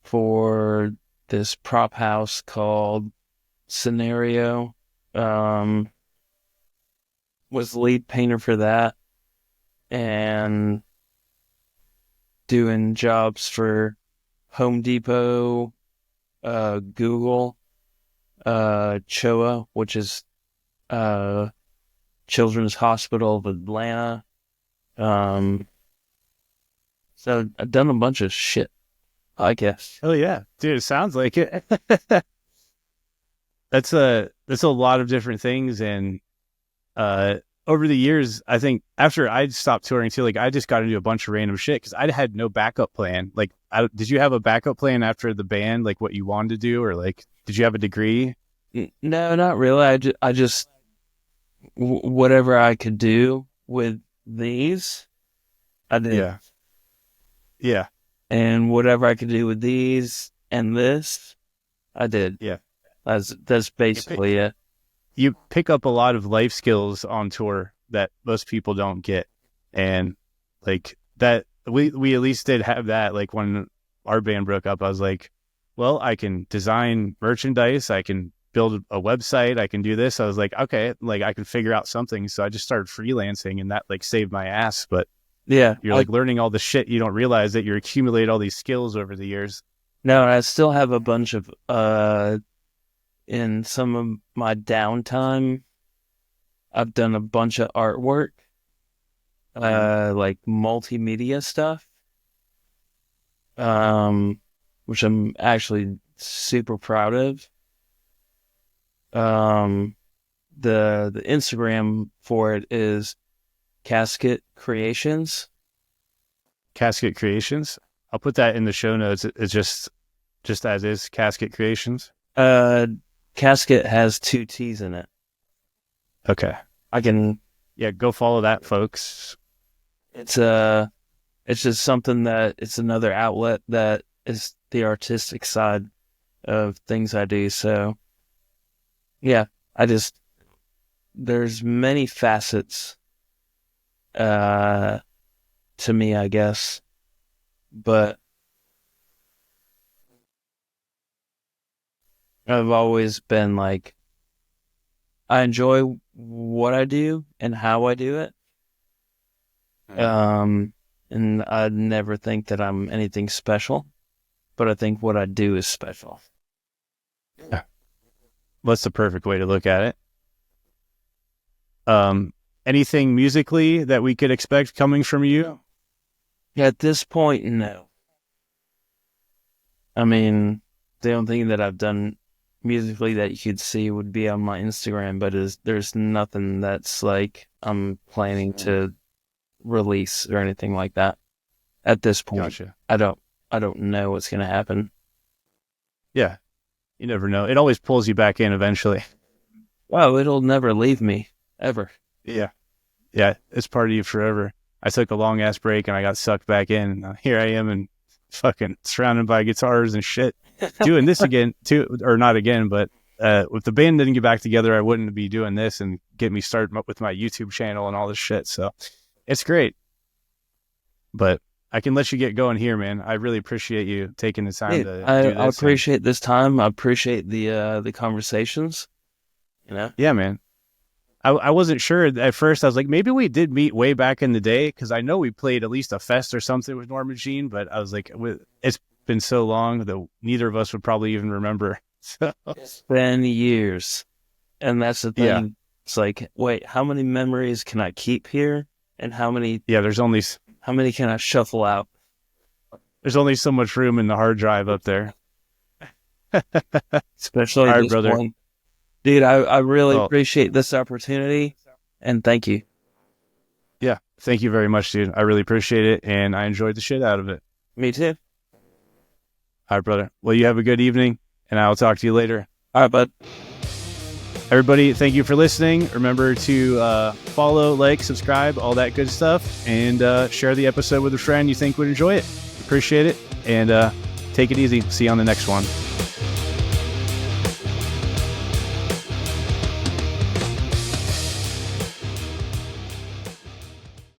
for this prop house called Scenario. Was the lead painter for that and doing jobs for Home Depot, Google, CHOA, which is Children's Hospital of Atlanta. So I've done a bunch of shit, I guess. Oh yeah, dude, it sounds like it. That's a lot of different things, and over the years, I think after I stopped touring too, like I just got into a bunch of random shit because I had no backup plan. Like, did you have a backup plan after the band, like what you wanted to do, or like did you have a degree? No, not really. I just whatever I could do with these, I did. Yeah. Yeah. And whatever I could do with these and this, I did. Yeah. That's basically it. You pick up a lot of life skills on tour that most people don't get. And like that, we at least did have that. Like when our band broke up, I was like, well, I can design merchandise. I can build a website. I can do this. I was like, okay, like I can figure out something. So I just started freelancing and that like saved my ass. But yeah, you're like learning all the shit. You don't realize that you're accumulating all these skills over the years. No, I still have a bunch of, in some of my downtime, I've done a bunch of artwork, like multimedia stuff, which I'm actually super proud of. The Instagram for it is Casket Creations. Casket Creations. I'll put that in the show notes. It's just as is, Casket Creations. Casket has 2 T's in it. Okay. Go follow that, folks. It's just something that it's another outlet that is the artistic side of things I do. So yeah, there's many facets to me, I guess, but I've always been like, I enjoy what I do and how I do it. And I never think that I'm anything special, but I think what I do is special. Yeah. That's the perfect way to look at it. Anything musically that we could expect coming from you? At this point, no. I mean, the only thing that I've done musically that you could see would be on my Instagram, but there's nothing that's like I'm planning to release or anything like that. At this point, Gotcha. I don't know what's gonna happen. Yeah, you never know. It always pulls you back in eventually. Wow, it'll never leave me ever. Yeah, it's part of you forever. I took a long ass break and I got sucked back in. And here I am and fucking surrounded by guitars and shit, doing this again too, or not again, but if the band didn't get back together, I wouldn't be doing this and get me started up with my YouTube channel and all this shit. So it's great, but I can let you get going here, man. I really appreciate you taking the time to do this. I appreciate this time. I appreciate the conversations. You know? Yeah, man. I wasn't sure at first. I was like, maybe we did meet way back in the day, because I know we played at least a fest or something with Norma Jean, but I was like, it's been so long that neither of us would probably even remember. So. It's been years. And that's the thing. Yeah. It's like, wait, how many memories can I keep here? And how many... Yeah, how many can I shuffle out? There's only so much room in the hard drive up there. Especially all right, this brother. one. Dude, I really appreciate this opportunity, and thank you. Yeah, thank you very much, dude. I really appreciate it, and I enjoyed the shit out of it. Me too. All right, brother. Well, you have a good evening, and I'll talk to you later. All right, bud. Everybody, thank you for listening. Remember to follow, like, subscribe, all that good stuff, and share the episode with a friend you think would enjoy it. Appreciate it, and take it easy. See you on the next one.